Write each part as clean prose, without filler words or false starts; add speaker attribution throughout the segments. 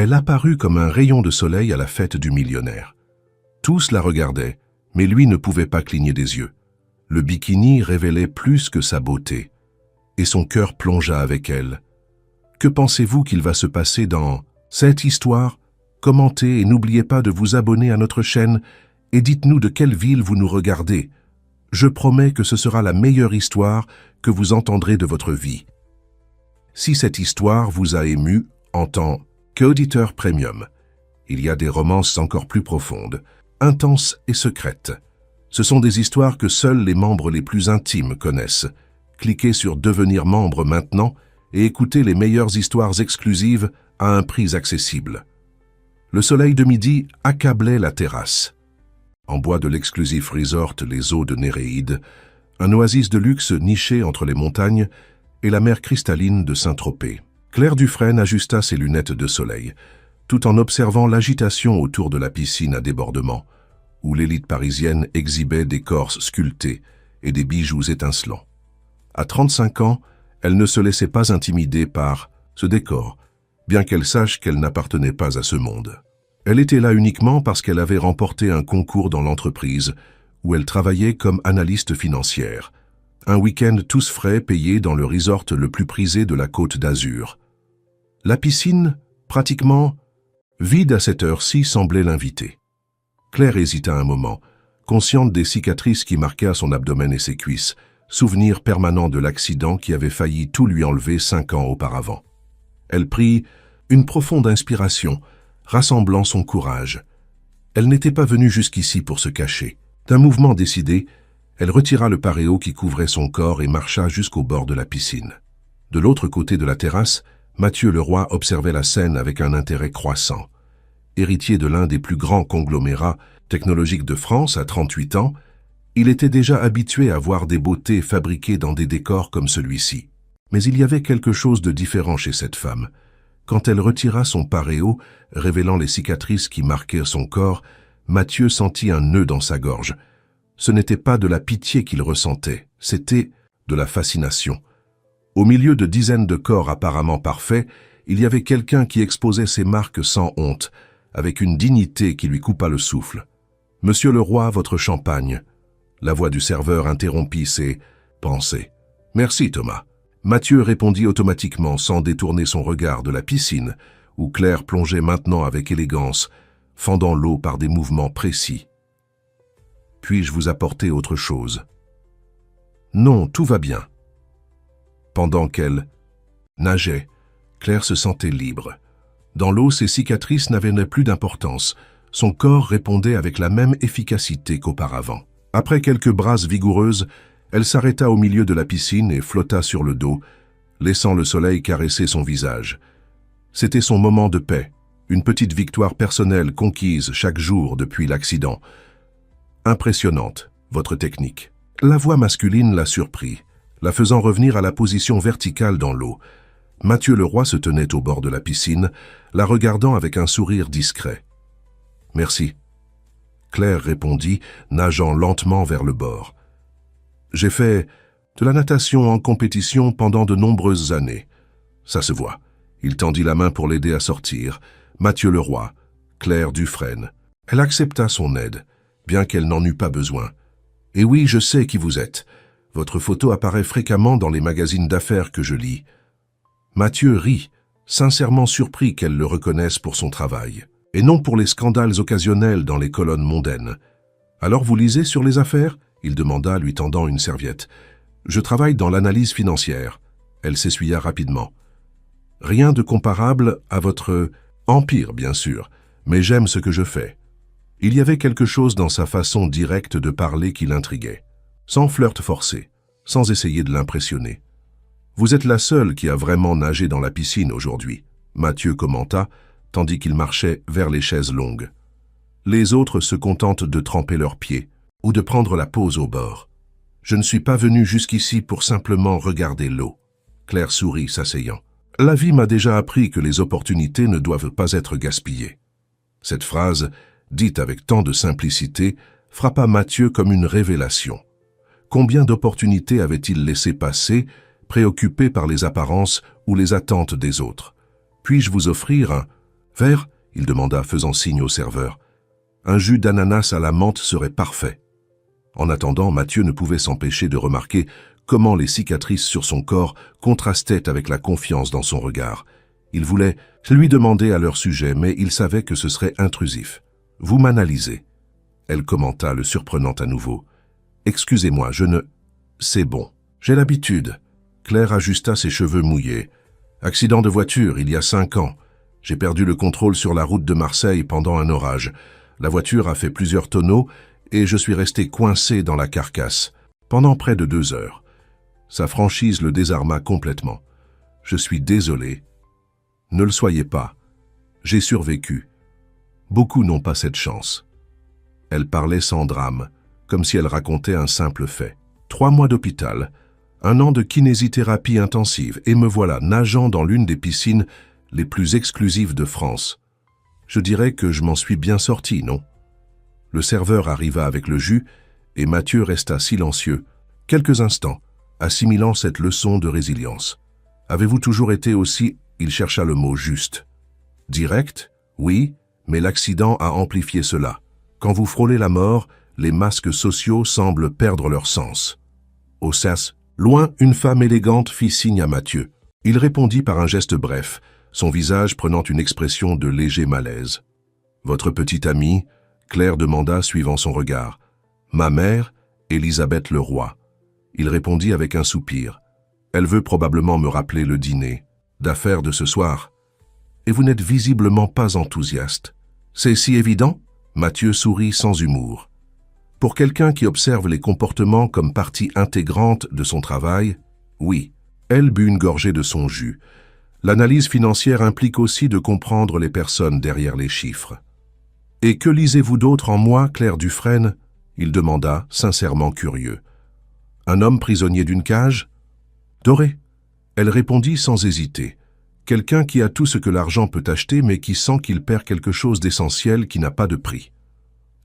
Speaker 1: Elle apparut comme un rayon de soleil à la fête du millionnaire. Tous la regardaient, mais lui ne pouvait pas cligner des yeux. Le bikini révélait plus que sa beauté, et son cœur plongea avec elle. Que pensez-vous qu'il va se passer dans cette histoire? Commentez et n'oubliez pas de vous abonner à notre chaîne et dites-nous de quelle ville vous nous regardez. Je promets que ce sera la meilleure histoire que vous entendrez de votre vie. Si cette histoire vous a ému en tant qu'auditeur premium, il y a des romances encore plus profondes, intenses et secrètes. Ce sont des histoires que seuls les membres les plus intimes connaissent. Cliquez sur Devenir membre maintenant et écoutez les meilleures histoires exclusives à un prix accessible. Le soleil de midi accablait la terrasse. En bois de l'exclusif resort Les Eaux de Néréide, un oasis de luxe niché entre les montagnes et la mer cristalline de Saint-Tropez. Claire Dufresne ajusta ses lunettes de soleil, tout en observant l'agitation autour de la piscine à débordement, où l'élite parisienne exhibait des corps sculptés et des bijoux étincelants. À 35 ans, elle ne se laissait pas intimider par ce décor, bien qu'elle sache qu'elle n'appartenait pas à ce monde. Elle était là uniquement parce qu'elle avait remporté un concours dans l'entreprise où elle travaillait comme analyste financière. Un week-end tous frais payé dans le resort le plus prisé de la Côte d'Azur. La piscine, pratiquement vide à cette heure-ci, semblait l'inviter. Claire hésita un moment, consciente des cicatrices qui marquaient son abdomen et ses cuisses, souvenir permanent de l'accident qui avait failli tout lui enlever 5 ans auparavant. Elle prit une profonde inspiration, rassemblant son courage. Elle n'était pas venue jusqu'ici pour se cacher. D'un mouvement décidé, elle retira le paréo qui couvrait son corps et marcha jusqu'au bord de la piscine. De l'autre côté de la terrasse, Mathieu Leroy observait la scène avec un intérêt croissant. Héritier de l'un des plus grands conglomérats technologiques de France à 38 ans, il était déjà habitué à voir des beautés fabriquées dans des décors comme celui-ci. Mais il y avait quelque chose de différent chez cette femme. Quand elle retira son paréo, révélant les cicatrices qui marquaient son corps, Mathieu sentit un nœud dans sa gorge. Ce n'était pas de la pitié qu'il ressentait, c'était de la fascination. Au milieu de dizaines de corps apparemment parfaits, il y avait quelqu'un qui exposait ses marques sans honte, avec une dignité qui lui coupa le souffle. « Monsieur le roi, votre champagne !» La voix du serveur interrompit ses pensées. « Merci, Thomas. » Mathieu répondit automatiquement sans détourner son regard de la piscine, où Claire plongeait maintenant avec élégance, fendant l'eau par des mouvements précis. « Puis-je vous apporter autre chose ?»« Non, tout va bien. » Pendant qu'elle nageait, Claire se sentait libre. Dans l'eau, ses cicatrices n'avaient plus d'importance. Son corps répondait avec la même efficacité qu'auparavant. Après quelques brasses vigoureuses, elle s'arrêta au milieu de la piscine et flotta sur le dos, laissant le soleil caresser son visage. C'était son moment de paix, une petite victoire personnelle conquise chaque jour depuis l'accident. Impressionnante, votre technique. La voix masculine la surprit, la faisant revenir à la position verticale dans l'eau. Mathieu Leroy se tenait au bord de la piscine, la regardant avec un sourire discret. « Merci. » Claire répondit, nageant lentement vers le bord. « J'ai fait de la natation en compétition pendant de nombreuses années. Ça se voit. » Il tendit la main pour l'aider à sortir. Mathieu Leroy, Claire Dufresne. Elle accepta son aide, bien qu'elle n'en eût pas besoin. « Et oui, je sais qui vous êtes. Votre photo apparaît fréquemment dans les magazines d'affaires que je lis. » Mathieu rit, sincèrement surpris qu'elle le reconnaisse pour son travail, et non pour les scandales occasionnels dans les colonnes mondaines. « Alors vous lisez sur les affaires ?» il demanda, lui tendant une serviette. « Je travaille dans l'analyse financière. » Elle s'essuya rapidement. « Rien de comparable à votre empire, bien sûr, mais j'aime ce que je fais. » Il y avait quelque chose dans sa façon directe de parler qui l'intriguait, sans flirt forcé, sans essayer de l'impressionner. « Vous êtes la seule qui a vraiment nagé dans la piscine aujourd'hui, » Mathieu commenta, tandis qu'il marchait vers les chaises longues. Les autres se contentent de tremper leurs pieds ou de prendre la pause au bord. Je ne suis pas venu jusqu'ici pour simplement regarder l'eau. Claire sourit, s'asseyant. La vie m'a déjà appris que les opportunités ne doivent pas être gaspillées. Cette phrase, dite avec tant de simplicité, frappa Mathieu comme une révélation. Combien d'opportunités avait-il laissé passer, préoccupé par les apparences ou les attentes des autres? Puis-je vous offrir un Verre, il demanda, faisant signe au serveur. Un jus d'ananas à la menthe serait parfait. En attendant, Mathieu ne pouvait s'empêcher de remarquer comment les cicatrices sur son corps contrastaient avec la confiance dans son regard. Il voulait lui demander à leur sujet, mais il savait que ce serait intrusif. « Vous m'analysez ?» Elle commenta, le surprenant à nouveau. « Excusez-moi, je ne... » « C'est bon. J'ai l'habitude. » Claire ajusta ses cheveux mouillés. « Accident de voiture, il y a 5 ans. J'ai perdu le contrôle sur la route de Marseille pendant un orage. La voiture a fait plusieurs tonneaux et je suis resté coincé dans la carcasse pendant près de 2 heures. Sa franchise le désarma complètement. « Je suis désolé. » « Ne le soyez pas. J'ai survécu. Beaucoup n'ont pas cette chance. » Elle parlait sans drame, comme si elle racontait un simple fait. 3 mois d'hôpital, 1 an de kinésithérapie intensive, et me voilà nageant dans l'une des piscines les plus exclusives de France. Je dirais que je m'en suis bien sorti, non? Le serveur arriva avec le jus, et Mathieu resta silencieux, quelques instants, assimilant cette leçon de résilience. Avez-vous toujours été aussi... Il chercha le mot juste. Direct? Oui, mais l'accident a amplifié cela. Quand vous frôlez la mort, les masques sociaux semblent perdre leur sens. Au sas, loin, une femme élégante fit signe à Mathieu. Il répondit par un geste bref, son visage prenant une expression de léger malaise. « Votre petite amie ?» Claire demanda, suivant son regard. « Ma mère, Élisabeth Leroy. » Il répondit avec un soupir. « Elle veut probablement me rappeler le dîner d'affaires de ce soir. Et vous n'êtes visiblement pas enthousiaste. C'est si évident ?» Mathieu sourit sans humour. Pour quelqu'un qui observe les comportements comme partie intégrante de son travail, oui. Elle but une gorgée de son jus. L'analyse financière implique aussi de comprendre les personnes derrière les chiffres. « Et que lisez-vous d'autre en moi, Claire Dufresne ?» il demanda, sincèrement curieux. « Un homme prisonnier d'une cage ?»« Doré ?» Elle répondit sans hésiter. Quelqu'un qui a tout ce que l'argent peut acheter, mais qui sent qu'il perd quelque chose d'essentiel qui n'a pas de prix.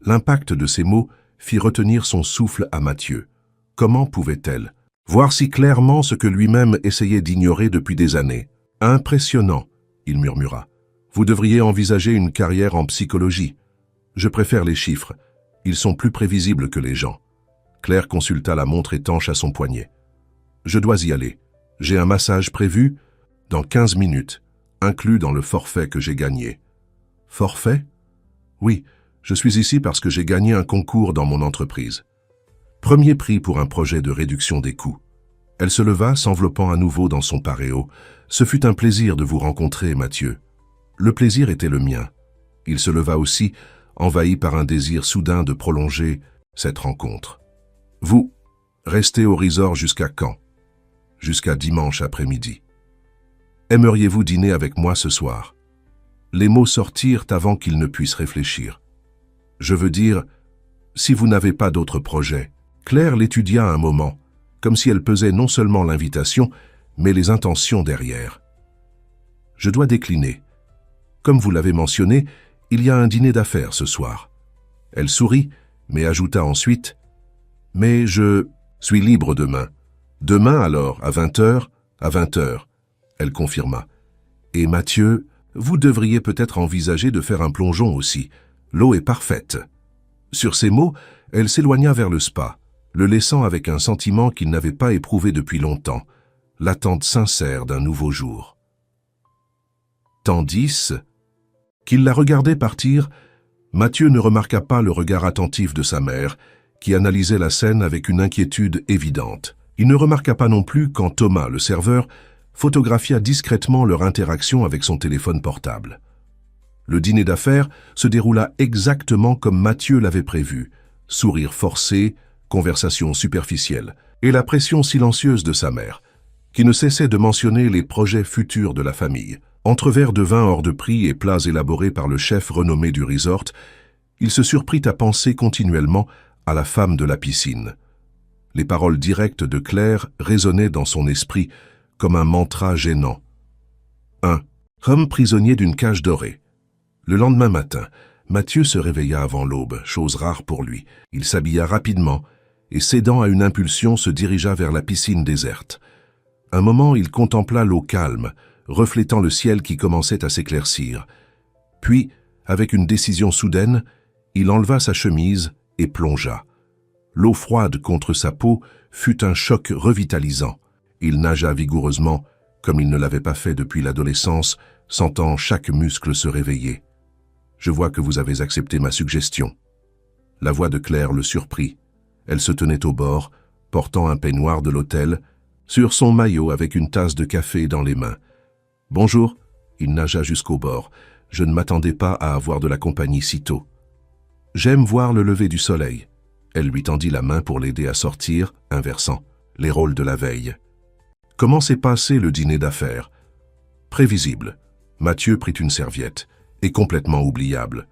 Speaker 1: L'impact de ces mots fit retenir son souffle à Mathieu. Comment pouvait-elle voir si clairement ce que lui-même essayait d'ignorer depuis des années? Impressionnant, il murmura. Vous devriez envisager une carrière en psychologie. Je préfère les chiffres. Ils sont plus prévisibles que les gens. Claire consulta la montre étanche à son poignet. Je dois y aller. J'ai un massage prévu dans 15 minutes, inclus dans le forfait que j'ai gagné. Forfait? Oui, je suis ici parce que j'ai gagné un concours dans mon entreprise. Premier prix pour un projet de réduction des coûts. Elle se leva, s'enveloppant à nouveau dans son paréo. Ce fut un plaisir de vous rencontrer, Mathieu. Le plaisir était le mien. Il se leva aussi, envahi par un désir soudain de prolonger cette rencontre. Vous, restez au resort jusqu'à quand? Jusqu'à dimanche après-midi. Aimeriez-vous dîner avec moi ce soir? Les mots sortirent avant qu'il ne puisse réfléchir. Je veux dire, si vous n'avez pas d'autre projet. Claire l'étudia un moment, comme si elle pesait non seulement l'invitation, mais les intentions derrière. Je dois décliner. Comme vous l'avez mentionné, il y a un dîner d'affaires ce soir. Elle sourit, mais ajouta ensuite, « Mais je suis libre demain. » Demain alors, à 20h, à 20h, elle confirma. Et Mathieu, vous devriez peut-être envisager de faire un plongeon aussi. L'eau est parfaite. Sur ces mots, elle s'éloigna vers le spa, le laissant avec un sentiment qu'il n'avait pas éprouvé depuis longtemps, l'attente sincère d'un nouveau jour. Tandis qu'il la regardait partir, Mathieu ne remarqua pas le regard attentif de sa mère, qui analysait la scène avec une inquiétude évidente. Il ne remarqua pas non plus quand Thomas, le serveur, photographia discrètement leur interaction avec son téléphone portable. Le dîner d'affaires se déroula exactement comme Mathieu l'avait prévu. Sourire forcé, conversation superficielle, et la pression silencieuse de sa mère, qui ne cessait de mentionner les projets futurs de la famille. Entre verres de vin hors de prix et plats élaborés par le chef renommé du resort, il se surprit à penser continuellement à la femme de la piscine. Les paroles directes de Claire résonnaient dans son esprit comme un mantra gênant. 1. Homme prisonnier d'une cage dorée. Le lendemain matin, Mathieu se réveilla avant l'aube, chose rare pour lui. Il s'habilla rapidement et, cédant à une impulsion, se dirigea vers la piscine déserte. Un moment, il contempla l'eau calme, reflétant le ciel qui commençait à s'éclaircir. Puis, avec une décision soudaine, il enleva sa chemise et plongea. L'eau froide contre sa peau fut un choc revitalisant. Il nagea vigoureusement, comme il ne l'avait pas fait depuis l'adolescence, sentant chaque muscle se réveiller. « Je vois que vous avez accepté ma suggestion. » La voix de Claire le surprit. Elle se tenait au bord, portant un peignoir de l'hôtel, sur son maillot avec une tasse de café dans les mains. « Bonjour !» Il nagea jusqu'au bord. « Je ne m'attendais pas à avoir de la compagnie si tôt. »« J'aime voir le lever du soleil. » Elle lui tendit la main pour l'aider à sortir, inversant les rôles de la veille. « Comment s'est passé le dîner d'affaires ?»« Prévisible. » Mathieu prit une serviette, et complètement oubliable.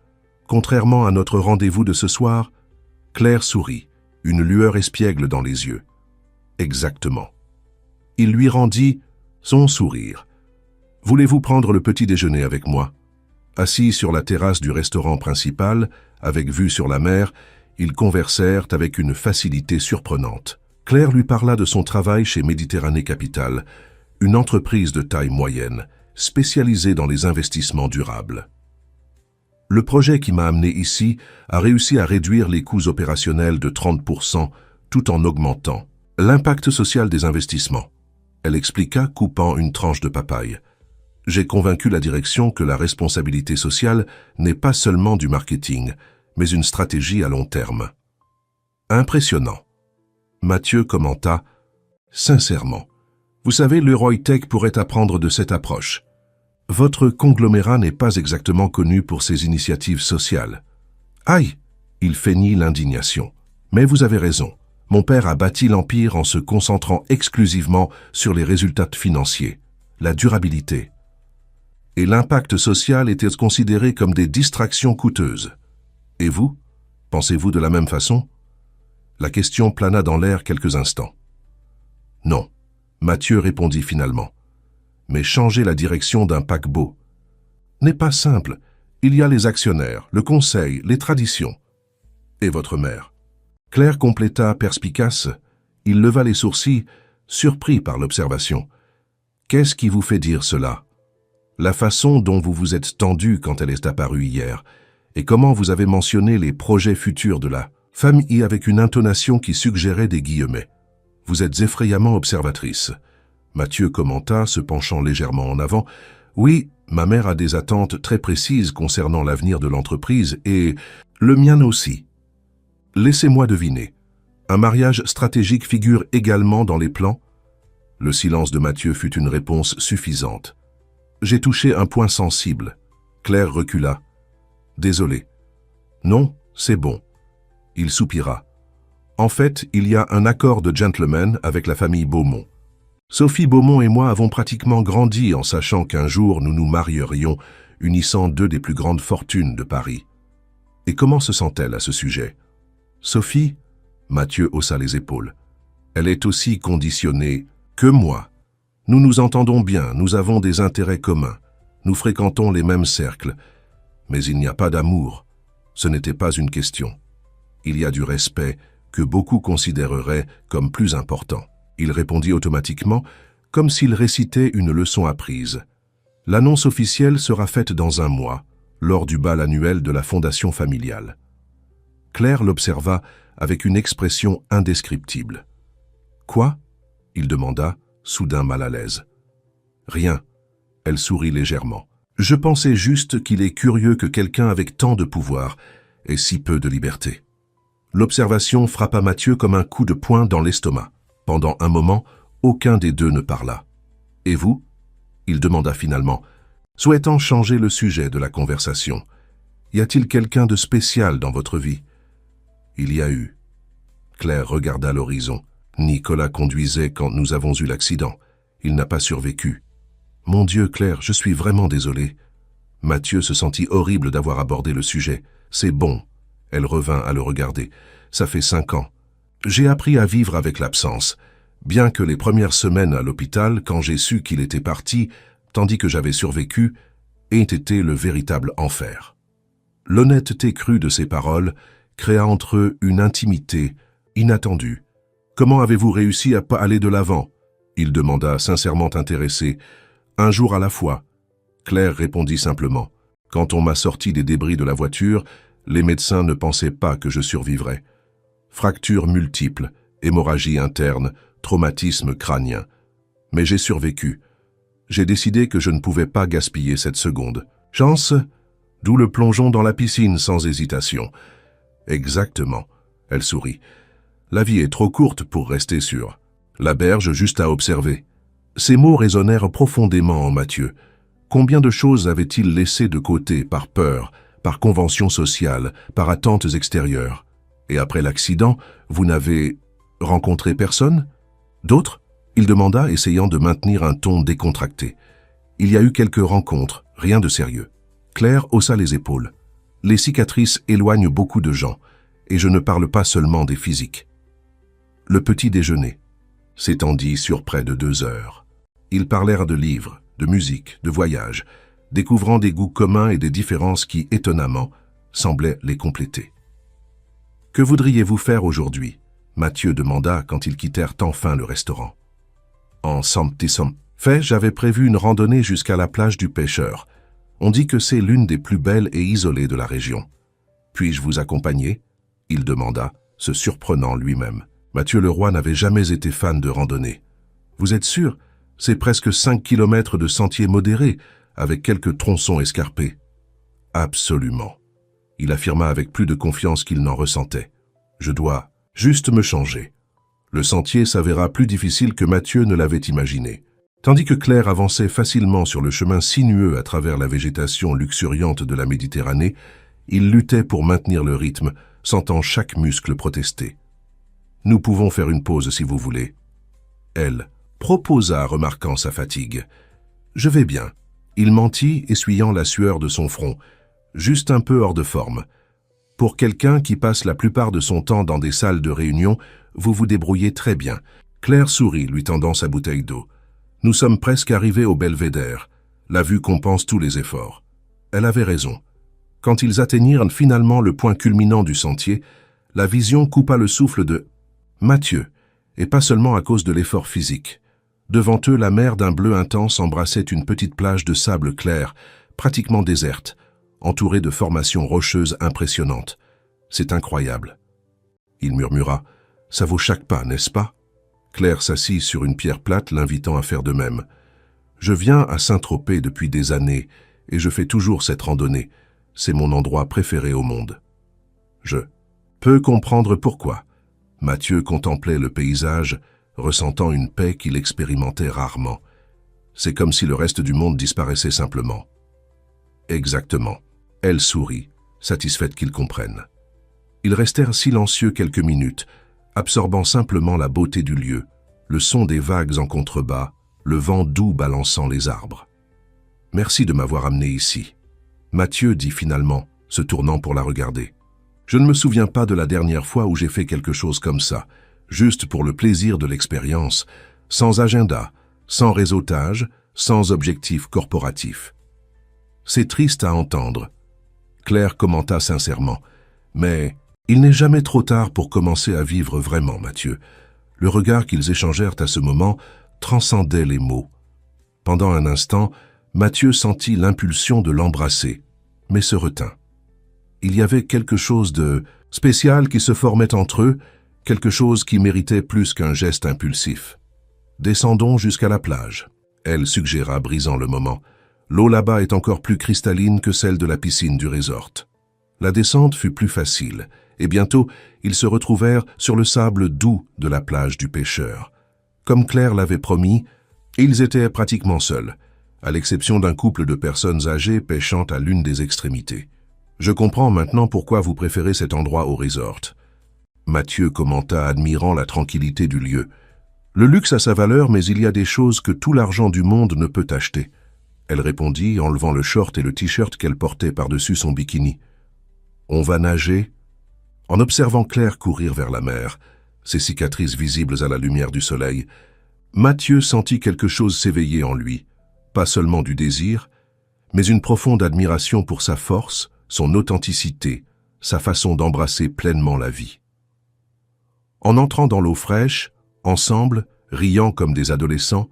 Speaker 1: Contrairement à notre rendez-vous de ce soir, Claire sourit, une lueur espiègle dans les yeux. Exactement. Il lui rendit son sourire. « Voulez-vous prendre le petit déjeuner avec moi ?» Assis sur la terrasse du restaurant principal, avec vue sur la mer, ils conversèrent avec une facilité surprenante. Claire lui parla de son travail chez Méditerranée Capital, une entreprise de taille moyenne, spécialisée dans les investissements durables. Le projet qui m'a amené ici a réussi à réduire les coûts opérationnels de 30% tout en augmentant l'impact social des investissements. Elle expliqua, coupant une tranche de papaye. J'ai convaincu la direction que la responsabilité sociale n'est pas seulement du marketing, mais une stratégie à long terme. Impressionnant. Mathieu commenta, sincèrement. Vous savez, l'Euroitech pourrait apprendre de cette approche. Votre conglomérat n'est pas exactement connu pour ses initiatives sociales. Aïe! Il feignit l'indignation. Mais vous avez raison. Mon père a bâti l'empire en se concentrant exclusivement sur les résultats financiers, la durabilité. Et l'impact social était considéré comme des distractions coûteuses. Et vous? Pensez-vous de la même façon? La question plana dans l'air quelques instants. Non, Mathieu répondit finalement. Mais changer la direction d'un paquebot n'est pas simple. Il y a les actionnaires, le conseil, les traditions. Et votre mère? Claire compléta perspicace. Il leva les sourcils, surpris par l'observation. Qu'est-ce qui vous fait dire cela? La façon dont vous vous êtes tendu quand elle est apparue hier, et comment vous avez mentionné les projets futurs de la famille avec une intonation qui suggérait des guillemets. Vous êtes effrayamment observatrice. Mathieu commenta, se penchant légèrement en avant. Oui, ma mère a des attentes très précises concernant l'avenir de l'entreprise et le mien aussi. Laissez-moi deviner. Un mariage stratégique figure également dans les plans? Le silence de Mathieu fut une réponse suffisante. J'ai touché un point sensible. Claire recula. Désolé. Non, c'est bon. Il soupira. En fait, il y a un accord de gentleman avec la famille Beaumont. Sophie Beaumont et moi avons pratiquement grandi en sachant qu'un jour nous nous marierions, unissant deux des plus grandes fortunes de Paris. Et comment se sent-elle à ce sujet? Sophie? Mathieu haussa les épaules. Elle est aussi conditionnée que moi. Nous nous entendons bien, nous avons des intérêts communs, nous fréquentons les mêmes cercles, mais il n'y a pas d'amour. Ce n'était pas une question. Il y a du respect que beaucoup considéreraient comme plus important. Il répondit automatiquement, comme s'il récitait une leçon apprise. L'annonce officielle sera faite dans un mois, lors du bal annuel de la fondation familiale. Claire l'observa avec une expression indescriptible. « Quoi ?» il demanda, soudain mal à l'aise. « Rien. » Elle sourit légèrement. « Je pensais juste qu'il est curieux que quelqu'un avec tant de pouvoir ait si peu de liberté. » L'observation frappa Mathieu comme un coup de poing dans l'estomac. Pendant un moment, aucun des deux ne parla. « Et vous ?» il demanda finalement, souhaitant changer le sujet de la conversation. « Y a-t-il quelqu'un de spécial dans votre vie ?» Il y a eu. Claire regarda l'horizon. Nicolas conduisait quand nous avons eu l'accident. Il n'a pas survécu. « Mon Dieu, Claire, je suis vraiment désolée. » Mathieu se sentit horrible d'avoir abordé le sujet. « C'est bon. » Elle revint à le regarder. « Ça fait 5 ans. J'ai appris à vivre avec l'absence, bien que les premières semaines à l'hôpital, quand j'ai su qu'il était parti, tandis que j'avais survécu, aient été le véritable enfer. » L'honnêteté crue de ses paroles créa entre eux une intimité inattendue. « Comment avez-vous réussi à pas aller de l'avant ?» il demanda, sincèrement intéressé. « Un jour à la fois. » Claire répondit simplement. Quand on m'a sorti des débris de la voiture, les médecins ne pensaient pas que je survivrais. Fractures multiples, hémorragie interne, traumatisme crânien. Mais j'ai survécu. J'ai décidé que je ne pouvais pas gaspiller cette seconde. Chance, d'où le plongeon dans la piscine sans hésitation. Exactement, elle sourit. La vie est trop courte pour rester sûre. La berge juste à observer. Ces mots résonnèrent profondément en Mathieu. Combien de choses avait-il laissées de côté par peur, par convention sociale, par attentes extérieures? Et après l'accident, vous n'avez rencontré personne? D'autres? Il demanda, essayant de maintenir un ton décontracté. Il y a eu quelques rencontres, rien de sérieux. Claire haussa les épaules. Les cicatrices éloignent beaucoup de gens, et je ne parle pas seulement des physiques. Le petit déjeuner s'étendit sur près de 2 heures. Ils parlèrent de livres, de musique, de voyages, découvrant des goûts communs et des différences qui, étonnamment, semblaient les compléter. « Que voudriez-vous faire aujourd'hui » Mathieu demanda quand ils quittèrent enfin le restaurant. En fait, j'avais prévu une randonnée jusqu'à la plage du Pêcheur. On dit que c'est l'une des plus belles et isolées de la région. « Puis-je vous accompagner » il demanda, se surprenant lui-même. Mathieu Leroy n'avait jamais été fan de randonnée. « Vous êtes sûr ? C'est presque 5 kilomètres de sentiers modérés, avec quelques tronçons escarpés. »« Absolument. » Il affirma avec plus de confiance qu'il n'en ressentait. « Je dois juste me changer. » Le sentier s'avéra plus difficile que Mathieu ne l'avait imaginé. Tandis que Claire avançait facilement sur le chemin sinueux à travers la végétation luxuriante de la Méditerranée, il luttait pour maintenir le rythme, sentant chaque muscle protester. « Nous pouvons faire une pause si vous voulez. » Elle proposa, remarquant sa fatigue. « Je vais bien. » Il mentit, essuyant la sueur de son front, juste un peu hors de forme. « Pour quelqu'un qui passe la plupart de son temps dans des salles de réunion, vous vous débrouillez très bien. » Claire sourit, lui tendant sa bouteille d'eau. « Nous sommes presque arrivés au belvédère. La vue compense tous les efforts. » Elle avait raison. Quand ils atteignirent finalement le point culminant du sentier, la vision coupa le souffle de Mathieu, et pas seulement à cause de l'effort physique. Devant eux, la mer d'un bleu intense embrassait une petite plage de sable clair, pratiquement déserte, entourée de formations rocheuses impressionnantes. « C'est incroyable. » Il murmura. « Ça vaut chaque pas, n'est-ce pas ?» Claire s'assit sur une pierre plate, l'invitant à faire de même. « Je viens à Saint-Tropez depuis des années, et je fais toujours cette randonnée. C'est mon endroit préféré au monde. » Je peux comprendre pourquoi. Mathieu contemplait le paysage, ressentant une paix qu'il expérimentait rarement. C'est comme si le reste du monde disparaissait simplement. Exactement. Elle sourit, satisfaite qu'ils comprennent. Ils restèrent silencieux quelques minutes, absorbant simplement la beauté du lieu, le son des vagues en contrebas, le vent doux balançant les arbres. « Merci de m'avoir amené ici. » Mathieu dit finalement, se tournant pour la regarder. « Je ne me souviens pas de la dernière fois où j'ai fait quelque chose comme ça, juste pour le plaisir de l'expérience, sans agenda, sans réseautage, sans objectif corporatif. » C'est triste à entendre. Claire commenta sincèrement. Mais il n'est jamais trop tard pour commencer à vivre vraiment, Mathieu. Le regard qu'ils échangèrent à ce moment transcendait les mots. Pendant un instant, Mathieu sentit l'impulsion de l'embrasser, mais se retint. Il y avait quelque chose de spécial qui se formait entre eux, quelque chose qui méritait plus qu'un geste impulsif. « Descendons jusqu'à la plage. » Elle suggéra, brisant le moment. L'eau là-bas est encore plus cristalline que celle de la piscine du resort. La descente fut plus facile, et bientôt, ils se retrouvèrent sur le sable doux de la plage du Pêcheur. Comme Claire l'avait promis, ils étaient pratiquement seuls, à l'exception d'un couple de personnes âgées pêchant à l'une des extrémités. « Je comprends maintenant pourquoi vous préférez cet endroit au resort. » Mathieu commenta, admirant la tranquillité du lieu. « Le luxe a sa valeur, mais il y a des choses que tout l'argent du monde ne peut acheter. » Elle répondit, enlevant le short et le t-shirt qu'elle portait par-dessus son bikini. « On va nager ?» En observant Claire courir vers la mer, ses cicatrices visibles à la lumière du soleil, Mathieu sentit quelque chose s'éveiller en lui, pas seulement du désir, mais une profonde admiration pour sa force, son authenticité, sa façon d'embrasser pleinement la vie. En entrant dans l'eau fraîche, ensemble, riant comme des adolescents,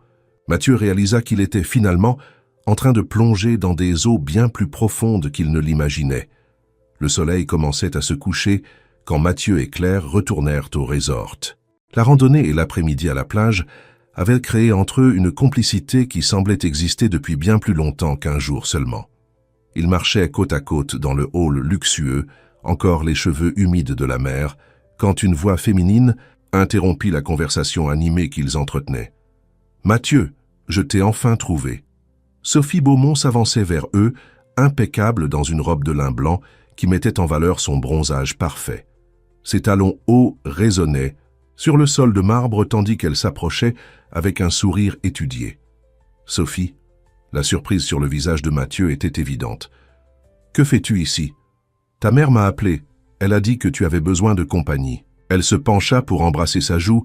Speaker 1: Mathieu réalisa qu'il était finalement en train de plonger dans des eaux bien plus profondes qu'il ne l'imaginait. Le soleil commençait à se coucher quand Mathieu et Claire retournèrent au resort. La randonnée et l'après-midi à la plage avaient créé entre eux une complicité qui semblait exister depuis bien plus longtemps qu'un jour seulement. Ils marchaient côte à côte dans le hall luxueux, encore les cheveux humides de la mer, quand une voix féminine interrompit la conversation animée qu'ils entretenaient. « Mathieu, je t'ai enfin trouvé. » Sophie Beaumont s'avançait vers eux, impeccable dans une robe de lin blanc qui mettait en valeur son bronzage parfait. Ses talons hauts résonnaient sur le sol de marbre tandis qu'elle s'approchait avec un sourire étudié. « Sophie ?» La surprise sur le visage de Mathieu était évidente. « Que fais-tu ici ? Ta mère m'a appelé. Elle a dit que tu avais besoin de compagnie. » Elle se pencha pour embrasser sa joue,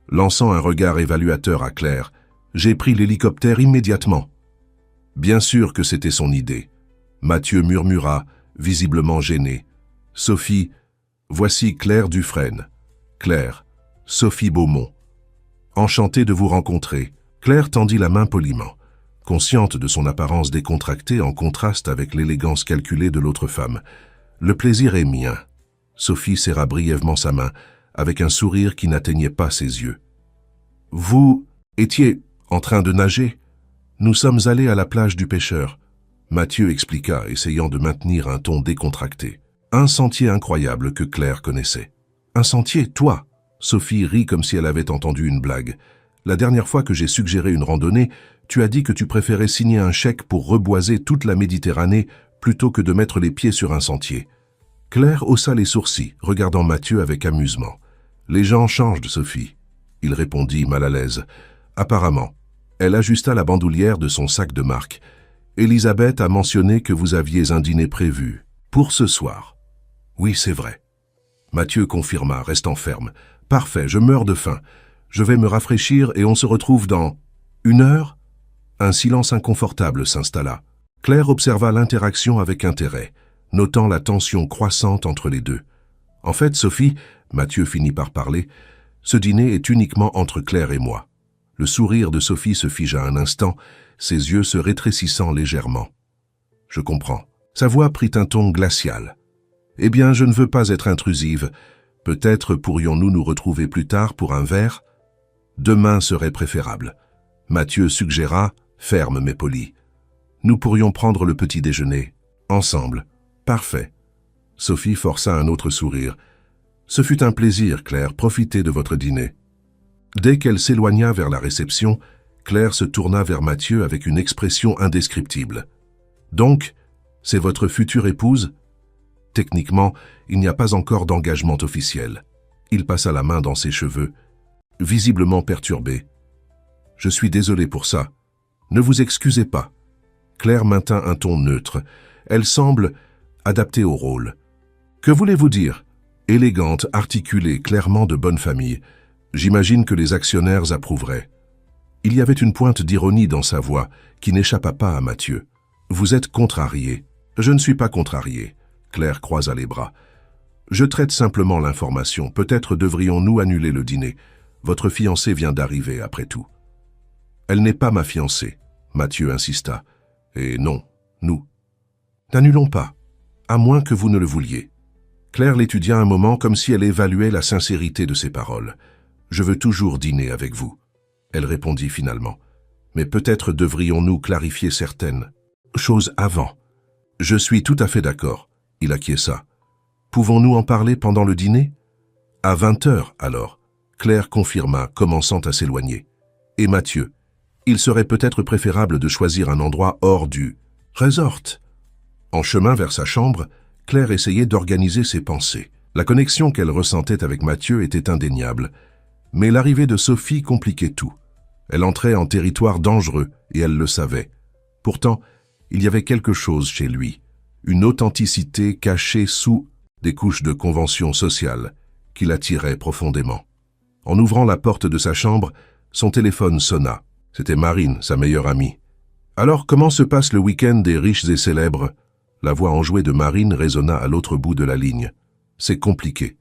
Speaker 1: lançant un regard évaluateur à Claire. « J'ai pris l'hélicoptère immédiatement. » Bien sûr que c'était son idée. Mathieu murmura, visiblement gêné. « Sophie, voici Claire Dufresne. Claire, Sophie Beaumont. Enchanté de vous rencontrer. » Claire tendit la main poliment, consciente de son apparence décontractée en contraste avec l'élégance calculée de l'autre femme. « Le plaisir est mien. » Sophie serra brièvement sa main, avec un sourire qui n'atteignait pas ses yeux. « Vous étiez en train de nager ? Nous sommes allés à la plage du pêcheur. » Mathieu expliqua, essayant de maintenir un ton décontracté. Un sentier incroyable que Claire connaissait. « Un sentier, toi ?» Sophie rit comme si elle avait entendu une blague. « La dernière fois que j'ai suggéré une randonnée, tu as dit que tu préférais signer un chèque pour reboiser toute la Méditerranée plutôt que de mettre les pieds sur un sentier. » Claire haussa les sourcils, regardant Mathieu avec amusement. « Les gens changent de Sophie. » Il répondit mal à l'aise. « Apparemment. » Elle ajusta la bandoulière de son sac de marque. « Elisabeth a mentionné que vous aviez un dîner prévu. Pour ce soir. »« Oui, c'est vrai. » Mathieu confirma, restant ferme. « Parfait, je meurs de faim. Je vais me rafraîchir et on se retrouve dans... 1 heure ?» Un silence inconfortable s'installa. Claire observa l'interaction avec intérêt, notant la tension croissante entre les deux. « En fait, Sophie, » Mathieu finit par parler, « ce dîner est uniquement entre Claire et moi. » Le sourire de Sophie se figea un instant, ses yeux se rétrécissant légèrement. « Je comprends. » Sa voix prit un ton glacial. « Eh bien, je ne veux pas être intrusive. Peut-être pourrions-nous nous retrouver plus tard pour un verre ? Demain serait préférable. » Mathieu suggéra, ferme mais poli. « Nous pourrions prendre le petit déjeuner. Ensemble. » « Parfait. » Sophie força un autre sourire. « Ce fut un plaisir, Claire, profitez de votre dîner. » Dès qu'elle s'éloigna vers la réception, Claire se tourna vers Mathieu avec une expression indescriptible. « Donc, c'est votre future épouse ?» Techniquement, il n'y a pas encore d'engagement officiel. Il passa la main dans ses cheveux, visiblement perturbé. « Je suis désolé pour ça. Ne vous excusez pas. » Claire maintint un ton neutre. Elle semble adaptée au rôle. « Que voulez-vous dire ?» Élégante, articulée, clairement de bonne famille. J'imagine que les actionnaires approuveraient. Il y avait une pointe d'ironie dans sa voix qui n'échappa pas à Mathieu. « Vous êtes contrarié. » « Je ne suis pas contrarié. » Claire croisa les bras. « Je traite simplement l'information. Peut-être devrions-nous annuler le dîner. Votre fiancée vient d'arriver, après tout. » « Elle n'est pas ma fiancée. » Mathieu insista. « Et non, nous. » « N'annulons pas, à moins que vous ne le vouliez. » Claire l'étudia un moment comme si elle évaluait la sincérité de ses paroles. « Je veux toujours dîner avec vous. » Elle répondit finalement. « Mais peut-être devrions-nous clarifier certaines choses avant. » « Je suis tout à fait d'accord. » Il acquiesça. « Pouvons-nous en parler pendant le dîner ?»« À 20 heures, alors. » Claire confirma, commençant à s'éloigner. « Et Mathieu, il serait peut-être préférable de choisir un endroit hors du resort. » En chemin vers sa chambre, Claire essayait d'organiser ses pensées. La connexion qu'elle ressentait avec Mathieu était indéniable. Mais l'arrivée de Sophie compliquait tout. Elle entrait en territoire dangereux et elle le savait. Pourtant, il y avait quelque chose chez lui, une authenticité cachée sous des couches de convention sociale qui l'attirait profondément. En ouvrant la porte de sa chambre, son téléphone sonna. C'était Marine, sa meilleure amie. « Alors, comment se passe le week-end des riches et célèbres ?» La voix enjouée de Marine résonna à l'autre bout de la ligne. « C'est compliqué. »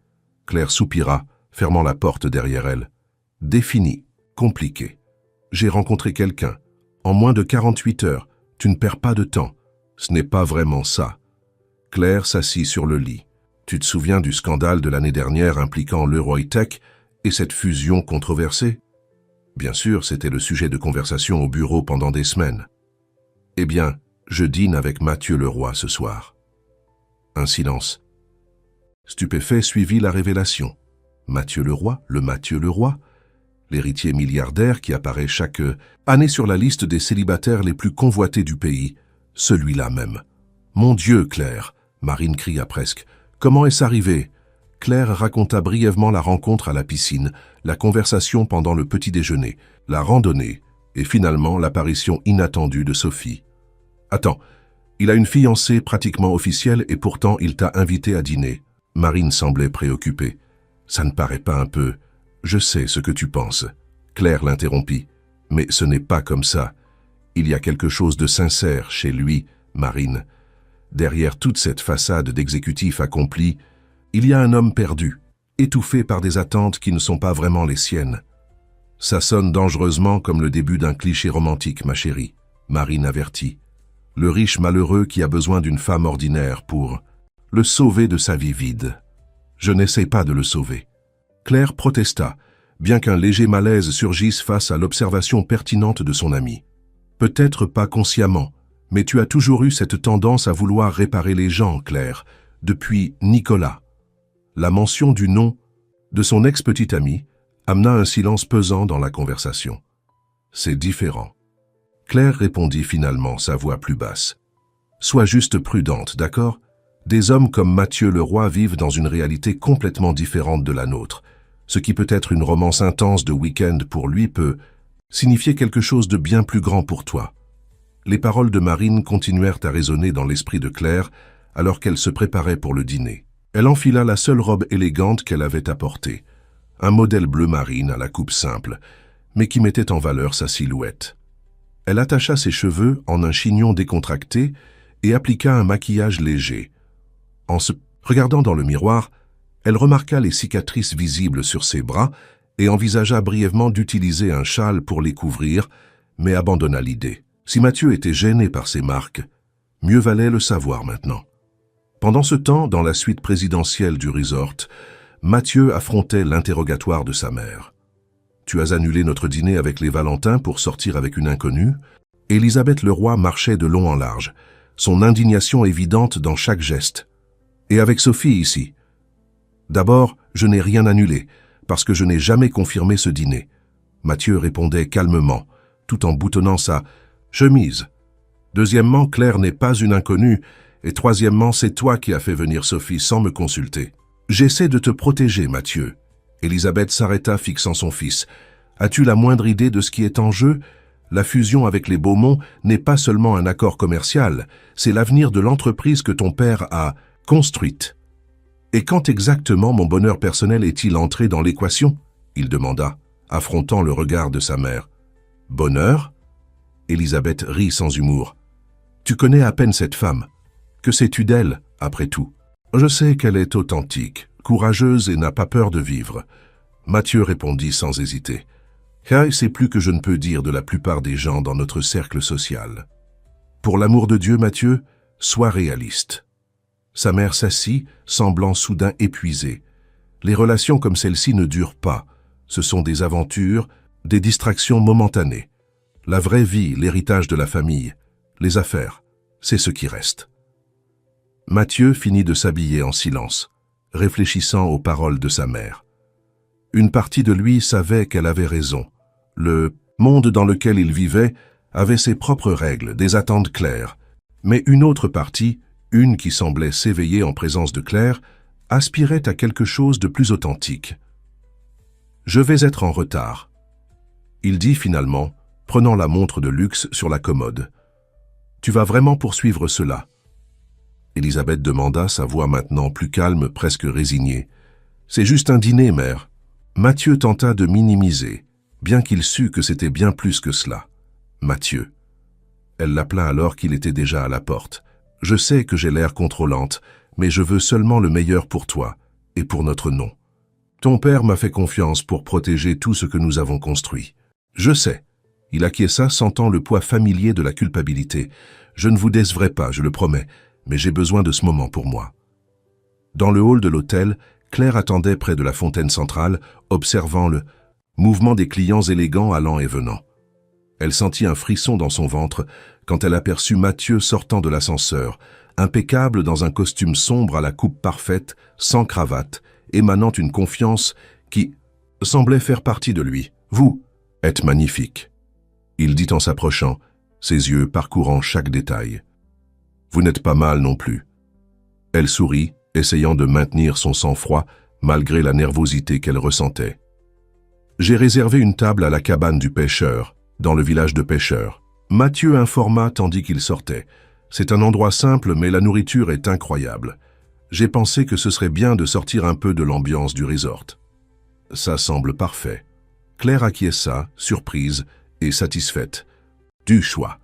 Speaker 1: Claire soupira, fermant la porte derrière elle. « Défini. Compliqué. J'ai rencontré quelqu'un. En moins de 48 heures. Tu ne perds pas de temps. Ce n'est pas vraiment ça. Claire s'assit sur le lit. Tu te souviens du scandale de l'année dernière impliquant l'Euroitech et cette fusion controversée? Bien sûr, c'était le sujet de conversation au bureau pendant des semaines. Eh bien, je dîne avec Mathieu Leroy ce soir. Un silence. Stupéfait suivit la révélation. Mathieu Leroy, le Mathieu Leroy, l'héritier milliardaire qui apparaît chaque année sur la liste des célibataires les plus convoités du pays, celui-là même. Mon Dieu, Claire, Marine cria presque. Comment est-ce arrivé? Claire raconta brièvement la rencontre à la piscine, la conversation pendant le petit déjeuner, la randonnée et finalement l'apparition inattendue de Sophie. Attends, il a une fiancée pratiquement officielle et pourtant il t'a invité à dîner. Marine semblait préoccupée. Ça ne paraît pas un peu... Je sais ce que tu penses. Claire l'interrompit. Mais ce n'est pas comme ça. Il y a quelque chose de sincère chez lui, Marine. Derrière toute cette façade d'exécutif accompli, il y a un homme perdu, étouffé par des attentes qui ne sont pas vraiment les siennes. Ça sonne dangereusement comme le début d'un cliché romantique, ma chérie. Marine avertit. Le riche malheureux qui a besoin d'une femme ordinaire pour le sauver de sa vie vide. Je n'essaie pas de le sauver. Claire protesta, bien qu'un léger malaise surgisse face à l'observation pertinente de son ami. Peut-être pas consciemment, mais tu as toujours eu cette tendance à vouloir réparer les gens, Claire, depuis Nicolas. La mention du nom de son ex-petit ami amena un silence pesant dans la conversation. C'est différent. Claire répondit finalement, sa voix plus basse. Sois juste prudente, d'accord? Des hommes comme Mathieu Leroy vivent dans une réalité complètement différente de la nôtre. Ce qui peut être une romance intense de week-end pour lui peut signifier quelque chose de bien plus grand pour toi. Les paroles de Marine continuèrent à résonner dans l'esprit de Claire alors qu'elle se préparait pour le dîner. Elle enfila la seule robe élégante qu'elle avait apportée, un modèle bleu marine à la coupe simple, mais qui mettait en valeur sa silhouette. Elle attacha ses cheveux en un chignon décontracté et appliqua un maquillage léger. En se regardant dans le miroir, elle remarqua les cicatrices visibles sur ses bras et envisagea brièvement d'utiliser un châle pour les couvrir, mais abandonna l'idée. Si Mathieu était gêné par ces marques, mieux valait le savoir maintenant. Pendant ce temps, dans la suite présidentielle du resort, Mathieu affrontait l'interrogatoire de sa mère. « Tu as annulé notre dîner avec les Valentins pour sortir avec une inconnue ?» Élisabeth Leroy marchait de long en large, son indignation évidente dans chaque geste. « Et avec Sophie ici ?» D'abord, je n'ai rien annulé, parce que je n'ai jamais confirmé ce dîner. Mathieu répondait calmement, tout en boutonnant sa chemise. Deuxièmement, Claire n'est pas une inconnue, et troisièmement, c'est toi qui as fait venir Sophie sans me consulter. J'essaie de te protéger, Mathieu. Élisabeth s'arrêta, fixant son fils. As-tu la moindre idée de ce qui est en jeu? La fusion avec les Beaumont n'est pas seulement un accord commercial, c'est l'avenir de l'entreprise que ton père a construite. Et quand exactement mon bonheur personnel est-il entré dans l'équation? Il demanda, affrontant le regard de sa mère. Bonheur? Élisabeth rit sans humour. Tu connais à peine cette femme. Que sais-tu d'elle, après tout? Je sais qu'elle est authentique, courageuse et n'a pas peur de vivre. Mathieu répondit sans hésiter. C'est plus que je ne peux dire de la plupart des gens dans notre cercle social. Pour l'amour de Dieu, Mathieu, sois réaliste. Sa mère s'assit, semblant soudain épuisée. Les relations comme celle-ci ne durent pas. Ce sont des aventures, des distractions momentanées. La vraie vie, l'héritage de la famille, les affaires, c'est ce qui reste. Mathieu finit de s'habiller en silence, réfléchissant aux paroles de sa mère. Une partie de lui savait qu'elle avait raison. Le monde dans lequel il vivait avait ses propres règles, des attentes claires. Mais une autre partie, une qui semblait s'éveiller en présence de Claire, aspirait à quelque chose de plus authentique. « Je vais être en retard. » Il dit finalement, prenant la montre de luxe sur la commode. « Tu vas vraiment poursuivre cela ?» Élisabeth demanda, sa voix maintenant plus calme, presque résignée. « C'est juste un dîner, mère. » Mathieu tenta de minimiser, bien qu'il sût que c'était bien plus que cela. « Mathieu. » Elle l'appela alors qu'il était déjà à la porte. « Je sais que j'ai l'air contrôlante, mais je veux seulement le meilleur pour toi et pour notre nom. Ton père m'a fait confiance pour protéger tout ce que nous avons construit. Je sais. » Il acquiesça, sentant le poids familier de la culpabilité. « Je ne vous décevrai pas, je le promets, mais j'ai besoin de ce moment pour moi. » Dans le hall de l'hôtel, Claire attendait près de la fontaine centrale, observant le mouvement des clients élégants allant et venant. Elle sentit un frisson dans son ventre quand elle aperçut Mathieu sortant de l'ascenseur, impeccable dans un costume sombre à la coupe parfaite, sans cravate, émanant une confiance qui semblait faire partie de lui. « Vous êtes magnifique », il dit en s'approchant, ses yeux parcourant chaque détail. « Vous n'êtes pas mal non plus. » Elle sourit, essayant de maintenir son sang-froid malgré la nervosité qu'elle ressentait. « J'ai réservé une table à la cabane du pêcheur, dans le village de pêcheurs. » Mathieu informa tandis qu'il sortait. « C'est un endroit simple, mais la nourriture est incroyable. J'ai pensé que ce serait bien de sortir un peu de l'ambiance du resort. » « Ça semble parfait. » Claire acquiesça, surprise et satisfaite. Du choix.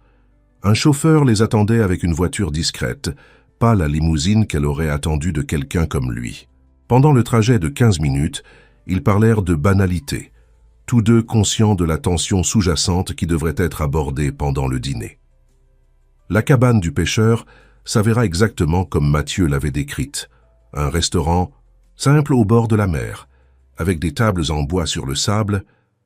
Speaker 1: Un chauffeur les attendait avec une voiture discrète, pas la limousine qu'elle aurait attendue de quelqu'un comme lui. Pendant le trajet de 15 minutes, ils parlèrent de banalité, tous deux conscients de la tension sous-jacente qui devrait être abordée pendant le dîner. La cabane du pêcheur s'avéra exactement comme Mathieu l'avait décrite. Un restaurant simple au bord de la mer, avec des tables en bois sur le sable,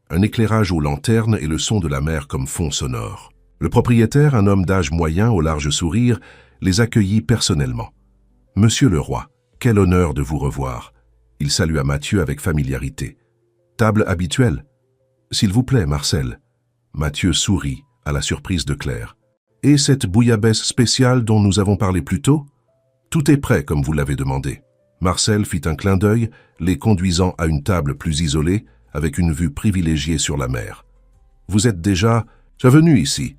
Speaker 1: un éclairage aux lanternes et le son de la mer comme fond sonore. Le propriétaire, un homme d'âge moyen au large sourire, les accueillit personnellement. « Monsieur le roi, quel honneur de vous revoir. » Il salua Mathieu avec familiarité. « Table habituelle. S'il vous plaît, Marcel. » Mathieu sourit à la surprise de Claire. « Et cette bouillabaisse spéciale dont nous avons parlé plus tôt ? Tout est prêt comme vous l'avez demandé. » Marcel fit un clin d'œil, les conduisant à une table plus isolée, avec une vue privilégiée sur la mer. « Vous êtes déjà venu ici ?»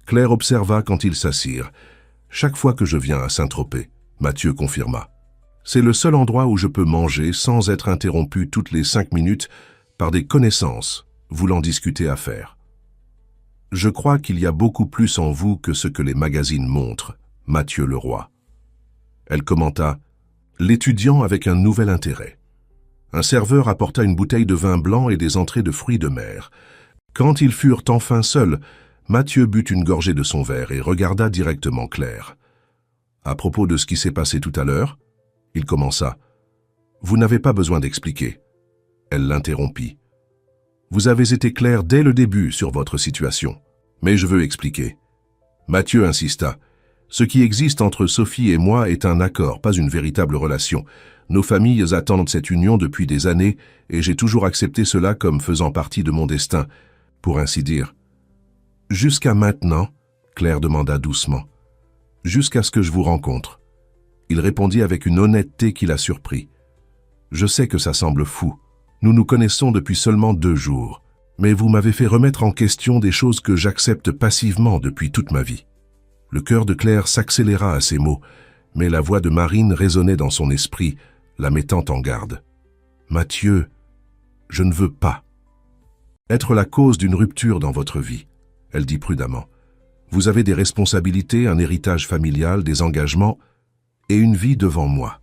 Speaker 1: Claire observa quand ils s'assirent. « Chaque fois que je viens à Saint-Tropez, » Mathieu confirma. « C'est le seul endroit où je peux manger sans être interrompu toutes les 5 minutes par des connaissances voulant discuter affaires. Je crois qu'il y a beaucoup plus en vous que ce que les magazines montrent, Mathieu le roi. » Elle commenta, l'étudiant avec un nouvel intérêt. Un serveur apporta une bouteille de vin blanc et des entrées de fruits de mer. Quand ils furent enfin seuls, Mathieu but une gorgée de son verre et regarda directement Claire. « À propos de ce qui s'est passé tout à l'heure ?» Il commença. « Vous n'avez pas besoin d'expliquer. » Elle l'interrompit. « Vous avez été clair dès le début sur votre situation. Mais je veux expliquer. » Mathieu insista. « Ce qui existe entre Sophie et moi est un accord, pas une véritable relation. Nos familles attendent cette union depuis des années et j'ai toujours accepté cela comme faisant partie de mon destin, pour ainsi dire. » « Jusqu'à maintenant ?» Claire demanda doucement. « Jusqu'à ce que je vous rencontre. » Il répondit avec une honnêteté qui la surprit. « Je sais que ça semble fou. Nous nous connaissons depuis seulement 2 jours. Mais vous m'avez fait remettre en question des choses que j'accepte passivement depuis toute ma vie. » Le cœur de Claire s'accéléra à ces mots, mais la voix de Marine résonnait dans son esprit, la mettant en garde. « Mathieu, je ne veux pas être la cause d'une rupture dans votre vie. » Elle dit prudemment. « Vous avez des responsabilités, un héritage familial, des engagements et une vie devant moi. »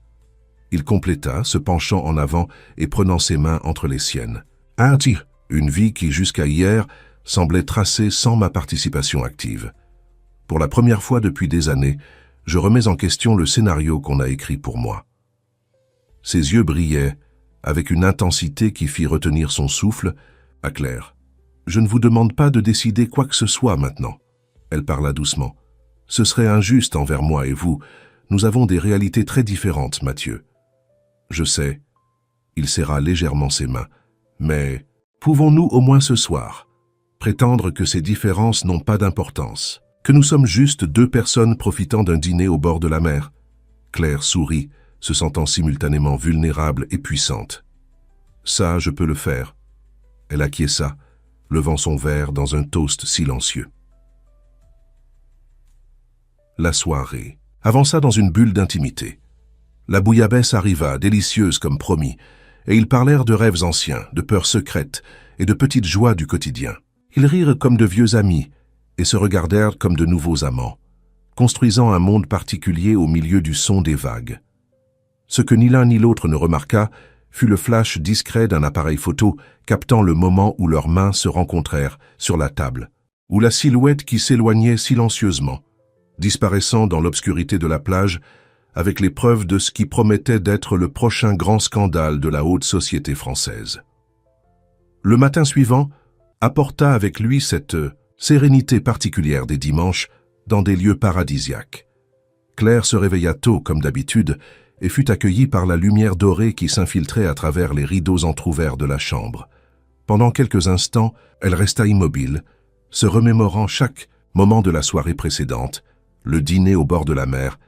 Speaker 1: Il compléta, se penchant en avant et prenant ses mains entre les siennes. « Une vie qui, jusqu'à hier, semblait tracée sans ma participation active. Pour la première fois depuis des années, je remets en question le scénario qu'on a écrit pour moi. » Ses yeux brillaient, avec une intensité qui fit retenir son souffle, à Claire. « Je ne vous demande pas de décider quoi que ce soit maintenant. » Elle parla doucement. « Ce serait injuste envers moi et vous. Nous avons des réalités très différentes, Mathieu. » « Je sais. » Il serra légèrement ses mains. « Mais pouvons-nous au moins ce soir prétendre que ces différences n'ont pas d'importance, que nous sommes juste 2 personnes profitant d'un dîner au bord de la mer ?» Claire sourit, se sentant simultanément vulnérable et puissante. « Ça, je peux le faire. » Elle acquiesça, levant son verre dans un toast silencieux. La soirée avança dans une bulle d'intimité. La bouillabaisse arriva, délicieuse comme promis, et ils parlèrent de rêves anciens, de peurs secrètes et de petites joies du quotidien. Ils rirent comme de vieux amis et se regardèrent comme de nouveaux amants, construisant un monde particulier au milieu du son des vagues. Ce que ni l'un ni l'autre ne remarqua fut le flash discret d'un appareil photo captant le moment où leurs mains se rencontrèrent sur la table. ou la silhouette qui s'éloignait silencieusement, disparaissant dans l'obscurité de la plage avec les preuves de ce qui promettait d'être le prochain grand scandale de la haute société française. Le matin suivant apporta avec lui cette sérénité particulière des dimanches dans des lieux paradisiaques. Claire se réveilla tôt, comme d'habitude, et fut accueillie par la lumière dorée qui s'infiltrait à travers les rideaux entr'ouverts de la chambre. Pendant quelques instants, elle resta immobile, se remémorant chaque moment de la soirée précédente, le dîner au bord de la mer,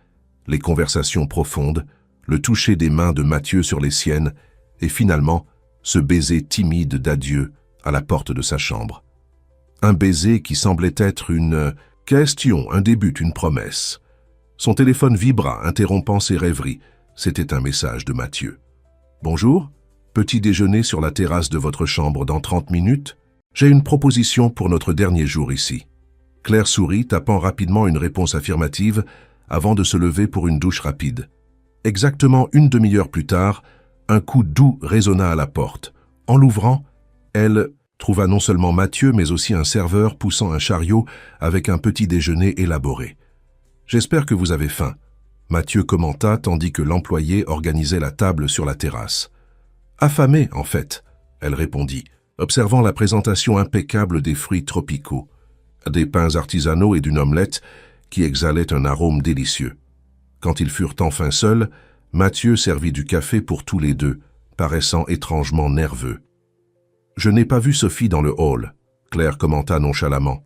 Speaker 1: les conversations profondes, le toucher des mains de Mathieu sur les siennes, et finalement, ce baiser timide d'adieu à la porte de sa chambre. Un baiser qui semblait être une question, un début, une promesse. Son téléphone vibra, interrompant ses rêveries. C'était un message de Mathieu. « Bonjour, petit déjeuner sur la terrasse de votre chambre dans 30 minutes. J'ai une proposition pour notre dernier jour ici. » Claire sourit, tapant rapidement une réponse affirmative avant de se lever pour une douche rapide. Exactement une demi-heure plus tard, un coup doux résonna à la porte. En l'ouvrant, elle trouva non seulement Mathieu, mais aussi un serveur poussant un chariot avec un petit déjeuner élaboré. « J'espère que vous avez faim. » Mathieu commenta tandis que l'employé organisait la table sur la terrasse. « Affamé, en fait, » elle répondit, observant la présentation impeccable des fruits tropicaux, des pains artisanaux et d'une omelette qui exhalait un arôme délicieux. Quand ils furent enfin seuls, Mathieu servit du café pour tous les deux, paraissant étrangement nerveux. « Je n'ai pas vu Sophie dans le hall, » Claire commenta nonchalamment.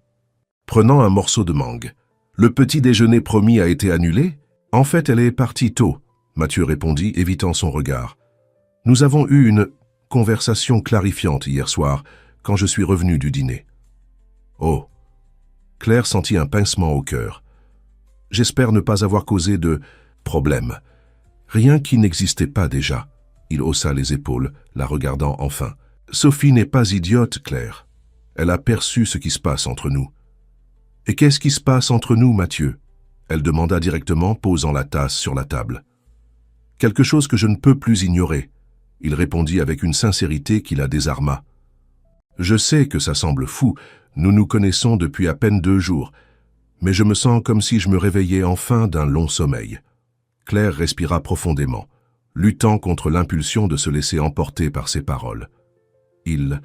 Speaker 1: Prenant un morceau de mangue. « Le petit déjeuner promis a été annulé ? En fait, elle est partie tôt, » Mathieu répondit, évitant son regard. « Nous avons eu une conversation clarifiante hier soir, quand je suis revenu du dîner. » « Oh !» Claire sentit un pincement au cœur. « J'espère ne pas avoir causé de problème. Rien qui n'existait pas déjà. » Il haussa les épaules, la regardant enfin. « Sophie n'est pas idiote, Claire. Elle a perçu ce qui se passe entre nous. »« Et qu'est-ce qui se passe entre nous, Mathieu ?» Elle demanda directement, posant la tasse sur la table. « Quelque chose que je ne peux plus ignorer. » Il répondit avec une sincérité qui la désarma. « Je sais que ça semble fou, nous nous connaissons depuis à peine 2 jours, mais je me sens comme si je me réveillais enfin d'un long sommeil. » Claire respira profondément, luttant contre l'impulsion de se laisser emporter par ses paroles. Il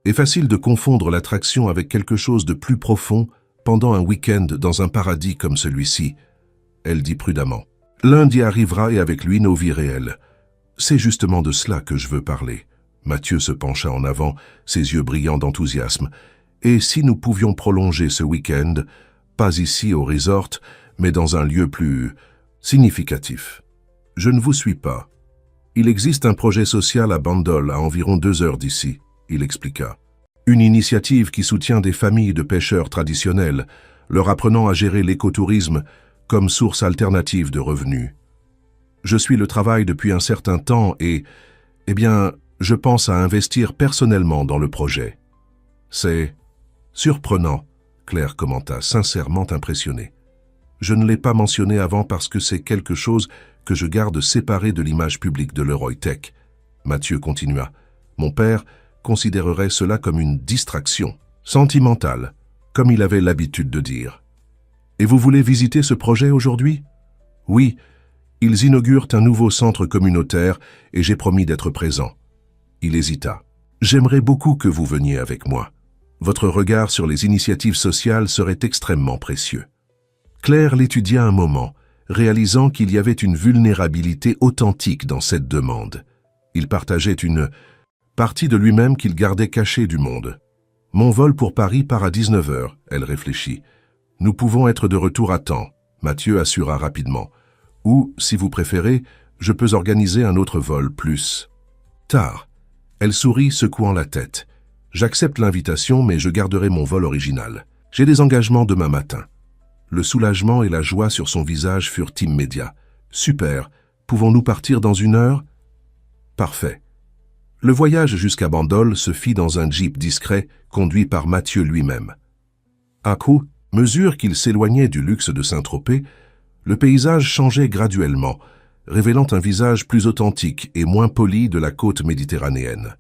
Speaker 1: est facile de confondre l'attraction avec quelque chose de plus profond pendant un week-end dans un paradis comme celui-ci, elle dit prudemment. Lundi arrivera et avec lui nos vies réelles. C'est justement de cela que je veux parler. Mathieu se pencha en avant, ses yeux brillants d'enthousiasme. Et si nous pouvions prolonger ce week-end, pas ici au resort, mais dans un lieu plus significatif. Je ne vous suis pas. Il existe un projet social à Bandol, à environ 2 heures d'ici, il expliqua. Une initiative qui soutient des familles de pêcheurs traditionnels, leur apprenant à gérer l'écotourisme comme source alternative de revenus. Je suis le travail depuis un certain temps et, je pense à investir personnellement dans le projet. C'est surprenant, Claire commenta, sincèrement impressionnée. Je ne l'ai pas mentionné avant parce que c'est quelque chose que je garde séparé de l'image publique de l'Euroitech. Mathieu continua. Mon père considérerait cela comme une distraction, sentimentale, comme il avait l'habitude de dire. Et vous voulez visiter ce projet aujourd'hui? Oui, ils inaugurent un nouveau centre communautaire et j'ai promis d'être présent. Il hésita. J'aimerais beaucoup que vous veniez avec moi. Votre regard sur les initiatives sociales serait extrêmement précieux. Claire l'étudia un moment, réalisant qu'il y avait une vulnérabilité authentique dans cette demande. Il partageait une partie de lui-même qu'il gardait cachée du monde. « Mon vol pour Paris part à 19 heures, elle réfléchit. « Nous pouvons être de retour à temps, » Mathieu assura rapidement. « Ou, si vous préférez, je peux organiser un autre vol plus tard. » Elle sourit, secouant la tête. « J'accepte l'invitation, mais je garderai mon vol original. J'ai des engagements demain matin. » Le soulagement et la joie sur son visage furent immédiats. « Super. Pouvons-nous partir dans 1 heure ?»« Parfait. » Le voyage jusqu'à Bandol se fit dans un jeep discret, conduit par Mathieu lui-même. À mesure qu'il s'éloignait du luxe de Saint-Tropez, le paysage changeait graduellement, révélant un visage plus authentique et moins poli de la côte méditerranéenne.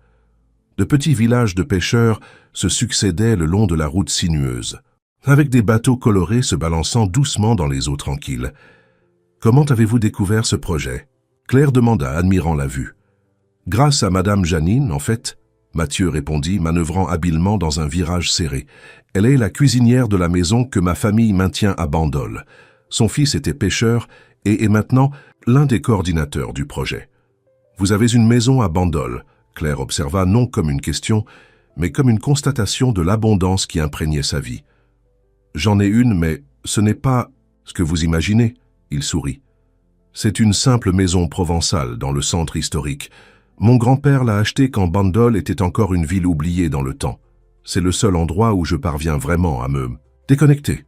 Speaker 1: De petits villages de pêcheurs se succédaient le long de la route sinueuse, avec des bateaux colorés se balançant doucement dans les eaux tranquilles. Comment avez-vous découvert ce projet? Claire demanda, admirant la vue. Grâce à Madame Janine, en fait, Mathieu répondit, manœuvrant habilement dans un virage serré. Elle est la cuisinière de la maison que ma famille maintient à Bandol. Son fils était pêcheur et est maintenant l'un des coordinateurs du projet. Vous avez une maison à Bandol, Claire observa non comme une question, mais comme une constatation de l'abondance qui imprégnait sa vie. J'en ai une, mais ce n'est pas ce que vous imaginez, il sourit. C'est une simple maison provençale dans le centre historique. Mon grand-père l'a achetée quand Bandol était encore une ville oubliée dans le temps. C'est le seul endroit où je parviens vraiment à me déconnecter.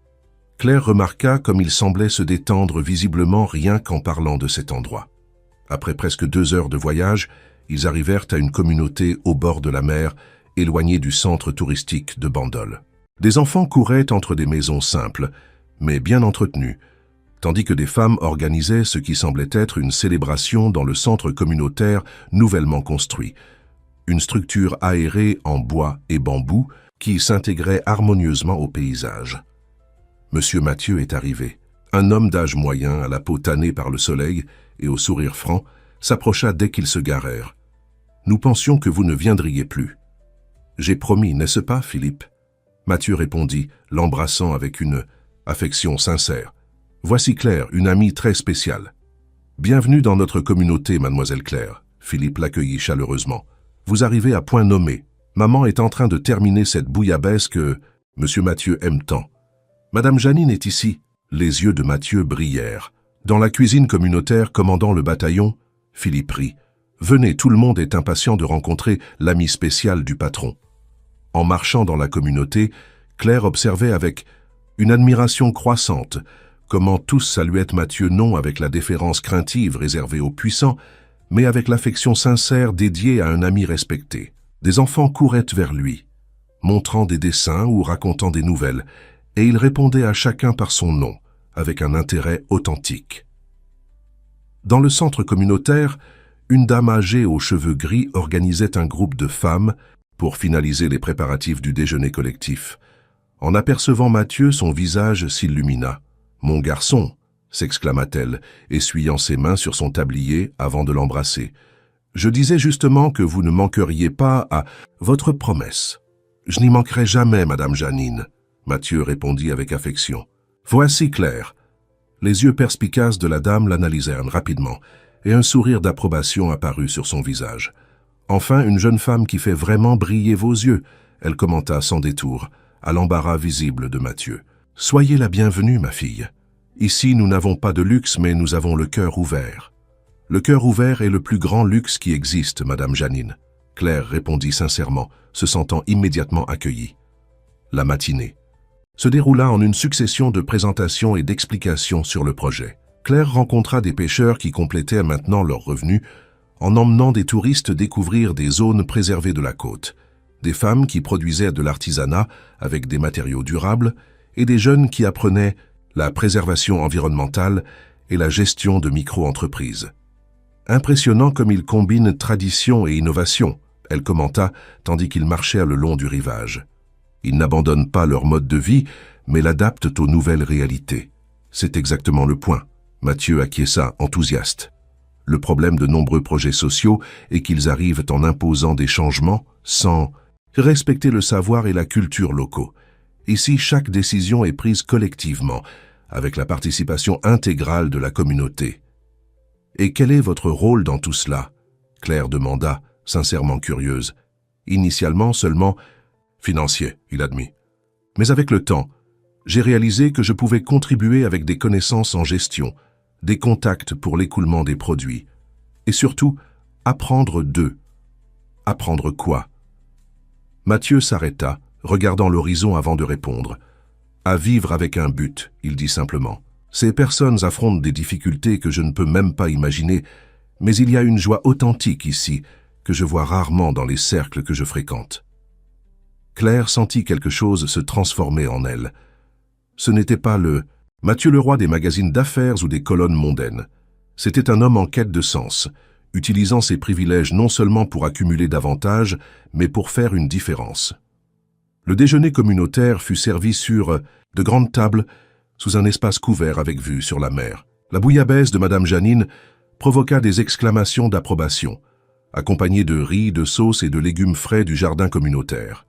Speaker 1: Claire remarqua comme il semblait se détendre visiblement rien qu'en parlant de cet endroit. Après presque 2 heures de voyage, ils arrivèrent à une communauté au bord de la mer, éloignée du centre touristique de Bandol. Des enfants couraient entre des maisons simples, mais bien entretenues, tandis que des femmes organisaient ce qui semblait être une célébration dans le centre communautaire nouvellement construit, une structure aérée en bois et bambou qui s'intégrait harmonieusement au paysage. Monsieur Mathieu est arrivé. Un homme d'âge moyen, à la peau tannée par le soleil et au sourire franc, s'approcha dès qu'ils se garèrent. « Nous pensions que vous ne viendriez plus. »« J'ai promis, n'est-ce pas, Philippe ?» Mathieu répondit, l'embrassant avec une affection sincère. « Voici Claire, une amie très spéciale. »« Bienvenue dans notre communauté, mademoiselle Claire. » Philippe l'accueillit chaleureusement. « Vous arrivez à point nommé. Maman est en train de terminer cette bouillabaisse que Monsieur Mathieu aime tant. Madame Janine est ici. » Les yeux de Mathieu brillèrent. Dans la cuisine communautaire commandant le bataillon, Philippe rit. « Venez, tout le monde est impatient de rencontrer l'ami spécial du patron. » En marchant dans la communauté, Claire observait avec une admiration croissante comment tous saluaient Mathieu non avec la déférence craintive réservée aux puissants, mais avec l'affection sincère dédiée à un ami respecté. Des enfants couraient vers lui, montrant des dessins ou racontant des nouvelles, et il répondait à chacun par son nom, avec un intérêt authentique. Dans le centre communautaire, une dame âgée aux cheveux gris organisait un groupe de femmes pour finaliser les préparatifs du déjeuner collectif. En apercevant Mathieu, son visage s'illumina. « Mon garçon !» s'exclama-t-elle, essuyant ses mains sur son tablier avant de l'embrasser. « Je disais justement que vous ne manqueriez pas à votre promesse. »« Je n'y manquerai jamais, Madame Janine. » Mathieu répondit avec affection. « Voici Claire. » Les yeux perspicaces de la dame l'analysèrent rapidement, et un sourire d'approbation apparut sur son visage. « Enfin, une jeune femme qui fait vraiment briller vos yeux, » elle commenta sans détour, à l'embarras visible de Mathieu. « Soyez la bienvenue, ma fille. Ici, nous n'avons pas de luxe, mais nous avons le cœur ouvert. »« Le cœur ouvert est le plus grand luxe qui existe, Madame Janine. » Claire répondit sincèrement, se sentant immédiatement accueillie. La matinée se déroula en une succession de présentations et d'explications sur le projet. Claire rencontra des pêcheurs qui complétaient maintenant leurs revenus en emmenant des touristes découvrir des zones préservées de la côte, des femmes qui produisaient de l'artisanat avec des matériaux durables et des jeunes qui apprenaient la préservation environnementale et la gestion de micro-entreprises. Impressionnant comme ils combinent tradition et innovation, elle commenta tandis qu'ils marchaient le long du rivage. Ils n'abandonnent pas leur mode de vie, mais l'adaptent aux nouvelles réalités. C'est exactement le point. Mathieu acquiesça, enthousiaste. Le problème de nombreux projets sociaux est qu'ils arrivent en imposant des changements sans respecter le savoir et la culture locaux. Ici, chaque décision est prise collectivement, avec la participation intégrale de la communauté. « Et quel est votre rôle dans tout cela ?» Claire demanda, sincèrement curieuse. Initialement seulement financier, il admit. Mais avec le temps, j'ai réalisé que je pouvais contribuer avec des connaissances en gestion, des contacts pour l'écoulement des produits, et surtout, apprendre d'eux. Apprendre quoi? Mathieu s'arrêta, regardant l'horizon avant de répondre. À vivre avec un but, il dit simplement. Ces personnes affrontent des difficultés que je ne peux même pas imaginer, mais il y a une joie authentique ici, que je vois rarement dans les cercles que je fréquente. Claire sentit quelque chose se transformer en elle. Ce n'était pas le Mathieu Leroy des magazines d'affaires ou des colonnes mondaines. C'était un homme en quête de sens, utilisant ses privilèges non seulement pour accumuler davantage, mais pour faire une différence. Le déjeuner communautaire fut servi sur de grandes tables, sous un espace couvert avec vue sur la mer. La bouillabaisse de Madame Janine provoqua des exclamations d'approbation, accompagnées de riz, de sauce et de légumes frais du jardin communautaire.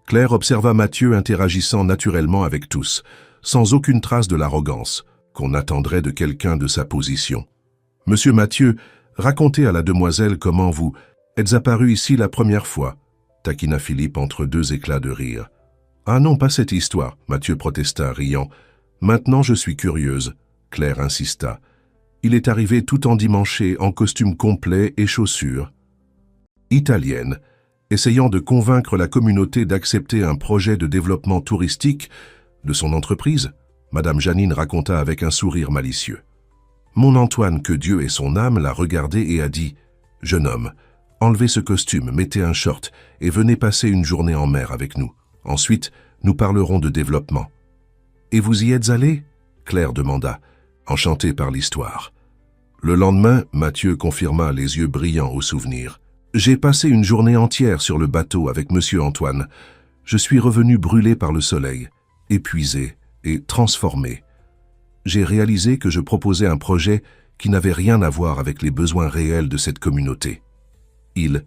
Speaker 1: Claire observa Mathieu interagissant naturellement avec tous, sans aucune trace de l'arrogance qu'on attendrait de quelqu'un de sa position. « Monsieur Mathieu, racontez à la demoiselle comment vous êtes apparu ici la première fois », taquina Philippe entre deux éclats de rire. « Ah non, pas cette histoire », Mathieu protesta, riant. « Maintenant je suis curieuse », Claire insista. « Il est arrivé tout endimanché, en costume complet et chaussures. » Italienne, essayant de convaincre la communauté d'accepter un projet de développement touristique de son entreprise, Madame Janine raconta avec un sourire malicieux. Mon Antoine, que Dieu ait son âme, l'a regardé et a dit « Jeune homme, enlevez ce costume, mettez un short et venez passer une journée en mer avec nous. Ensuite, nous parlerons de développement. » « Et vous y êtes allé ?» Claire demanda, enchantée par l'histoire. Le lendemain, Mathieu confirma les yeux brillants au souvenir. « J'ai passé une journée entière sur le bateau avec Monsieur Antoine. Je suis revenu brûlé par le soleil, épuisé et transformé. J'ai réalisé que je proposais un projet qui n'avait rien à voir avec les besoins réels de cette communauté. Il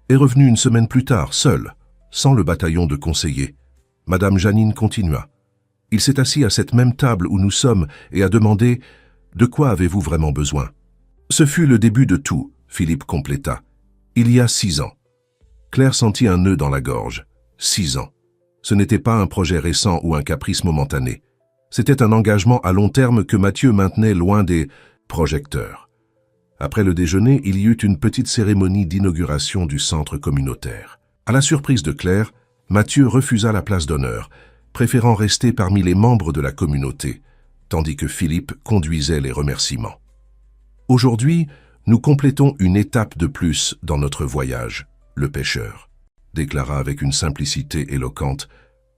Speaker 1: est revenu une semaine plus tard, seul, sans le bataillon de conseillers. Madame Janine continua. Il s'est assis à cette même table où nous sommes et a demandé « De quoi avez-vous vraiment besoin ?» Ce fut le début de tout, Philippe compléta. Il y a 6 ans. Claire sentit un nœud dans la gorge. 6 ans. Ce n'était pas un projet récent ou un caprice momentané. C'était un engagement à long terme que Mathieu maintenait loin des projecteurs. Après le déjeuner, il y eut une petite cérémonie d'inauguration du centre communautaire. À la surprise de Claire, Mathieu refusa la place d'honneur, préférant rester parmi les membres de la communauté, tandis que Philippe conduisait les remerciements. Aujourd'hui, nous complétons une étape de plus dans notre voyage, le pêcheur, déclara avec une simplicité éloquente.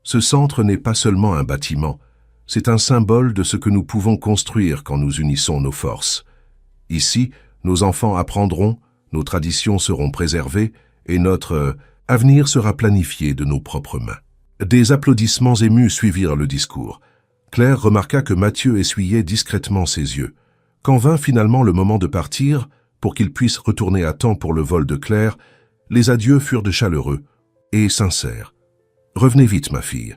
Speaker 1: Ce centre n'est pas seulement un bâtiment, c'est un symbole de ce que nous pouvons construire quand nous unissons nos forces. Ici, nos enfants apprendront, nos traditions seront préservées et notre avenir sera planifié de nos propres mains. Des applaudissements émus suivirent le discours. Claire remarqua que Mathieu essuyait discrètement ses yeux. Quand vint finalement le moment de partir, pour qu'il puisse retourner à temps pour le vol de Claire, les adieux furent de chaleureux et sincères. « Revenez vite, ma fille. »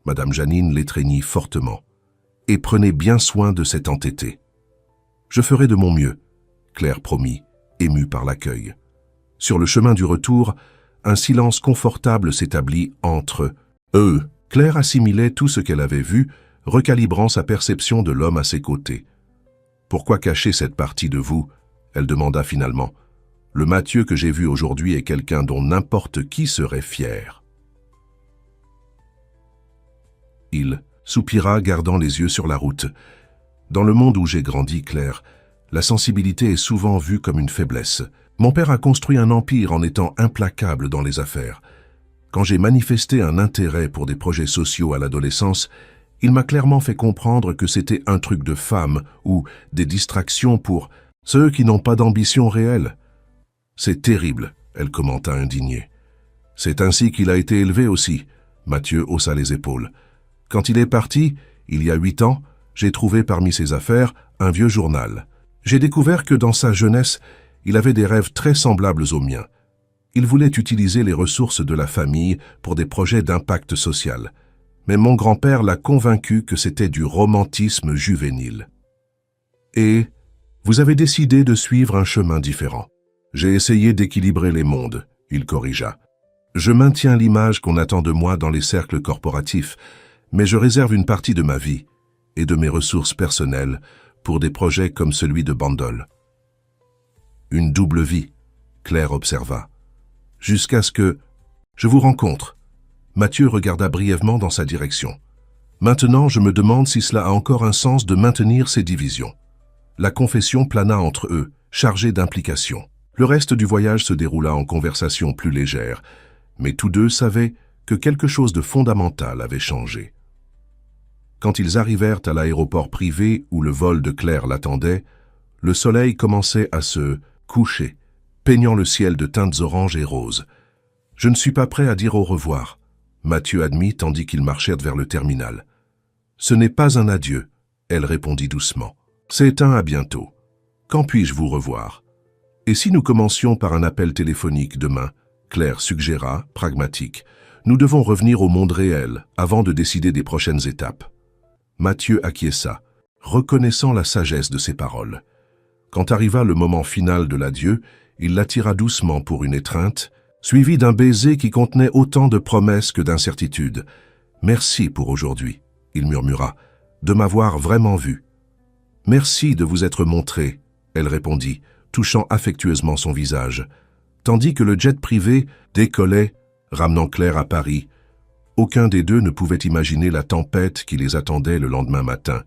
Speaker 1: Madame Janine l'étreignit fortement. « Et prenez bien soin de cet entêté. »« Je ferai de mon mieux, » Claire promit, émue par l'accueil. Sur le chemin du retour, un silence confortable s'établit entre eux. Claire assimilait tout ce qu'elle avait vu, recalibrant sa perception de l'homme à ses côtés. « Pourquoi cacher cette partie de vous ?» elle demanda finalement. « Le Mathieu que j'ai vu aujourd'hui est quelqu'un dont n'importe qui serait fier. » Il soupira, gardant les yeux sur la route. « Dans le monde où j'ai grandi, Claire, la sensibilité est souvent vue comme une faiblesse. Mon père a construit un empire en étant implacable dans les affaires. Quand j'ai manifesté un intérêt pour des projets sociaux à l'adolescence, il m'a clairement fait comprendre que c'était un truc de femme ou des distractions pour ceux qui n'ont pas d'ambition réelle. C'est terrible, elle commenta indignée. C'est ainsi qu'il a été élevé aussi. Mathieu haussa les épaules. Quand il est parti, il y a 8 ans, j'ai trouvé parmi ses affaires un vieux journal. J'ai découvert que dans sa jeunesse, il avait des rêves très semblables aux miens. Il voulait utiliser les ressources de la famille pour des projets d'impact social. Mais mon grand-père l'a convaincu que c'était du romantisme juvénile. Et vous avez décidé de suivre un chemin différent. J'ai essayé d'équilibrer les mondes, il corrigea. Je maintiens l'image qu'on attend de moi dans les cercles corporatifs, mais je réserve une partie de ma vie et de mes ressources personnelles pour des projets comme celui de Bandol. Une double vie, Claire observa. Jusqu'à ce que je vous rencontre. Mathieu regarda brièvement dans sa direction. Maintenant, je me demande si cela a encore un sens de maintenir ces divisions. La confession plana entre eux, chargée d'implication. Le reste du voyage se déroula en conversation plus légère, mais tous deux savaient que quelque chose de fondamental avait changé. Quand ils arrivèrent à l'aéroport privé où le vol de Claire l'attendait, le soleil commençait à se coucher, peignant le ciel de teintes oranges et roses. « Je ne suis pas prêt à dire au revoir. » Mathieu admit tandis qu'ils marchèrent vers le terminal. Ce n'est pas un adieu, elle répondit doucement. C'est un à bientôt. Quand puis-je vous revoir? Et si nous commencions par un appel téléphonique demain? Claire suggéra, pragmatique. Nous devons revenir au monde réel avant de décider des prochaines étapes. Mathieu acquiesça, reconnaissant la sagesse de ses paroles. Quand arriva le moment final de l'adieu, il l'attira doucement pour une étreinte, suivi d'un baiser qui contenait autant de promesses que d'incertitudes. « Merci pour aujourd'hui », il murmura, « de m'avoir vraiment vu. »« Merci de vous être montré », elle répondit, touchant affectueusement son visage. Tandis que le jet privé décollait, ramenant Claire à Paris, aucun des deux ne pouvait imaginer la tempête qui les attendait le lendemain matin,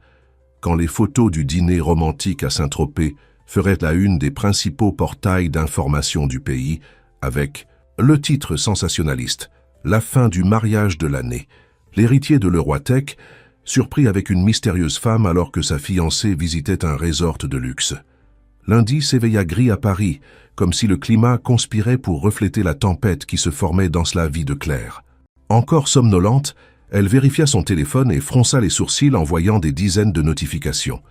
Speaker 1: quand les photos du dîner romantique à Saint-Tropez feraient la une des principaux portails d'information du pays, avec le titre sensationnaliste « La fin du mariage de l'année ». L'héritier de l'Euroitech, surpris avec une mystérieuse femme alors que sa fiancée visitait un resort de luxe. Lundi s'éveilla gris à Paris, comme si le climat conspirait pour refléter la tempête qui se formait dans la vie de Claire. Encore somnolente, elle vérifia son téléphone et fronça les sourcils en voyant des dizaines de notifications.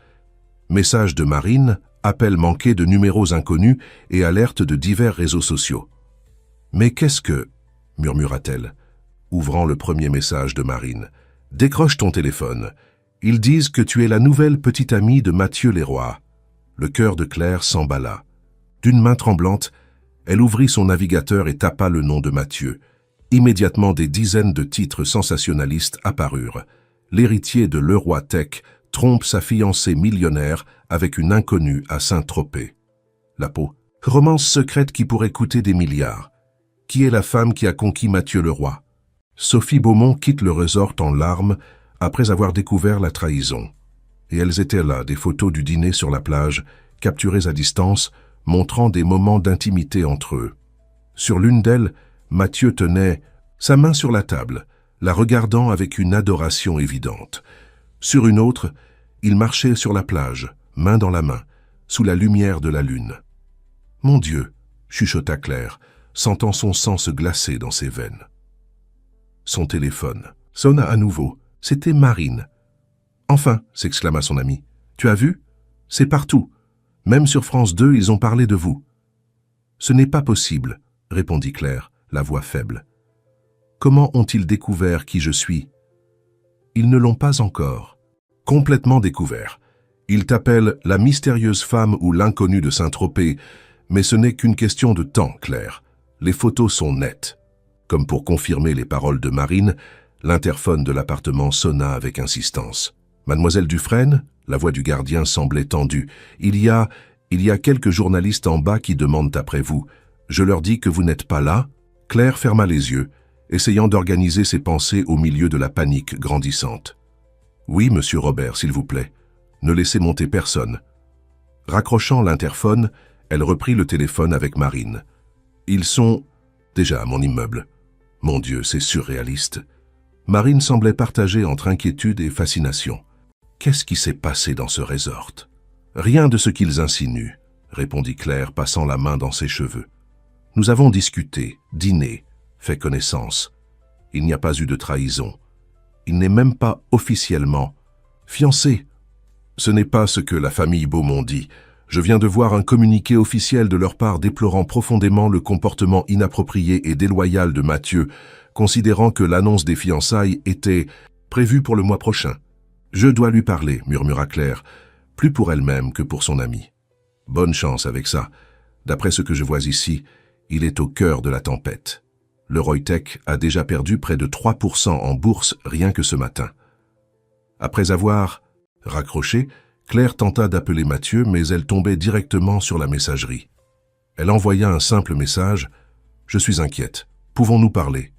Speaker 1: Messages de Marine, appels manqués de numéros inconnus et alertes de divers réseaux sociaux. « Mais qu'est-ce que... » murmura-t-elle, ouvrant le premier message de Marine. « Décroche ton téléphone. Ils disent que tu es la nouvelle petite amie de Mathieu Leroy. » Le cœur de Claire s'emballa. D'une main tremblante, elle ouvrit son navigateur et tapa le nom de Mathieu. Immédiatement, des dizaines de titres sensationnalistes apparurent. L'héritier de l'Euroitech trompe sa fiancée millionnaire avec une inconnue à Saint-Tropez. La peau. Romance secrète qui pourrait coûter des milliards. Qui est la femme qui a conquis Mathieu Leroy? Sophie Beaumont quitte le resort en larmes après avoir découvert la trahison. Et elles étaient là, des photos du dîner sur la plage, capturées à distance, montrant des moments d'intimité entre eux. Sur l'une d'elles, Mathieu tenait sa main sur la table, la regardant avec une adoration évidente. Sur une autre, il marchait sur la plage, main dans la main, sous la lumière de la lune. « Mon Dieu !» chuchota Claire, sentant son sang se glacer dans ses veines. Son téléphone sonna à nouveau. C'était Marine. « Enfin !» s'exclama son ami. « Tu as vu? C'est partout. Même sur France 2, ils ont parlé de vous. »« Ce n'est pas possible, » répondit Claire, la voix faible. « Comment ont-ils découvert qui je suis? » Ils ne l'ont pas encore. Complètement découvert. Ils t'appellent la mystérieuse femme ou l'inconnue de Saint-Tropez, mais ce n'est qu'une question de temps, Claire. Les photos sont nettes. Comme pour confirmer les paroles de Marine, l'interphone de l'appartement sonna avec insistance. Mademoiselle Dufresne, la voix du gardien semblait tendue. Il y a quelques journalistes en bas qui demandent après vous. Je leur dis que vous n'êtes pas là. Claire ferma les yeux, essayant d'organiser ses pensées au milieu de la panique grandissante. Oui, monsieur Robert, s'il vous plaît. Ne laissez monter personne. Raccrochant l'interphone, elle reprit le téléphone avec Marine. Ils sont déjà à mon immeuble. Mon Dieu, c'est surréaliste. Marine semblait partagée entre inquiétude et fascination. Qu'est-ce qui s'est passé dans ce resort? Rien de ce qu'ils insinuent, répondit Claire, passant la main dans ses cheveux. Nous avons discuté, dîné, fait connaissance. Il n'y a pas eu de trahison. Il n'est même pas officiellement fiancé. Ce n'est pas ce que la famille Beaumont dit. Je viens de voir un communiqué officiel de leur part déplorant profondément le comportement inapproprié et déloyal de Mathieu, considérant que l'annonce des fiançailles était prévue pour le mois prochain. Je dois lui parler, murmura Claire, plus pour elle-même que pour son ami. Bonne chance avec ça. D'après ce que je vois ici, il est au cœur de la tempête. L'Euroitech a déjà perdu près de 3% en bourse rien que ce matin. Après avoir raccroché, Claire tenta d'appeler Mathieu, mais elle tombait directement sur la messagerie. Elle envoya un simple message « Je suis inquiète. Pouvons-nous parler ?»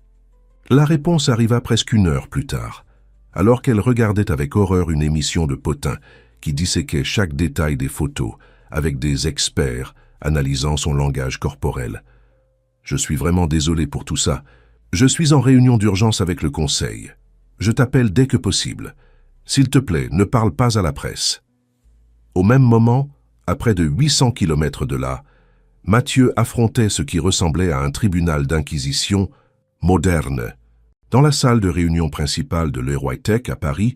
Speaker 1: La réponse arriva presque une heure plus tard, alors qu'elle regardait avec horreur une émission de potins qui disséquait chaque détail des photos, avec des experts analysant son langage corporel. « Je suis vraiment désolé pour tout ça. Je suis en réunion d'urgence avec le conseil. Je t'appelle dès que possible. S'il te plaît, ne parle pas à la presse. » Au même moment, à près de 800 kilomètres de là, Mathieu affrontait ce qui ressemblait à un tribunal d'inquisition moderne. Dans la salle de réunion principale de Leroy Tech à Paris,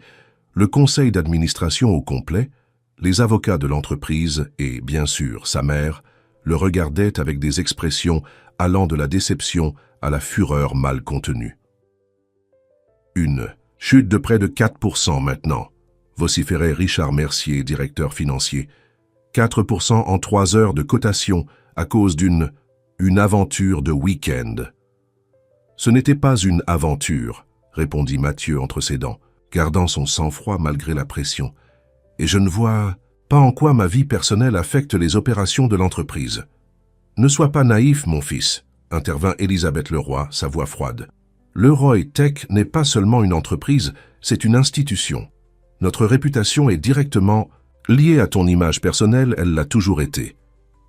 Speaker 1: le conseil d'administration au complet, les avocats de l'entreprise et, bien sûr, sa mère, le regardaient avec des expressions allant de la déception à la fureur mal contenue. Une chute de près de 4% maintenant, vociférait Richard Mercier, directeur financier. 4% en 3 heures de cotation à cause d'une aventure de week-end. Ce n'était pas une aventure, répondit Mathieu entre ses dents, gardant son sang-froid malgré la pression. Et je ne vois pas en quoi ma vie personnelle affecte les opérations de l'entreprise. Ne sois pas naïf, mon fils, intervint Elisabeth Leroy, sa voix froide. Leroy Tech n'est pas seulement une entreprise, c'est une institution. Notre réputation est directement liée à ton image personnelle, elle l'a toujours été.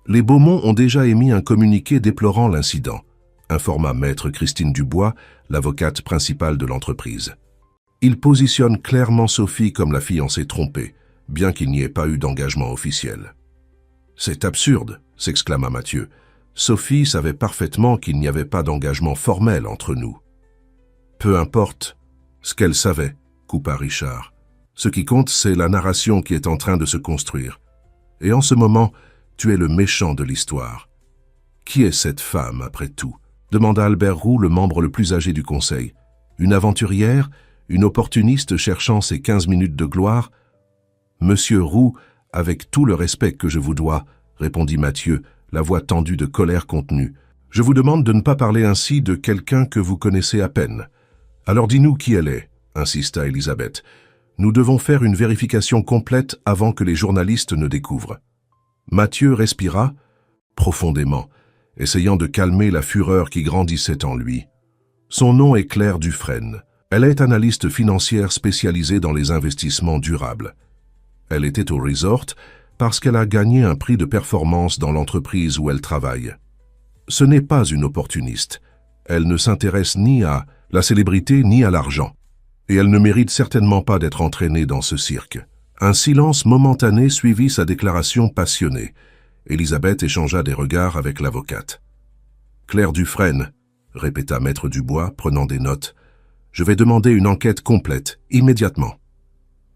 Speaker 1: Les Beaumont ont déjà émis un communiqué déplorant l'incident, informa maître Christine Dubois, l'avocate principale de l'entreprise. Il positionne clairement Sophie comme la fiancée trompée, bien qu'il n'y ait pas eu d'engagement officiel. « C'est absurde !» s'exclama Mathieu. « Sophie savait parfaitement qu'il n'y avait pas d'engagement formel entre nous. »« Peu importe ce qu'elle savait, » coupa Richard. « Ce qui compte, c'est la narration qui est en train de se construire. Et en ce moment, tu es le méchant de l'histoire. Qui est cette femme, après tout ?» demanda Albert Roux, le membre le plus âgé du conseil. « Une aventurière, une opportuniste cherchant ses 15 minutes de gloire ?»« Monsieur Roux, avec tout le respect que je vous dois, » répondit Mathieu, la voix tendue de colère contenue. « Je vous demande de ne pas parler ainsi de quelqu'un que vous connaissez à peine. »« Alors dis-nous qui elle est, » insista Elisabeth. « Nous devons faire une vérification complète avant que les journalistes ne découvrent. » Mathieu respira profondément, essayant de calmer la fureur qui grandissait en lui. Son nom est Claire Dufresne. Elle est analyste financière spécialisée dans les investissements durables. Elle était au resort parce qu'elle a gagné un prix de performance dans l'entreprise où elle travaille. Ce n'est pas une opportuniste. Elle ne s'intéresse ni à la célébrité ni à l'argent. Et elle ne mérite certainement pas d'être entraînée dans ce cirque. Un silence momentané suivit sa déclaration passionnée. Elisabeth échangea des regards avec l'avocate. « Claire Dufresne, » répéta maître Dubois, prenant des notes. « Je vais demander une enquête complète, immédiatement. »«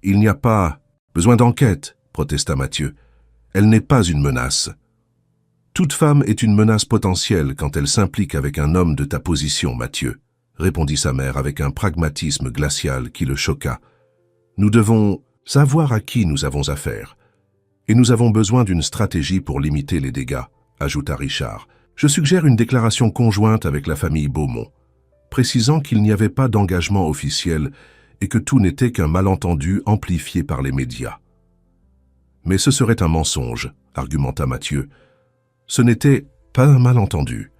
Speaker 1: Il n'y a pas besoin d'enquête, » protesta Mathieu. « Elle n'est pas une menace. »« Toute femme est une menace potentielle quand elle s'implique avec un homme de ta position, Mathieu, » répondit sa mère avec un pragmatisme glacial qui le choqua. « Nous devons savoir à qui nous avons affaire. Et nous avons besoin d'une stratégie pour limiter les dégâts, » ajouta Richard. « Je suggère une déclaration conjointe avec la famille Beaumont, précisant qu'il n'y avait pas d'engagement officiel et que tout n'était qu'un malentendu amplifié par les médias. »« Mais ce serait un mensonge, » argumenta Mathieu. « Ce n'était pas un malentendu.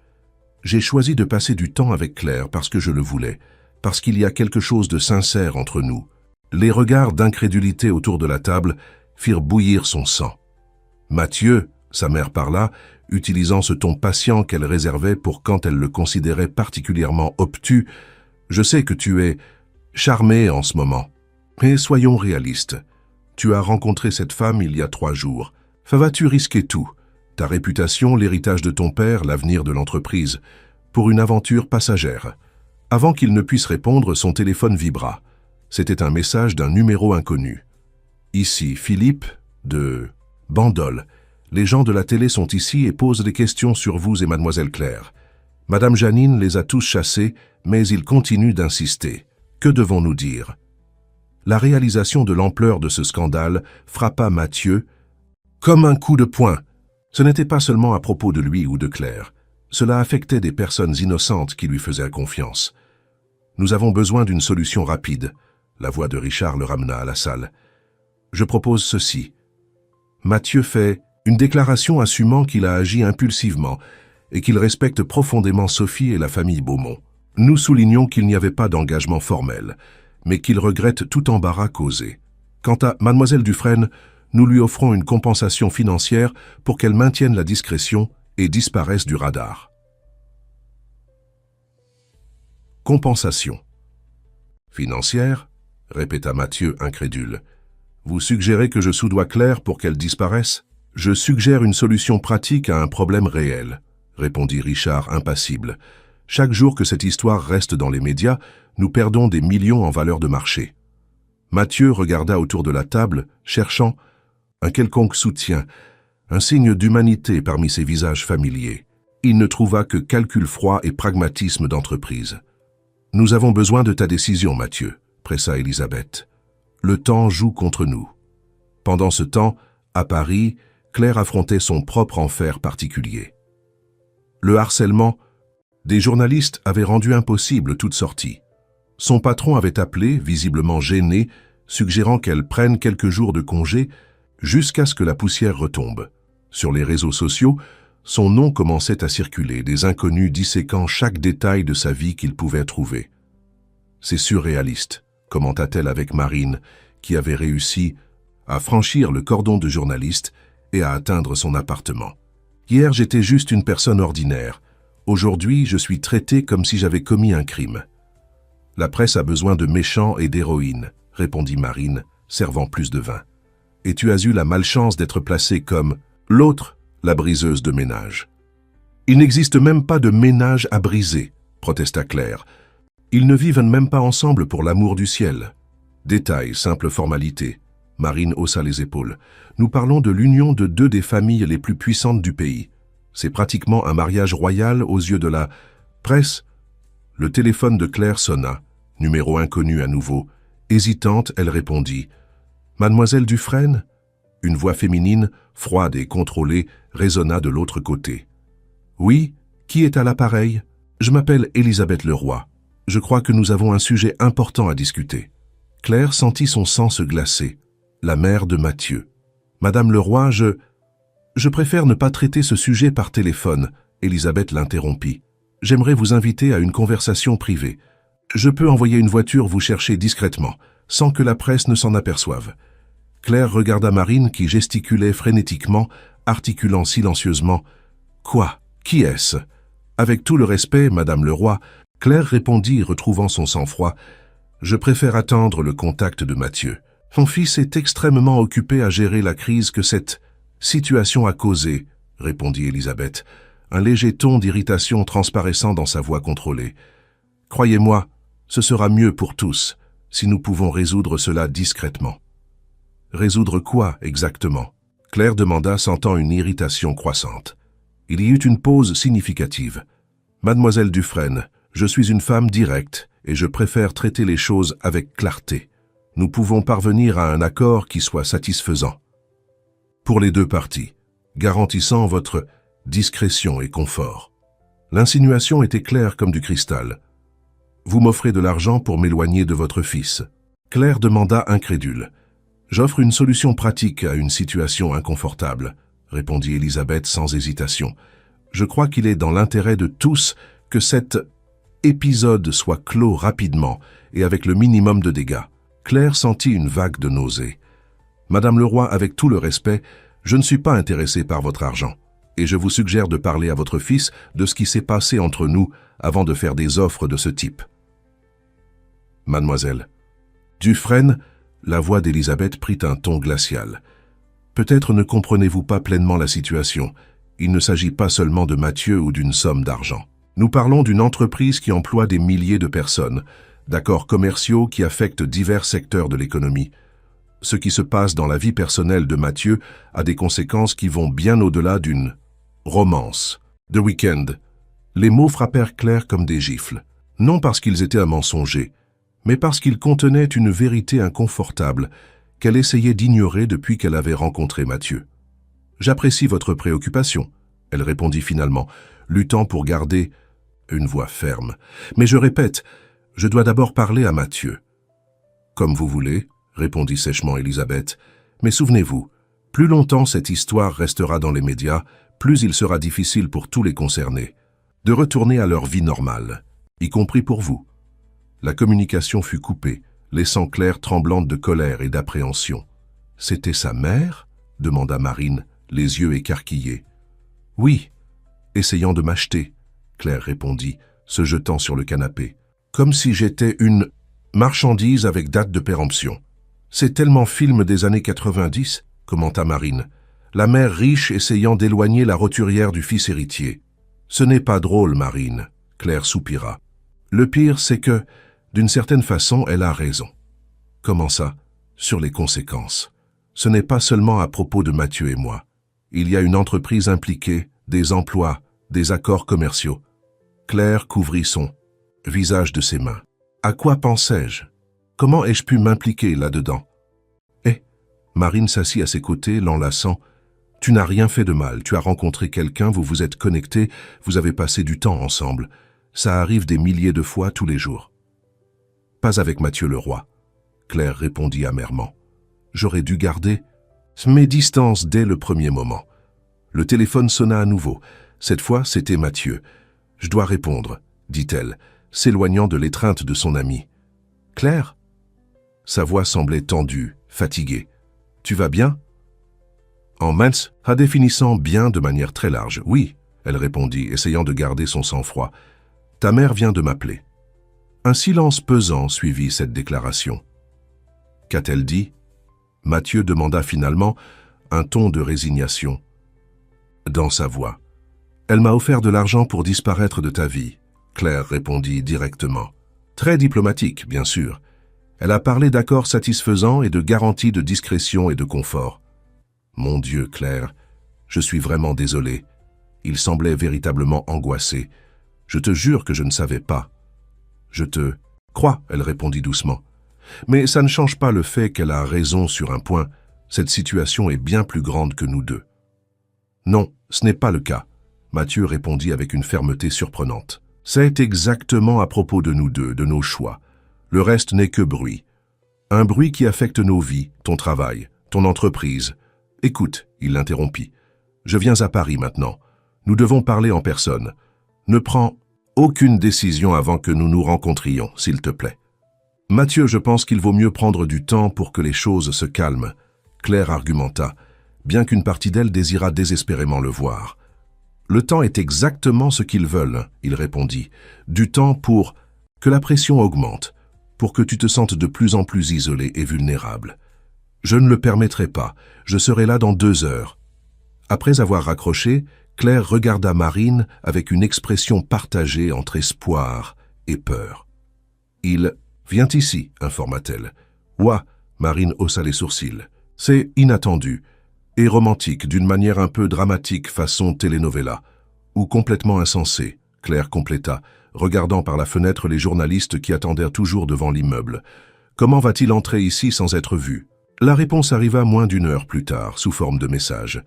Speaker 1: J'ai choisi de passer du temps avec Claire parce que je le voulais, parce qu'il y a quelque chose de sincère entre nous. » Les regards d'incrédulité autour de la table firent bouillir son sang. « Mathieu, » sa mère parla, utilisant ce ton patient qu'elle réservait pour quand elle le considérait particulièrement obtus, « je sais que tu es charmé en ce moment. Mais soyons réalistes. Tu as rencontré cette femme il y a 3 jours. Vas-tu risquer tout, ta réputation, l'héritage de ton père, l'avenir de l'entreprise, pour une aventure passagère ?» Avant qu'il ne puisse répondre, son téléphone vibra. C'était un message d'un numéro inconnu. « Ici, Philippe, de Bandol. Les gens de la télé sont ici et posent des questions sur vous et mademoiselle Claire. Madame Janine les a tous chassés, mais ils continuent d'insister. Que devons-nous dire ?» La réalisation de l'ampleur de ce scandale frappa Mathieu comme un coup de poing. Ce n'était pas seulement à propos de lui ou de Claire. Cela affectait des personnes innocentes qui lui faisaient confiance. « Nous avons besoin d'une solution rapide. » La voix de Richard le ramena à la salle. « Je propose ceci. » Mathieu fait une déclaration assumant qu'il a agi impulsivement et qu'il respecte profondément Sophie et la famille Beaumont. Nous soulignons qu'il n'y avait pas d'engagement formel, mais qu'il regrette tout embarras causé. Quant à mademoiselle Dufresne, nous lui offrons une compensation financière pour qu'elle maintienne la discrétion et disparaisse du radar. Compensation. Financière ? Répéta Mathieu incrédule. Vous suggérez que je soudoie Claire pour qu'elle disparaisse ? Je suggère une solution pratique à un problème réel, répondit Richard impassible. Chaque jour que cette histoire reste dans les médias, nous perdons des millions en valeur de marché. Mathieu regarda autour de la table, cherchant un quelconque soutien, un signe d'humanité parmi ces visages familiers. Il ne trouva que calcul froid et pragmatisme d'entreprise. « Nous avons besoin de ta décision, Mathieu », pressa Elisabeth. « Le temps joue contre nous. » Pendant ce temps, à Paris, Claire affrontait son propre enfer particulier. Le harcèlement, des journalistes avaient rendu impossible toute sortie. Son patron avait appelé, visiblement gêné, suggérant qu'elle prenne quelques jours de congé jusqu'à ce que la poussière retombe. Sur les réseaux sociaux, son nom commençait à circuler, des inconnus disséquant chaque détail de sa vie qu'ils pouvaient trouver. « C'est surréaliste », commenta-t-elle avec Marine, qui avait réussi à franchir le cordon de journaliste et à atteindre son appartement. « Hier, j'étais juste une personne ordinaire. Aujourd'hui, je suis traitée comme si j'avais commis un crime. »« La presse a besoin de méchants et d'héroïnes, » répondit Marine, servant plus de vin. « Et tu as eu la malchance d'être placée comme l'autre, la briseuse de ménage. »« Il n'existe même pas de ménage à briser, » protesta Claire. « Ils ne vivent même pas ensemble pour l'amour du ciel. » Détail, simple formalité. Marine haussa les épaules. « Nous parlons de l'union de deux des familles les plus puissantes du pays. C'est pratiquement un mariage royal aux yeux de la presse. » Le téléphone de Claire sonna. Numéro inconnu à nouveau. Hésitante, elle répondit. « Mademoiselle Dufresne ?» Une voix féminine, froide et contrôlée, résonna de l'autre côté. « Oui, qui est à l'appareil ? Je m'appelle Elisabeth Leroy. Je crois que nous avons un sujet important à discuter. » Claire sentit son sang se glacer. La mère de Mathieu. « Madame Leroy, je préfère ne pas traiter ce sujet par téléphone. » Elisabeth l'interrompit. « J'aimerais vous inviter à une conversation privée. Je peux envoyer une voiture vous chercher discrètement, sans que la presse ne s'en aperçoive. » Claire regarda Marine qui gesticulait frénétiquement, articulant silencieusement. « Quoi? Qui est-ce » Avec tout le respect, Madame Leroy, Claire répondit, retrouvant son sang-froid. « Je préfère attendre le contact de Mathieu. Mon fils est extrêmement occupé à gérer la crise que cette situation a causée, » répondit Elisabeth, un léger ton d'irritation transparaissant dans sa voix contrôlée. « Croyez-moi, ce sera mieux pour tous, si nous pouvons résoudre cela discrètement. » « Résoudre quoi, exactement ?» Claire demanda, sentant une irritation croissante. Il y eut une pause significative. « Mademoiselle Dufresne, je suis une femme directe et je préfère traiter les choses avec clarté. Nous pouvons parvenir à un accord qui soit satisfaisant pour les deux parties, garantissant votre discrétion et confort. » L'insinuation était claire comme du cristal. « Vous m'offrez de l'argent pour m'éloigner de votre fils. » Claire demanda incrédule. « J'offre une solution pratique à une situation inconfortable, » répondit Elisabeth sans hésitation. « Je crois qu'il est dans l'intérêt de tous que cet épisode soit clos rapidement et avec le minimum de dégâts. » Claire sentit une vague de nausée. « Madame Leroy, avec tout le respect, je ne suis pas intéressée par votre argent, et je vous suggère de parler à votre fils de ce qui s'est passé entre nous avant de faire des offres de ce type. » Mademoiselle Dufresne, la voix d'Elisabeth prit un ton glacial. « Peut-être ne comprenez-vous pas pleinement la situation. Il ne s'agit pas seulement de Mathieu ou d'une somme d'argent. Nous parlons d'une entreprise qui emploie des milliers de personnes, d'accords commerciaux qui affectent divers secteurs de l'économie. Ce qui se passe dans la vie personnelle de Mathieu a des conséquences qui vont bien au-delà d'une romance. The Weeknd. » Les mots frappèrent Claire comme des gifles, non parce qu'ils étaient à mensonger, mais parce qu'ils contenaient une vérité inconfortable qu'elle essayait d'ignorer depuis qu'elle avait rencontré Mathieu. « J'apprécie votre préoccupation, » elle répondit finalement, luttant pour garder une voix ferme. « Mais je répète, je dois d'abord parler à Mathieu. »« Comme vous voulez, » répondit sèchement Elisabeth, « mais souvenez-vous, plus longtemps cette histoire restera dans les médias, plus il sera difficile pour tous les concernés de retourner à leur vie normale, y compris pour vous. » La communication fut coupée, laissant Claire tremblante de colère et d'appréhension. « C'était sa mère » demanda Marine, les yeux écarquillés. « Oui, essayant de m'acheter », Claire répondit, se jetant sur le canapé. « Comme si j'étais une marchandise avec date de péremption. »« C'est tellement film des années 90 » commenta Marine. « La mère riche essayant d'éloigner la roturière du fils héritier. »« Ce n'est pas drôle, Marine. » Claire soupira. Le pire, c'est que, d'une certaine façon, elle a raison. Comment ça? Sur les conséquences. Ce n'est pas seulement à propos de Mathieu et moi. Il y a une entreprise impliquée, des emplois, des accords commerciaux. Claire couvrit son visage de ses mains. À quoi pensais-je? Comment ai-je pu m'impliquer là-dedans? Marine s'assit à ses côtés, l'enlaçant. Tu n'as rien fait de mal, tu as rencontré quelqu'un, vous vous êtes connectés, vous avez passé du temps ensemble. Ça arrive des milliers de fois tous les jours. Pas avec Mathieu Leroy. Claire répondit amèrement. J'aurais dû garder mes distances dès le premier moment. Le téléphone sonna à nouveau. Cette fois, c'était Mathieu. Je dois répondre, dit-elle, s'éloignant de l'étreinte de son ami. Claire? Sa voix semblait tendue, fatiguée. Tu vas bien? En mince, à définissant bien de manière très large. Oui, elle répondit, essayant de garder son sang-froid. Ta mère vient de m'appeler. Un silence pesant suivit cette déclaration. Qu'a-t-elle dit? Mathieu demanda finalement, un ton de résignation dans sa voix. Elle m'a offert de l'argent pour disparaître de ta vie, Claire répondit directement. Très diplomatique, bien sûr. Elle a parlé d'accords satisfaisants et de garanties de discrétion et de confort. Mon Dieu, Claire, je suis vraiment désolé. Il semblait véritablement angoissé. Je te jure que je ne savais pas. Je te crois, elle répondit doucement. Mais ça ne change pas le fait qu'elle a raison sur un point. Cette situation est bien plus grande que nous deux. Non, ce n'est pas le cas, Mathieu répondit avec une fermeté surprenante. C'est exactement à propos de nous deux, de nos choix. Le reste n'est que bruit. Un bruit qui affecte nos vies, ton travail, ton entreprise. Écoute, il l'interrompit. Je viens à Paris maintenant. Nous devons parler en personne. Ne prends aucune décision avant que nous nous rencontrions, s'il te plaît. Mathieu, je pense qu'il vaut mieux prendre du temps pour que les choses se calment, Claire argumenta, bien qu'une partie d'elle désirât désespérément le voir. Le temps est exactement ce qu'ils veulent, il répondit. Du temps pour que la pression augmente, pour que tu te sentes de plus en plus isolé et vulnérable. Je ne le permettrai pas, je serai là dans 2 heures. Après avoir raccroché, Claire regarda Marine avec une expression partagée entre espoir et peur. Il vient ici, informa-t-elle. Ouah, Marine haussa les sourcils. C'est inattendu et romantique d'une manière un peu dramatique façon telenovela, ou complètement insensé, Claire compléta, regardant par la fenêtre les journalistes qui attendaient toujours devant l'immeuble. Comment va-t-il entrer ici sans être vu? La réponse arriva moins d'1 heure plus tard, sous forme de message.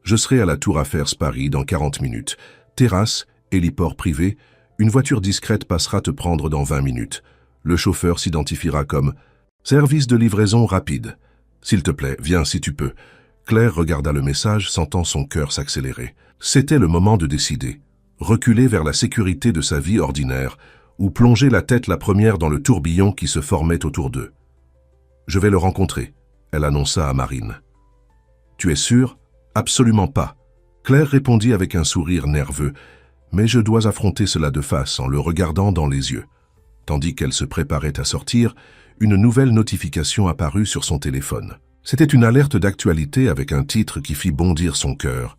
Speaker 1: Je serai à la Tour Affaires Paris dans 40 minutes. Terrasse, héliport privé, une voiture discrète passera te prendre dans 20 minutes. Le chauffeur s'identifiera comme « Service de livraison rapide ». S'il te plaît, viens si tu peux. Claire regarda le message, sentant son cœur s'accélérer. C'était le moment de décider. Reculer vers la sécurité de sa vie ordinaire, ou plonger la tête la première dans le tourbillon qui se formait autour d'eux. « Je vais le rencontrer », elle annonça à Marine. « Tu es sûre ? Absolument pas. » Claire répondit avec un sourire nerveux, mais je dois affronter cela de face en le regardant dans les yeux. Tandis qu'elle se préparait à sortir, une nouvelle notification apparut sur son téléphone. C'était une alerte d'actualité avec un titre qui fit bondir son cœur.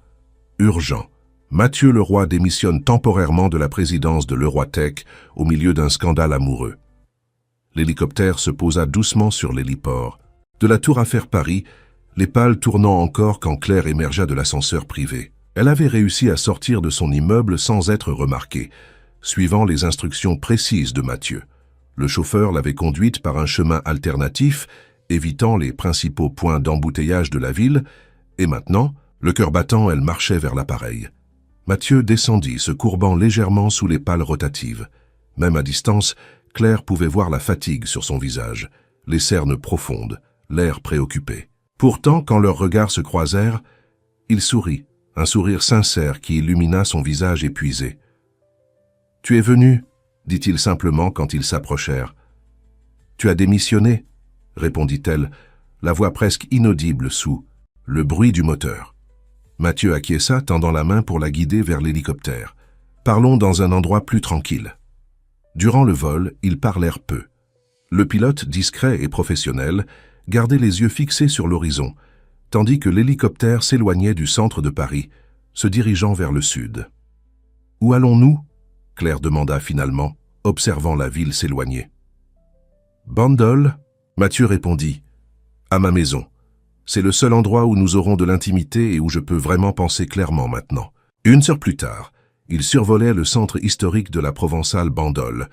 Speaker 1: Urgent. Mathieu Leroy démissionne temporairement de la présidence de l'Eurotech au milieu d'un scandale amoureux. L'hélicoptère se posa doucement sur l'héliport. De la Tour Affaires Paris, les pales tournant encore quand Claire émergea de l'ascenseur privé. Elle avait réussi à sortir de son immeuble sans être remarquée, suivant les instructions précises de Mathieu. Le chauffeur l'avait conduite par un chemin alternatif, évitant les principaux points d'embouteillage de la ville, et maintenant, le cœur battant, elle marchait vers l'appareil. Mathieu descendit, se courbant légèrement sous les pales rotatives. Même à distance, Claire pouvait voir la fatigue sur son visage, les cernes profondes, l'air préoccupé. Pourtant, quand leurs regards se croisèrent, il sourit, un sourire sincère qui illumina son visage épuisé. « Tu es venu ?» dit-il simplement quand ils s'approchèrent. « Tu as démissionné ?» répondit-elle, la voix presque inaudible sous le bruit du moteur. Mathieu acquiesça, tendant la main pour la guider vers l'hélicoptère. « Parlons dans un endroit plus tranquille. » Durant le vol, ils parlèrent peu. Le pilote, discret et professionnel, gardait les yeux fixés sur l'horizon, tandis que l'hélicoptère s'éloignait du centre de Paris, se dirigeant vers le sud. « Où allons-nous » Claire demanda finalement, observant la ville s'éloigner. Bandol, Mathieu répondit. À ma maison. C'est le seul endroit où nous aurons de l'intimité et où je peux vraiment penser clairement maintenant. 1 heure plus tard, il survolait le centre historique de la provençale Bandol,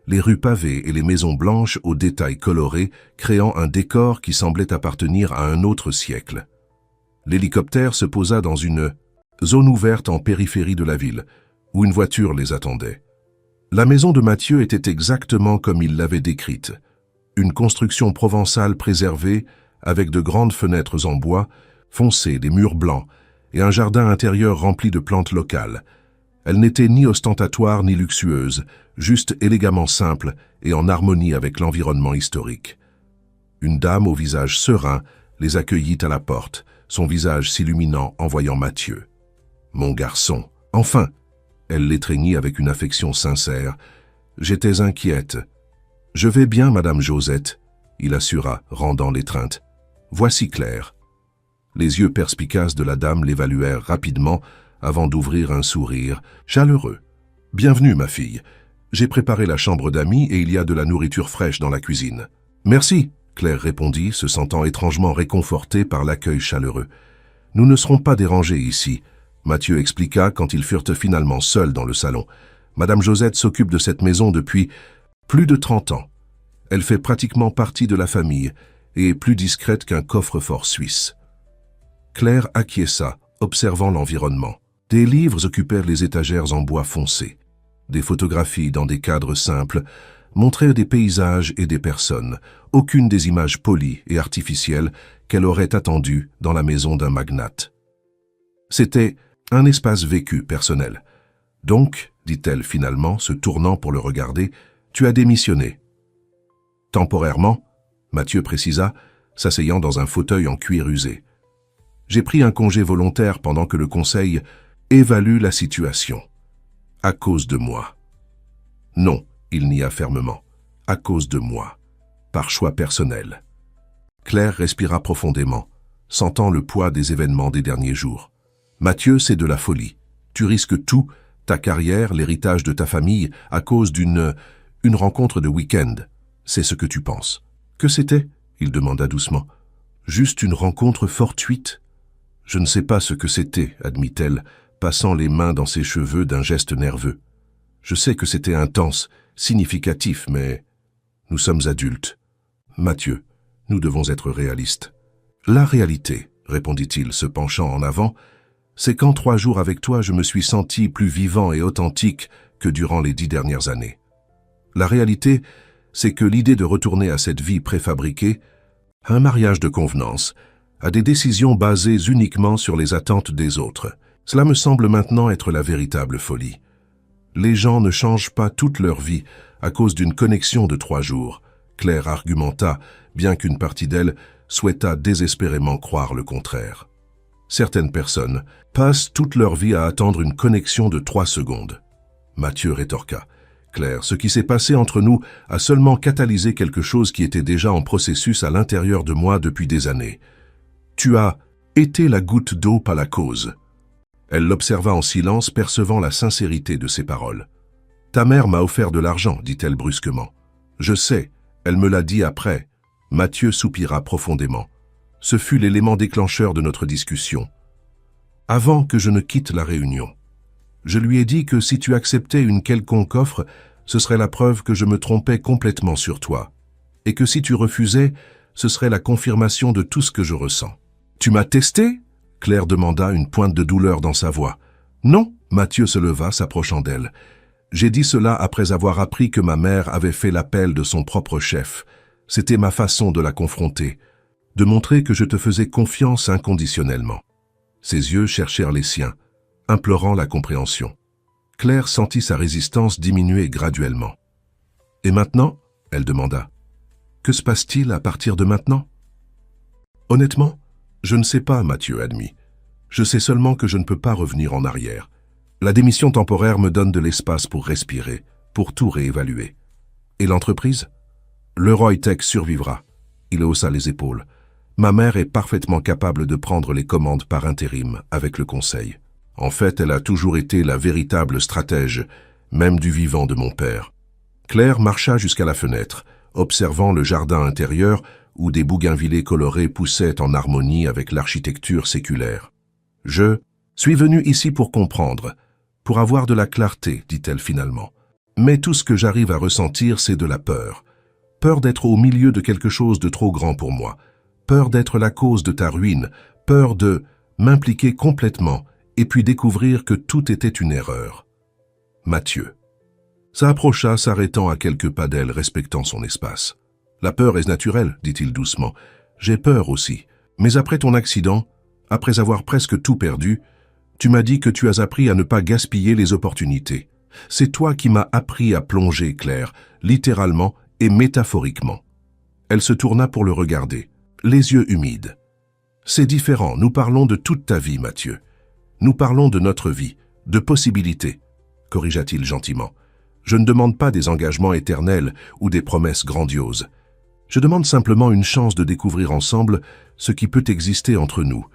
Speaker 1: les rues pavées et les maisons blanches aux détails colorés, créant un décor qui semblait appartenir à un autre siècle. L'hélicoptère se posa dans une zone ouverte en périphérie de la ville, où une voiture les attendait. La maison de Mathieu était exactement comme il l'avait décrite. Une construction provençale préservée, avec de grandes fenêtres en bois, foncé, des murs blancs, et un jardin intérieur rempli de plantes locales. Elle n'était ni ostentatoire ni luxueuse, juste élégamment simple et en harmonie avec l'environnement historique. Une dame au visage serein les accueillit à la porte, son visage s'illuminant en voyant Mathieu. « Mon garçon, enfin !» Elle l'étreignit avec une affection sincère. « J'étais inquiète. »« Je vais bien, Madame Josette, » il assura, rendant l'étreinte. « Voici Claire. » Les yeux perspicaces de la dame l'évaluèrent rapidement avant d'ouvrir un sourire chaleureux. « Bienvenue, ma fille. J'ai préparé la chambre d'amis et il y a de la nourriture fraîche dans la cuisine. »« Merci », Claire répondit, se sentant étrangement réconfortée par l'accueil chaleureux. « Nous ne serons pas dérangés ici. » Mathieu expliqua quand ils furent finalement seuls dans le salon. « Madame Josette s'occupe de cette maison depuis plus de 30 ans. Elle fait pratiquement partie de la famille et est plus discrète qu'un coffre-fort suisse. » Claire acquiesça, observant l'environnement. Des livres occupèrent les étagères en bois foncé. Des photographies dans des cadres simples montraient des paysages et des personnes, aucune des images polies et artificielles qu'elle aurait attendues dans la maison d'un magnate. C'était un espace vécu personnel. « Donc, dit-elle finalement, se tournant pour le regarder, tu as démissionné. »« Temporairement, » Mathieu précisa, s'asseyant dans un fauteuil en cuir usé. « J'ai pris un congé volontaire pendant que le conseil évalue la situation. À cause de moi. » « Non, » il nia fermement. « À cause de moi. Par choix personnel. » Claire respira profondément, sentant le poids des événements des derniers jours. « Mathieu, c'est de la folie. Tu risques tout, ta carrière, l'héritage de ta famille, à cause d'une rencontre de week-end. C'est ce que tu penses. »« Que c'était ?» il demanda doucement. « Juste une rencontre fortuite. »« Je ne sais pas ce que c'était, » admit-elle, passant les mains dans ses cheveux d'un geste nerveux. « Je sais que c'était intense, significatif, mais nous sommes adultes. Mathieu, nous devons être réalistes. »« La réalité, » répondit-il, se penchant en avant, « c'est qu'en 3 jours avec toi, je me suis senti plus vivant et authentique que durant les 10 dernières années. La réalité, c'est que l'idée de retourner à cette vie préfabriquée, à un mariage de convenance, à des décisions basées uniquement sur les attentes des autres, cela me semble maintenant être la véritable folie. Les gens ne changent pas toute leur vie à cause d'une connexion de 3 jours, Claire argumenta, bien qu'une partie d'elle souhaita désespérément croire le contraire. Certaines personnes passent toute leur vie à attendre une connexion de 3 secondes. Mathieu rétorqua. Claire, ce qui s'est passé entre nous a seulement catalysé quelque chose qui était déjà en processus à l'intérieur de moi depuis des années. Tu as été la goutte d'eau, pas la cause. Elle l'observa en silence, percevant la sincérité de ses paroles. Ta mère m'a offert de l'argent, dit-elle brusquement. Je sais, elle me l'a dit après. Mathieu soupira profondément. Ce fut l'élément déclencheur de notre discussion. Avant que je ne quitte la réunion, je lui ai dit que si tu acceptais une quelconque offre, ce serait la preuve que je me trompais complètement sur toi, et que si tu refusais, ce serait la confirmation de tout ce que je ressens. Tu m'as testé ? Claire demanda, une pointe de douleur dans sa voix. Non, Mathieu se leva, s'approchant d'elle. J'ai dit cela après avoir appris que ma mère avait fait l'appel de son propre chef. C'était ma façon de la confronter, de montrer que je te faisais confiance inconditionnellement. Ses yeux cherchèrent les siens, implorant la compréhension. Claire sentit sa résistance diminuer graduellement. « Et maintenant ?» elle demanda. « Que se passe-t-il à partir de maintenant ?» « Honnêtement, je ne sais pas, Mathieu admit. Je sais seulement que je ne peux pas revenir en arrière. La démission temporaire me donne de l'espace pour respirer, pour tout réévaluer. Et l'entreprise ? L'Euroitech survivra. » Il haussa les épaules. « Ma mère est parfaitement capable de prendre les commandes par intérim avec le conseil. En fait, elle a toujours été la véritable stratège. même du vivant de mon père. Claire marcha jusqu'à la fenêtre, observant le jardin intérieur où des bougainvillées colorées poussaient en harmonie avec l'architecture séculaire. « Je suis venue ici pour comprendre, pour avoir de la clarté, dit-elle finalement. Mais tout ce que j'arrive à ressentir, c'est de la peur. Peur d'être au milieu de quelque chose de trop grand pour moi. Peur d'être la cause de ta ruine. Peur de m'impliquer complètement et puis découvrir que tout était une erreur. » Mathieu s'approcha, s'arrêtant à quelques pas d'elle, respectant son espace. « La peur est naturelle, dit-il doucement. J'ai peur aussi. Mais après ton accident, après avoir presque tout perdu, tu m'as dit que tu as appris à ne pas gaspiller les opportunités. C'est toi qui m'as appris à plonger, Claire, littéralement et métaphoriquement. » Elle se tourna pour le regarder, les yeux humides. « C'est différent, nous parlons de toute ta vie, Mathieu. Nous parlons de notre vie, de possibilités, » corrigea-t-il gentiment. « Je ne demande pas des engagements éternels ou des promesses grandioses. Je demande simplement une chance de découvrir ensemble ce qui peut exister entre nous,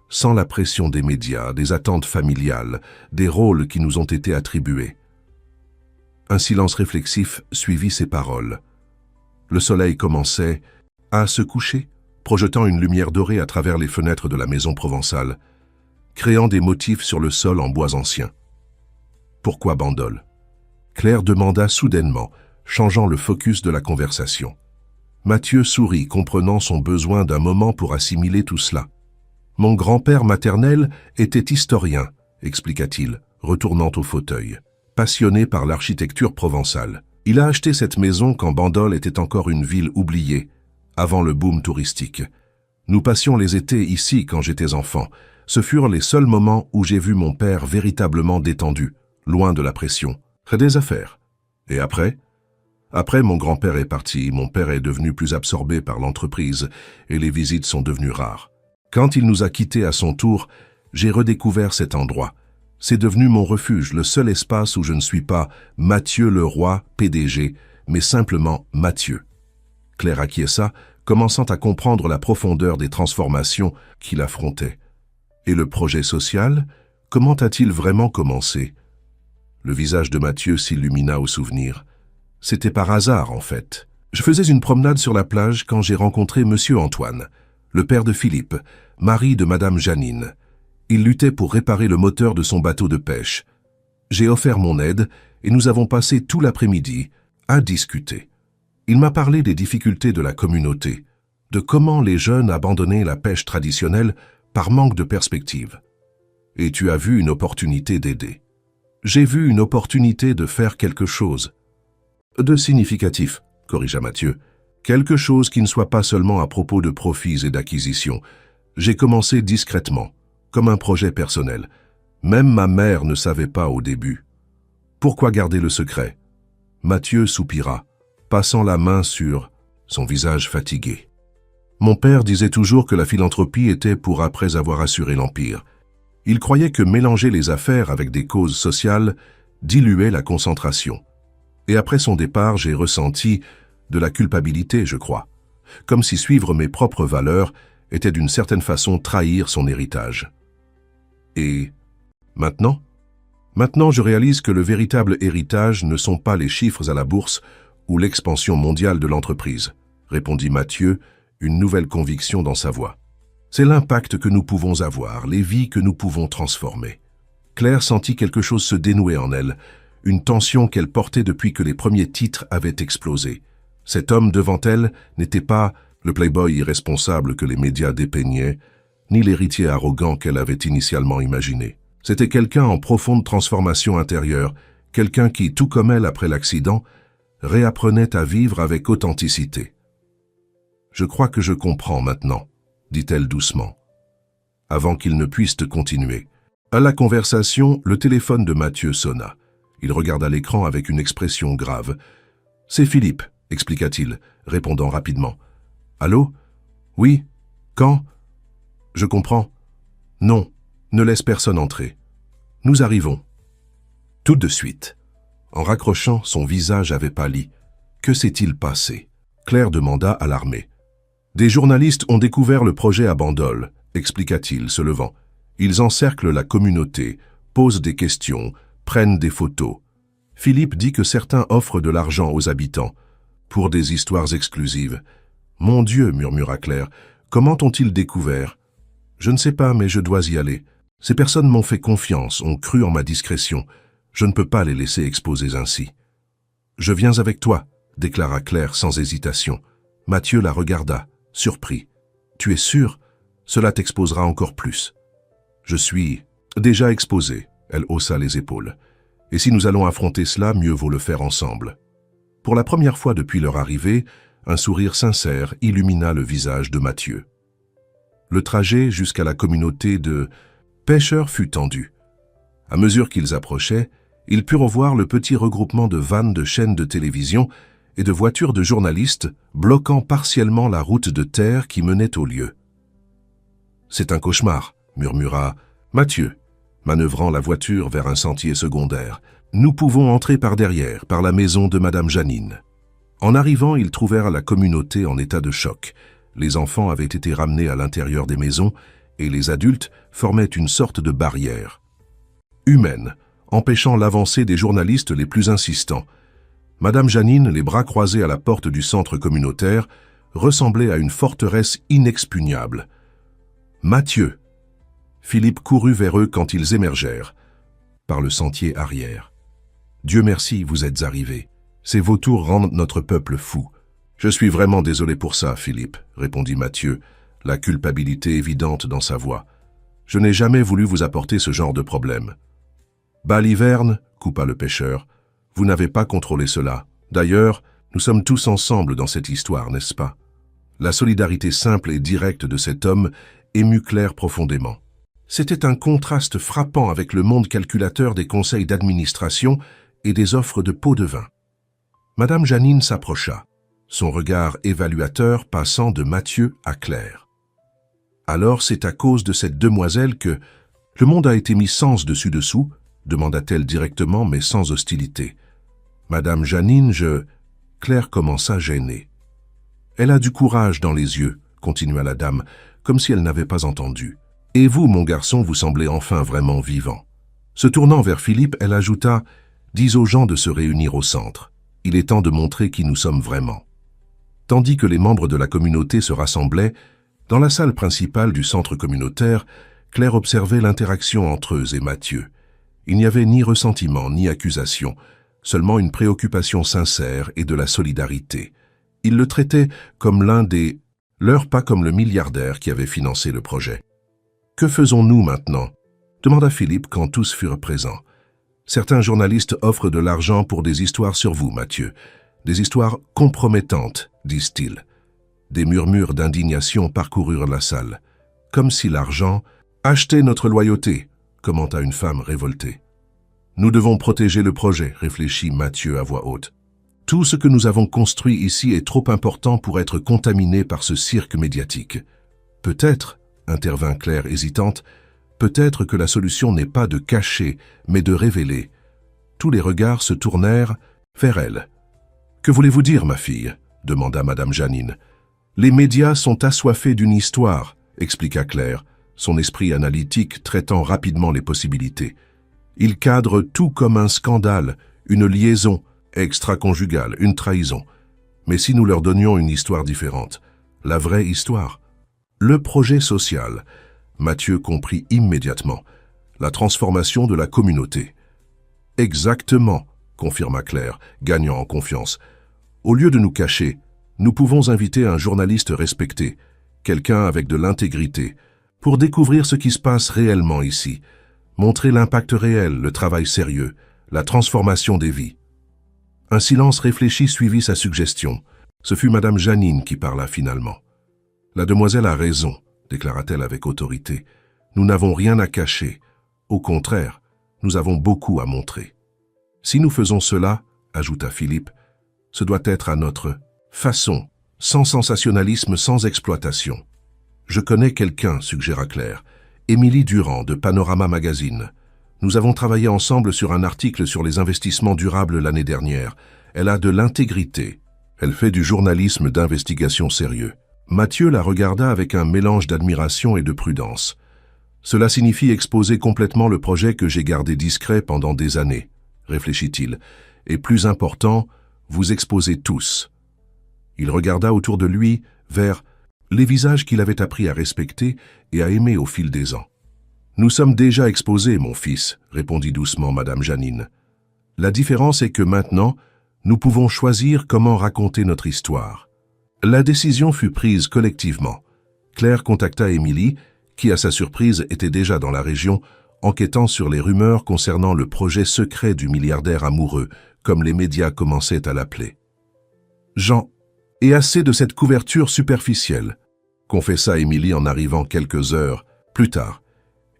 Speaker 1: sans la pression des médias, des attentes familiales, des rôles qui nous ont été attribués. » Un silence réflexif suivit ces paroles. Le soleil commençait à se coucher, projetant une lumière dorée à travers les fenêtres de la maison provençale, créant des motifs sur le sol en bois anciens. « Pourquoi Bandol ?» Claire demanda soudainement, changeant le focus de la conversation. Mathieu sourit, comprenant son besoin d'un moment pour assimiler tout cela. « Mon grand-père maternel était historien, » expliqua-t-il, retournant au fauteuil, passionné par l'architecture provençale. Il a acheté cette maison quand Bandol était encore une ville oubliée, avant le boom touristique. Nous passions les étés ici quand j'étais enfant. Ce furent les seuls moments où j'ai vu mon père véritablement détendu, loin de la pression. Des affaires. Et après ? Après, mon grand-père est parti, mon père est devenu plus absorbé par l'entreprise et les visites sont devenues rares. Quand il nous a quittés à son tour, j'ai redécouvert cet endroit. C'est devenu mon refuge, le seul espace où je ne suis pas Mathieu Leroy, PDG, mais simplement Mathieu. Claire acquiesça, commençant à comprendre la profondeur des transformations qu'il affrontait. Et le projet social, comment a-t-il vraiment commencé ? Le visage de Mathieu s'illumina au souvenir. C'était par hasard, en fait. Je faisais une promenade sur la plage quand j'ai rencontré Monsieur Antoine, le père de Philippe, mari de Madame Janine. Il luttait pour réparer le moteur de son bateau de pêche. J'ai offert mon aide et nous avons passé tout l'après-midi à discuter. Il m'a parlé des difficultés de la communauté, de comment les jeunes abandonnaient la pêche traditionnelle par manque de perspective. Et tu as vu une opportunité d'aider. J'ai vu une opportunité de faire quelque chose de significatif, corrigea Mathieu. Quelque chose qui ne soit pas seulement à propos de profits et d'acquisitions. J'ai commencé discrètement, comme un projet personnel. Même ma mère ne savait pas au début. Pourquoi garder le secret ? Mathieu soupira, passant la main sur son visage fatigué. Mon père disait toujours que la philanthropie était pour après avoir assuré l'empire. Il croyait que mélanger les affaires avec des causes sociales diluait la concentration. Et après son départ, j'ai ressenti de la culpabilité, je crois. Comme si suivre mes propres valeurs était d'une certaine façon trahir son héritage. Et maintenant ? Maintenant, je réalise que le véritable héritage ne sont pas les chiffres à la bourse ou l'expansion mondiale de l'entreprise, répondit Mathieu, une nouvelle conviction dans sa voix. C'est l'impact que nous pouvons avoir, les vies que nous pouvons transformer. Claire sentit quelque chose se dénouer en elle, une tension qu'elle portait depuis que les premiers titres avaient explosé. Cet homme devant elle n'était pas le playboy irresponsable que les médias dépeignaient, ni l'héritier arrogant qu'elle avait initialement imaginé. C'était quelqu'un en profonde transformation intérieure, quelqu'un qui, tout comme elle après l'accident, réapprenait à vivre avec authenticité. « Je crois que je comprends maintenant », dit-elle doucement, avant qu'il ne puisse continuer. À la conversation, le téléphone de Mathieu sonna. Il regarda l'écran avec une expression grave. « C'est Philippe », expliqua-t-il, répondant rapidement. « Allô ? Oui ? Quand ? Je comprends. Non, ne laisse personne entrer. Nous arrivons. » Tout de suite. En raccrochant, son visage avait pâli. Que s'est-il passé ? Claire demanda alarmée. Des journalistes ont découvert le projet à Bandol, expliqua-t-il, se levant. Ils encerclent la communauté, posent des questions, prennent des photos. Philippe dit que certains offrent de l'argent aux habitants, pour des histoires exclusives. Mon Dieu, murmura Claire, comment ont-ils découvert? Je ne sais pas, mais je dois y aller. Ces personnes m'ont fait confiance, ont cru en ma discrétion. Je ne peux pas les laisser exposer ainsi. Je viens avec toi, déclara Claire sans hésitation. Mathieu la regarda, surpris. Tu es sûr? Cela t'exposera encore plus. Je suis déjà exposé, elle haussa les épaules. Et si nous allons affronter cela, mieux vaut le faire ensemble. Pour la première fois depuis leur arrivée, un sourire sincère illumina le visage de Mathieu. Le trajet jusqu'à la communauté de pêcheurs fut tendu. À mesure qu'ils approchaient, ils purent voir le petit regroupement de vannes de chaînes de télévision et de voitures de journalistes bloquant partiellement la route de terre qui menait au lieu. « C'est un cauchemar », murmura Mathieu, manœuvrant la voiture vers un sentier secondaire. « Nous pouvons entrer par derrière, par la maison de Madame Janine. » En arrivant, ils trouvèrent la communauté en état de choc. Les enfants avaient été ramenés à l'intérieur des maisons et les adultes formaient une sorte de barrière humaine, empêchant l'avancée des journalistes les plus insistants. Madame Janine, les bras croisés à la porte du centre communautaire, ressemblait à une forteresse inexpugnable. « Mathieu !» Philippe courut vers eux quand ils émergèrent, par le sentier arrière. « Dieu merci, vous êtes arrivés. Ces vautours rendent notre peuple fou. »« Je suis vraiment désolé pour ça, Philippe, » répondit Mathieu, la culpabilité évidente dans sa voix. « Je n'ai jamais voulu vous apporter ce genre de problème. »« Baliverne, » coupa le pêcheur, « vous n'avez pas contrôlé cela. D'ailleurs, nous sommes tous ensemble dans cette histoire, n'est-ce pas ?» La solidarité simple et directe de cet homme émut Claire profondément. C'était un contraste frappant avec le monde calculateur des conseils d'administration et des offres de pots de vin. Madame Janine s'approcha, son regard évaluateur passant de Mathieu à Claire. « Alors c'est à cause de cette demoiselle que le monde a été mis sens dessus-dessous ?» demanda-t-elle directement, mais sans hostilité. « Madame Janine, Claire commença gênée. « Elle a du courage dans les yeux, » continua la dame, comme si elle n'avait pas entendu. « Et vous, mon garçon, vous semblez enfin vraiment vivant. » Se tournant vers Philippe, elle ajouta « Dis aux gens de se réunir au centre. Il est temps de montrer qui nous sommes vraiment. » Tandis que les membres de la communauté se rassemblaient, dans la salle principale du centre communautaire, Claire observait l'interaction entre eux et Mathieu. Il n'y avait ni ressentiment ni accusation, seulement une préoccupation sincère et de la solidarité. Il le traitait comme l'un des leurs, pas comme le milliardaire qui avait financé le projet. « Que faisons-nous maintenant ?» demanda Philippe quand tous furent présents. « Certains journalistes offrent de l'argent pour des histoires sur vous, Mathieu. Des histoires compromettantes, disent-ils. » Des murmures d'indignation parcoururent la salle. « Comme si l'argent achetait notre loyauté », commenta une femme révoltée. « Nous devons protéger le projet, » réfléchit Mathieu à voix haute. « Tout ce que nous avons construit ici est trop important pour être contaminé par ce cirque médiatique. »« Peut-être, » intervint Claire hésitante, « peut-être que la solution n'est pas de cacher, mais de révéler. » Tous les regards se tournèrent vers elle. « Que voulez-vous dire, ma fille ?» demanda Madame Janine. « Les médias sont assoiffés d'une histoire, » expliqua Claire, son esprit analytique traitant rapidement les possibilités. « Ils cadrent tout comme un scandale, une liaison extra-conjugale, une trahison. Mais si nous leur donnions une histoire différente, la vraie histoire, le projet social, » Mathieu comprit immédiatement, la transformation de la communauté. « Exactement, » confirma Claire, gagnant en confiance. « Au lieu de nous cacher, nous pouvons inviter un journaliste respecté, quelqu'un avec de l'intégrité, pour découvrir ce qui se passe réellement ici, montrer l'impact réel, le travail sérieux, la transformation des vies. » Un silence réfléchi suivit sa suggestion. Ce fut Madame Janine qui parla finalement. « La demoiselle a raison, » déclara-t-elle avec autorité. « Nous n'avons rien à cacher. Au contraire, nous avons beaucoup à montrer. Si nous faisons cela, » ajouta Philippe, « ce doit être à notre façon, sans sensationnalisme, sans exploitation. » « Je connais quelqu'un, » suggéra Claire. « Émilie Durand, de Panorama Magazine. Nous avons travaillé ensemble sur un article sur les investissements durables l'année dernière. Elle a de l'intégrité. Elle fait du journalisme d'investigation sérieux. » Mathieu la regarda avec un mélange d'admiration et de prudence. « Cela signifie exposer complètement le projet que j'ai gardé discret pendant des années, » réfléchit-il, et plus important, vous exposez tous. Il regarda autour de lui vers les visages qu'il avait appris à respecter et à aimer au fil des ans. Nous sommes déjà exposés, mon fils, répondit doucement Madame Janine. La différence est que maintenant, nous pouvons choisir comment raconter notre histoire. La décision fut prise collectivement. Claire contacta Émilie, qui à sa surprise était déjà dans la région, enquêtant sur les rumeurs concernant le projet secret du milliardaire amoureux, comme les médias commençaient à l'appeler. Jean, et assez de cette couverture superficielle, confessa Émilie en arrivant quelques heures plus tard.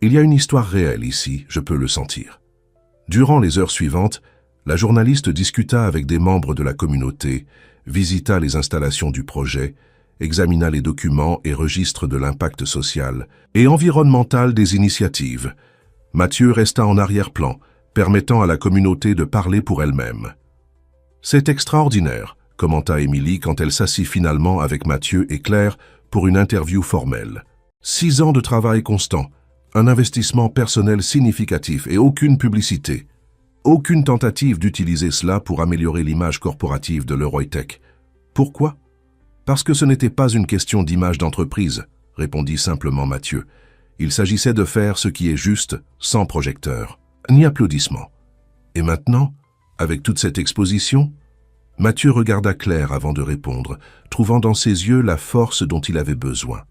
Speaker 1: Il y a une histoire réelle ici, je peux le sentir. Durant les heures suivantes, la journaliste discuta avec des membres de la communauté, visita les installations du projet, examina les documents et registres de l'impact social et environnemental des initiatives. Mathieu resta en arrière-plan, permettant à la communauté de parler pour elle-même. « C'est extraordinaire », commenta Émilie quand elle s'assit finalement avec Mathieu et Claire pour une interview formelle. 6 ans de travail constant, un investissement personnel significatif et aucune publicité. Aucune tentative d'utiliser cela pour améliorer l'image corporative de l'Euroitech. Pourquoi ? Parce que ce n'était pas une question d'image d'entreprise, répondit simplement Mathieu. Il s'agissait de faire ce qui est juste, sans projecteur, ni applaudissements. Et maintenant, avec toute cette exposition, Mathieu regarda Claire avant de répondre, trouvant dans ses yeux la force dont il avait besoin.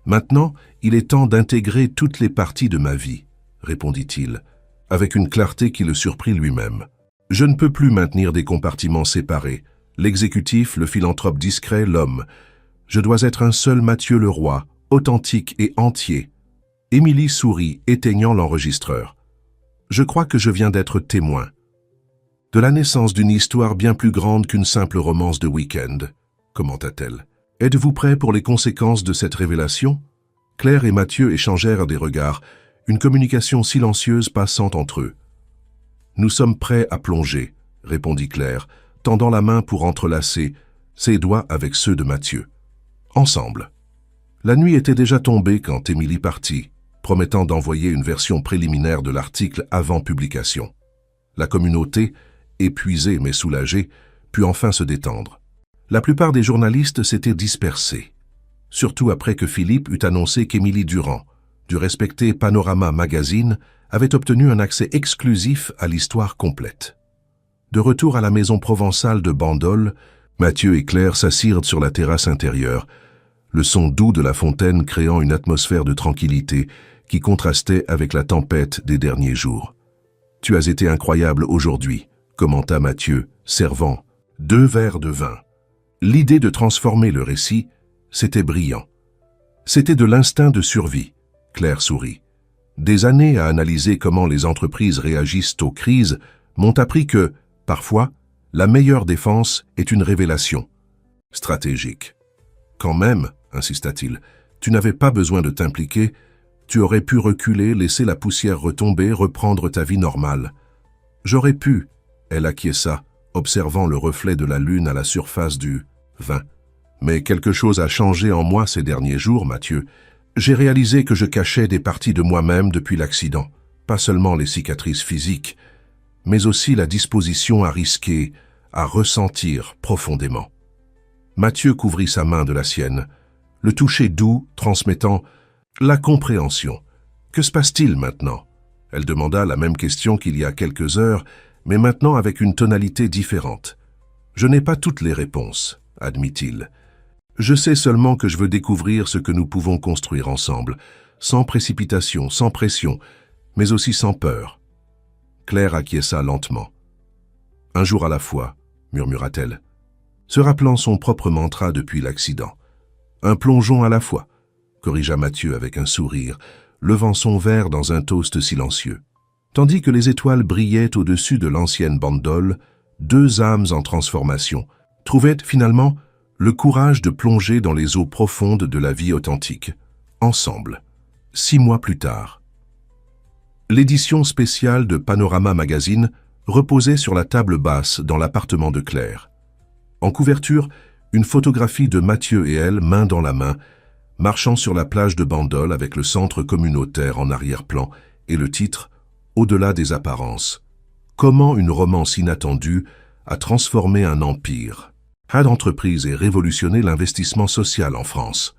Speaker 1: Maintenant, il est temps d'intégrer toutes les parties de ma vie, répondit-il, avec une clarté qui le surprit lui-même. Je ne peux plus maintenir des compartiments séparés, l'exécutif, le philanthrope discret, l'homme. Je dois être un seul Mathieu Leroy, authentique et entier. Émilie sourit, éteignant l'enregistreur. Je crois que je viens d'être témoin de la naissance d'une histoire bien plus grande qu'une simple romance de week-end, commenta-t-elle. Êtes-vous prêts pour les conséquences de cette révélation? Claire et Mathieu échangèrent des regards, une communication silencieuse passant entre eux. Nous sommes prêts à plonger, répondit Claire, tendant la main pour entrelacer ses doigts avec ceux de Mathieu. Ensemble. La nuit était déjà tombée quand Émilie partit, promettant d'envoyer une version préliminaire de l'article avant publication. La communauté, épuisée mais soulagée, put enfin se détendre. La plupart des journalistes s'étaient dispersés, surtout après que Philippe eut annoncé qu'Émilie Durand, du respecté Panorama Magazine, avait obtenu un accès exclusif à l'histoire complète. De retour à la maison provençale de Bandol, Mathieu et Claire s'assirent sur la terrasse intérieure, le son doux de la fontaine créant une atmosphère de tranquillité qui contrastait avec la tempête des derniers jours. « Tu as été incroyable aujourd'hui », commenta Mathieu, servant 2 verres de vin. L'idée de transformer le récit, c'était brillant. C'était de l'instinct de survie, Claire sourit. Des années à analyser comment les entreprises réagissent aux crises m'ont appris que, parfois, la meilleure défense est une révélation stratégique. Quand même, insista-t-il, tu n'avais pas besoin de t'impliquer, tu aurais pu reculer, laisser la poussière retomber, reprendre ta vie normale. J'aurais pu, elle acquiesça, observant le reflet de la lune à la surface du vin. Mais quelque chose a changé en moi ces derniers jours, Mathieu. J'ai réalisé que je cachais des parties de moi-même depuis l'accident, pas seulement les cicatrices physiques, mais aussi la disposition à risquer, à ressentir profondément. Mathieu couvrit sa main de la sienne, le toucher doux, transmettant la compréhension. Que se passe-t-il maintenant? Elle demanda la même question qu'il y a quelques heures, mais maintenant avec une tonalité différente. Je n'ai pas toutes les réponses, admit-il. Je sais seulement que je veux découvrir ce que nous pouvons construire ensemble, sans précipitation, sans pression, mais aussi sans peur. Claire acquiesça lentement. Un jour à la fois, murmura-t-elle, se rappelant son propre mantra depuis l'accident. Un plongeon à la fois, corrigea Mathieu avec un sourire, levant son verre dans un toast silencieux. Tandis que les étoiles brillaient au-dessus de l'ancienne Bandol, 2 âmes en transformation trouvaient finalement le courage de plonger dans les eaux profondes de la vie authentique, ensemble, 6 mois plus tard. L'édition spéciale de Panorama Magazine reposait sur la table basse dans l'appartement de Claire. En couverture, une photographie de Mathieu et elle, main dans la main, marchant sur la plage de Bandol avec le centre communautaire en arrière-plan et le titre « Au-delà des apparences ». comment une romance inattendue a transformé un empire, a d'entreprise et révolutionné l'investissement social en France.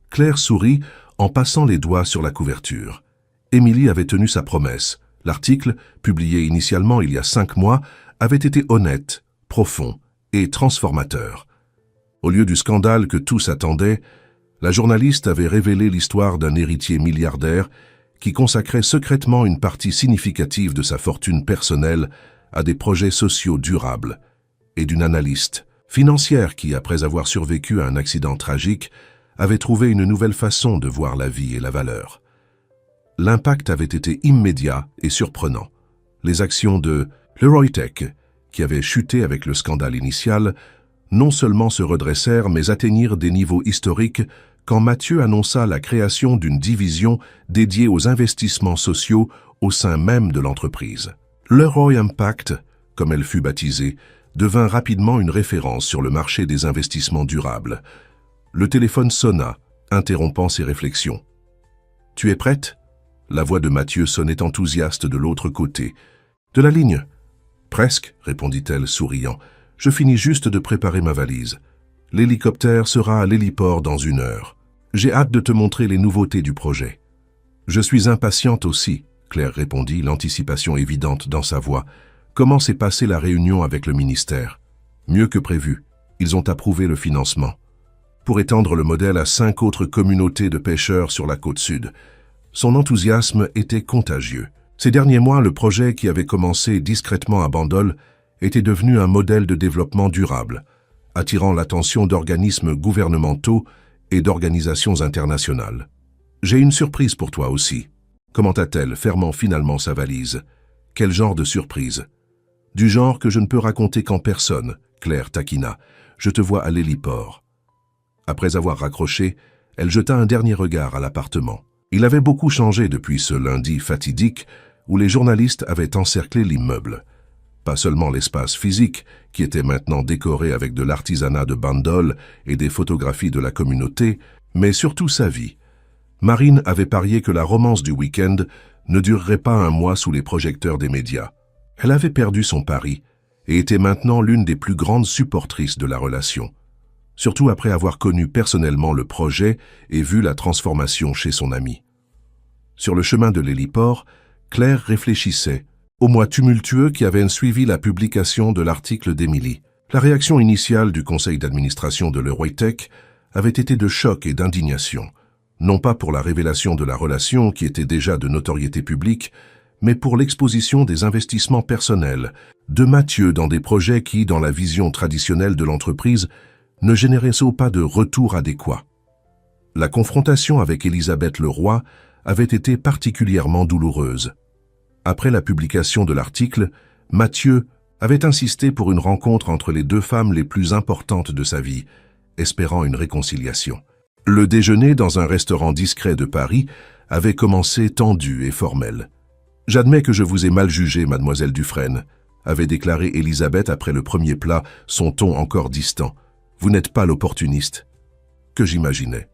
Speaker 1: Claire sourit en passant les doigts sur la couverture. Émilie avait tenu sa promesse. L'article, publié initialement il y a 5 mois, avait été honnête, profond et transformateur. Au lieu du scandale que tous attendaient, la journaliste avait révélé l'histoire d'un héritier milliardaire qui consacrait secrètement une partie significative de sa fortune personnelle à des projets sociaux durables, et d'une analyste financière qui, après avoir survécu à un accident tragique, avait trouvé une nouvelle façon de voir la vie et la valeur. L'impact avait été immédiat et surprenant. Les actions de Leroytech, qui avaient chuté avec le scandale initial, non seulement se redressèrent mais atteignirent des niveaux historiques quand Mathieu annonça la création d'une division dédiée aux investissements sociaux au sein même de l'entreprise. Leroy Impact, comme elle fut baptisée, devint rapidement une référence sur le marché des investissements durables. Le téléphone sonna, interrompant ses réflexions. « Tu es prête ?» La voix de Mathieu sonnait enthousiaste de l'autre côté. « De la ligne ?»« Presque, » répondit-elle, souriant. « Je finis juste de préparer ma valise. L'hélicoptère sera à l'héliport dans 1 heure. J'ai hâte de te montrer les nouveautés du projet. »« Je suis impatiente aussi, » Claire répondit, l'anticipation évidente dans sa voix. « Comment s'est passée la réunion avec le ministère ?»« Mieux que prévu. Ils ont approuvé le financement. Pour étendre le modèle à 5 autres communautés de pêcheurs sur la côte sud. » Son enthousiasme était contagieux. Ces derniers mois, le projet qui avait commencé discrètement à Bandol était devenu un modèle de développement durable, attirant l'attention d'organismes gouvernementaux et d'organisations internationales. « J'ai une surprise pour toi aussi. » Commenta-t-elle, fermant finalement sa valise. « Quel genre de surprise ?»« Du genre que je ne peux raconter qu'en personne, » Claire taquina. « Je te vois à l'héliport. » Après avoir raccroché, elle jeta un dernier regard à l'appartement. Il avait beaucoup changé depuis ce lundi fatidique où les journalistes avaient encerclé l'immeuble. Pas seulement l'espace physique, qui était maintenant décoré avec de l'artisanat de Bandol et des photographies de la communauté, mais surtout sa vie. Marine avait parié que la romance du week-end ne durerait pas 1 mois sous les projecteurs des médias. Elle avait perdu son pari et était maintenant l'une des plus grandes supportrices de la relation. Surtout après avoir connu personnellement le projet et vu la transformation chez son ami. Sur le chemin de l'héliport, Claire réfléchissait au mois tumultueux qui avait suivi la publication de l'article d'Émilie. La réaction initiale du conseil d'administration de Leroytech avait été de choc et d'indignation, non pas pour la révélation de la relation qui était déjà de notoriété publique, mais pour l'exposition des investissements personnels de Mathieu dans des projets qui, dans la vision traditionnelle de l'entreprise, ne généraient pas de retour adéquat. La confrontation avec Elisabeth Leroy avait été particulièrement douloureuse. Après la publication de l'article, Mathieu avait insisté pour une rencontre entre les 2 femmes les plus importantes de sa vie, espérant une réconciliation. Le déjeuner dans un restaurant discret de Paris avait commencé tendu et formel. « J'admets que je vous ai mal jugé, mademoiselle Dufresne », avait déclaré Elisabeth après le premier plat, son ton encore distant. « Vous n'êtes pas l'opportuniste que j'imaginais.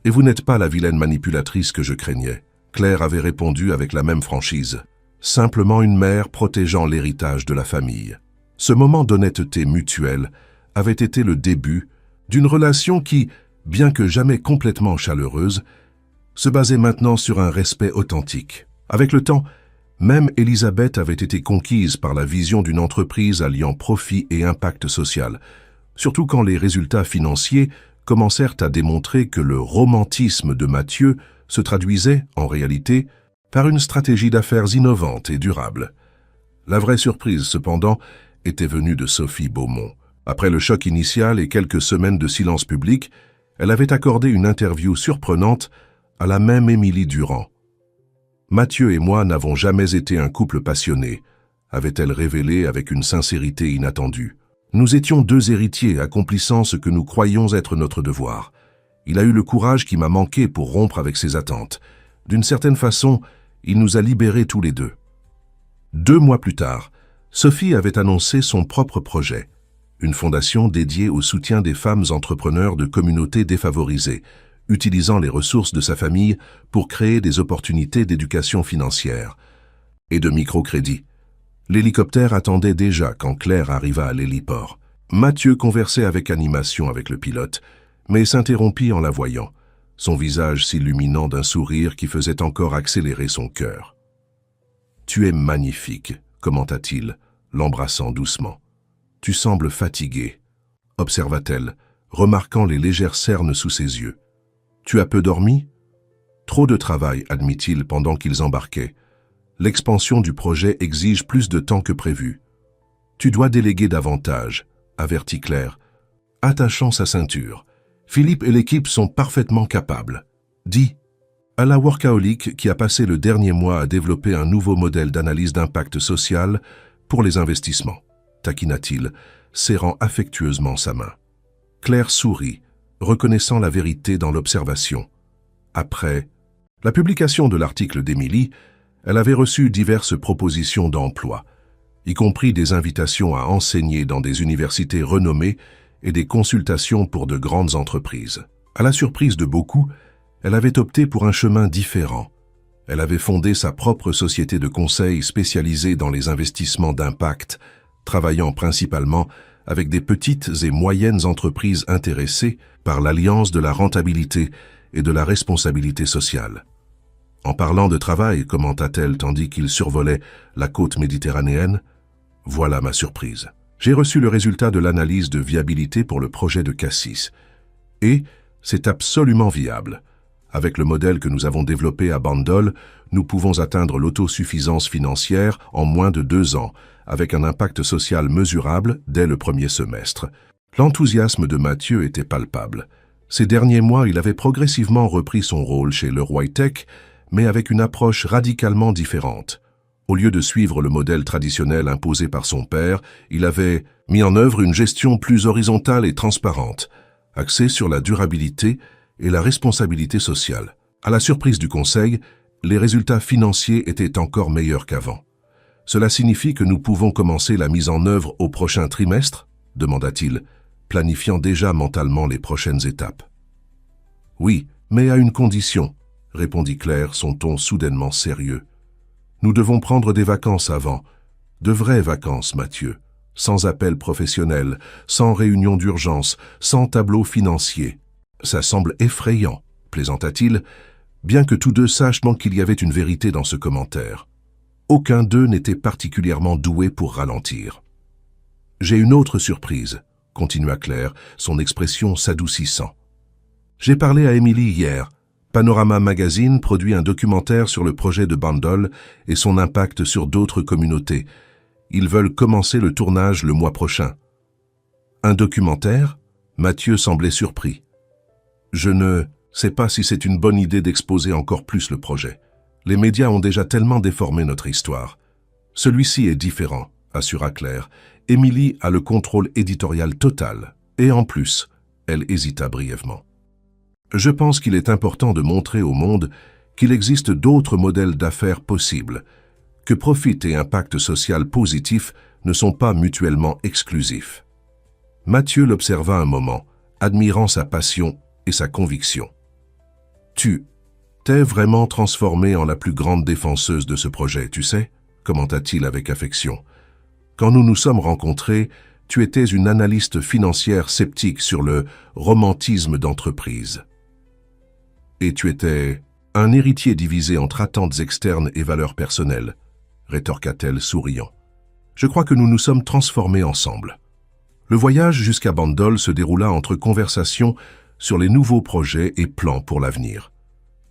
Speaker 1: Et vous n'êtes pas la vilaine manipulatrice que je craignais. » Claire avait répondu avec la même franchise. Simplement une mère protégeant l'héritage de la famille. Ce moment d'honnêteté mutuelle avait été le début d'une relation qui, bien que jamais complètement chaleureuse, se basait maintenant sur un respect authentique. Avec le temps, même Elisabeth avait été conquise par la vision d'une entreprise alliant profit et impact social, surtout quand les résultats financiers commencèrent à démontrer que le romantisme de Mathieu se traduisait, en réalité, par une stratégie d'affaires innovante et durable. La vraie surprise, cependant, était venue de Sophie Beaumont. Après le choc initial et quelques semaines de silence public, elle avait accordé une interview surprenante à la même Émilie Durand. « Mathieu et moi n'avons jamais été un couple passionné », avait-elle révélé avec une sincérité inattendue. « Nous étions 2 héritiers accomplissant ce que nous croyions être notre devoir. Il a eu le courage qui m'a manqué pour rompre avec ses attentes. D'une certaine façon, il nous a libérés tous les 2. » 2 mois plus tard, Sophie avait annoncé son propre projet, une fondation dédiée au soutien des femmes entrepreneurs de communautés défavorisées, utilisant les ressources de sa famille pour créer des opportunités d'éducation financière et de microcrédit. L'hélicoptère attendait déjà quand Claire arriva à l'héliport. Mathieu conversait avec animation avec le pilote, mais s'interrompit en la voyant, son visage s'illuminant d'un sourire qui faisait encore accélérer son cœur. « Tu es magnifique », commenta-t-il, l'embrassant doucement. « Tu sembles fatigué », observa-t-elle, remarquant les légères cernes sous ses yeux. « Tu as peu dormi ?»« Trop de travail, admit-il pendant qu'ils embarquaient. L'expansion du projet exige plus de temps que prévu. Tu dois déléguer davantage, avertit Claire, attachant sa ceinture. Philippe et l'équipe sont parfaitement capables. Dis, à la workaholic qui a passé le dernier mois à développer un nouveau modèle d'analyse d'impact social pour les investissements, taquina-t-il, serrant affectueusement sa main. Claire sourit, reconnaissant la vérité dans l'observation. Après la publication de l'article d'Émilie, elle avait reçu diverses propositions d'emploi, y compris des invitations à enseigner dans des universités renommées et des consultations pour de grandes entreprises. À la surprise de beaucoup, elle avait opté pour un chemin différent. Elle avait fondé sa propre société de conseil spécialisée dans les investissements d'impact, travaillant principalement avec des petites et moyennes entreprises intéressées par l'alliance de la rentabilité et de la responsabilité sociale. En parlant de travail, commenta-t-elle tandis qu'il survolait la côte méditerranéenne, « Voilà ma surprise. J'ai reçu le résultat de l'analyse de viabilité pour le projet de Cassis. Et c'est absolument viable. Avec le modèle que nous avons développé à Bandol, nous pouvons atteindre l'autosuffisance financière en moins de 2 ans, avec un impact social mesurable dès le premier semestre. » L'enthousiasme de Mathieu était palpable. Ces derniers mois, il avait progressivement repris son rôle chez Leroy Tech, mais avec une approche radicalement différente. Au lieu de suivre le modèle traditionnel imposé par son père, il avait mis en œuvre une gestion plus horizontale et transparente, axée sur la durabilité et la responsabilité sociale. À la surprise du conseil, les résultats financiers étaient encore meilleurs qu'avant. « Cela signifie que nous pouvons commencer la mise en œuvre au prochain trimestre ?» demanda-t-il, planifiant déjà mentalement les prochaines étapes. « Oui, mais à une condition », répondit Claire, son ton soudainement sérieux. « Nous devons prendre des vacances avant. De vraies vacances, Mathieu. Sans appel professionnel, sans réunion d'urgence, sans tableau financier. Ça semble effrayant, plaisanta-t-il, bien que tous deux sachent qu'il y avait une vérité dans ce commentaire. Aucun d'eux n'était particulièrement doué pour ralentir. « J'ai une autre surprise, » continua Claire, son expression s'adoucissant. « J'ai parlé à Émilie hier. Panorama Magazine produit un documentaire sur le projet de Bandol et son impact sur d'autres communautés. Ils veulent commencer le tournage le mois prochain. » « Un documentaire ?» Mathieu semblait surpris. « Je ne sais pas si c'est une bonne idée d'exposer encore plus le projet. Les médias ont déjà tellement déformé notre histoire. Celui-ci est différent, assura Claire. Émilie a le contrôle éditorial total. Et en plus, elle hésita brièvement. Je pense qu'il est important de montrer au monde qu'il existe d'autres modèles d'affaires possibles, que profit et impact social positif ne sont pas mutuellement exclusifs. Mathieu l'observa un moment, admirant sa passion et sa conviction. « Tu t'es vraiment transformée en la plus grande défenseuse de ce projet, tu sais ?» commenta-t-il avec affection. « Quand nous nous sommes rencontrés, tu étais une analyste financière sceptique sur le romantisme d'entreprise. Et tu étais un héritier divisé entre attentes externes et valeurs personnelles, rétorqua-t-elle souriant. Je crois que nous nous sommes transformés ensemble. » Le voyage jusqu'à Bandol se déroula entre conversations sur les nouveaux projets et plans pour l'avenir.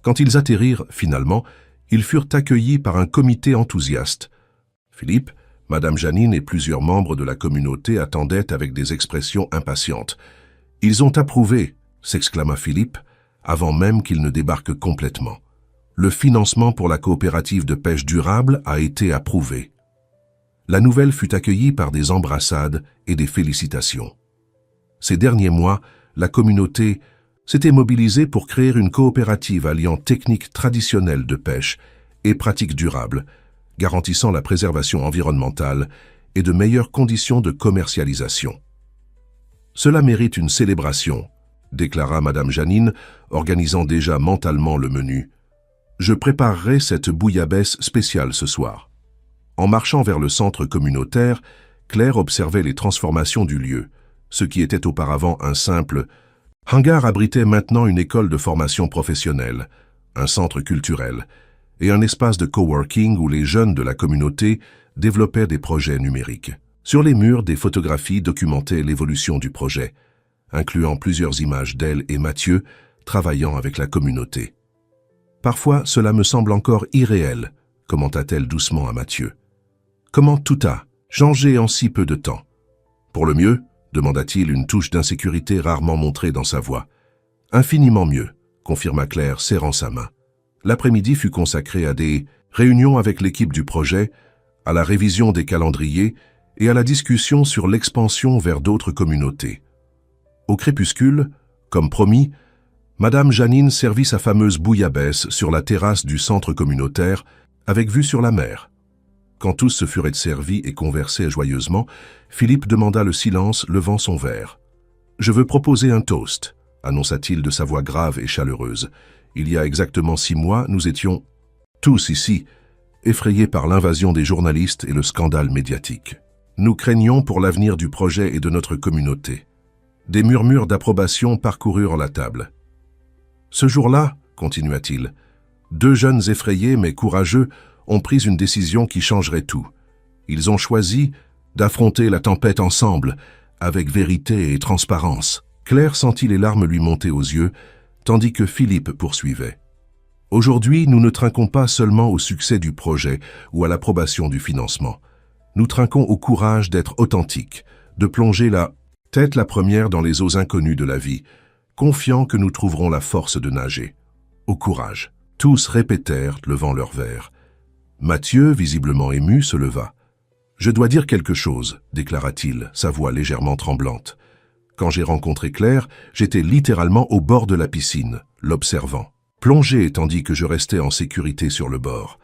Speaker 1: Quand ils atterrirent, finalement, ils furent accueillis par un comité enthousiaste. Philippe, Madame Janine et plusieurs membres de la communauté attendaient avec des expressions impatientes. « Ils ont approuvé !» s'exclama Philippe, avant même qu'ils ne débarquent complètement. Le financement pour la coopérative de pêche durable a été approuvé. La nouvelle fut accueillie par des embrassades et des félicitations. Ces derniers mois, la communauté s'était mobilisée pour créer une coopérative alliant techniques traditionnelles de pêche et pratiques durables, garantissant la préservation environnementale et de meilleures conditions de commercialisation. « Cela mérite une célébration », déclara Madame Janine, organisant déjà mentalement le menu. « Je préparerai cette bouillabaisse spéciale ce soir. » En marchant vers le centre communautaire, Claire observait les transformations du lieu. Ce qui était auparavant un simple hangar abritait maintenant une école de formation professionnelle, un centre culturel et un espace de coworking où les jeunes de la communauté développaient des projets numériques. Sur les murs, des photographies documentaient l'évolution du projet, incluant plusieurs images d'elle et Mathieu travaillant avec la communauté. « Parfois, cela me semble encore irréel », commenta-t-elle doucement à Mathieu. « Comment tout a changé en si peu de temps ?»« Pour le mieux ?» demanda-t-il, une touche d'insécurité rarement montrée dans sa voix. « Infiniment mieux », confirma Claire, serrant sa main. L'après-midi fut consacré à des réunions avec l'équipe du projet, à la révision des calendriers et à la discussion sur l'expansion vers d'autres communautés. Au crépuscule, comme promis, Madame Janine servit sa fameuse bouillabaisse sur la terrasse du centre communautaire, avec vue sur la mer. Quand tous se furent servis et conversaient joyeusement, Philippe demanda le silence, levant son verre. « Je veux proposer un toast », annonça-t-il de sa voix grave et chaleureuse. Il y a exactement 6 mois, nous étions tous ici, effrayés par l'invasion des journalistes et le scandale médiatique. Nous craignions pour l'avenir du projet et de notre communauté. Des murmures d'approbation parcoururent la table. Ce jour-là, continua-t-il, 2 jeunes effrayés mais courageux ont pris une décision qui changerait tout. Ils ont choisi d'affronter la tempête ensemble, avec vérité et transparence. Claire sentit les larmes lui monter aux yeux, tandis que Philippe poursuivait. Aujourd'hui, nous ne trinquons pas seulement au succès du projet ou à l'approbation du financement. Nous trinquons au courage d'être authentiques, de plonger la tête la première dans les eaux inconnues de la vie, confiants que nous trouverons la force de nager. Au courage. Tous répétèrent, levant leur verre. Mathieu, visiblement ému, se leva. « Je dois dire quelque chose, déclara-t-il, sa voix légèrement tremblante. Quand j'ai rencontré Claire, j'étais littéralement au bord de la piscine, l'observant, plongé tandis que je restais en sécurité sur le bord.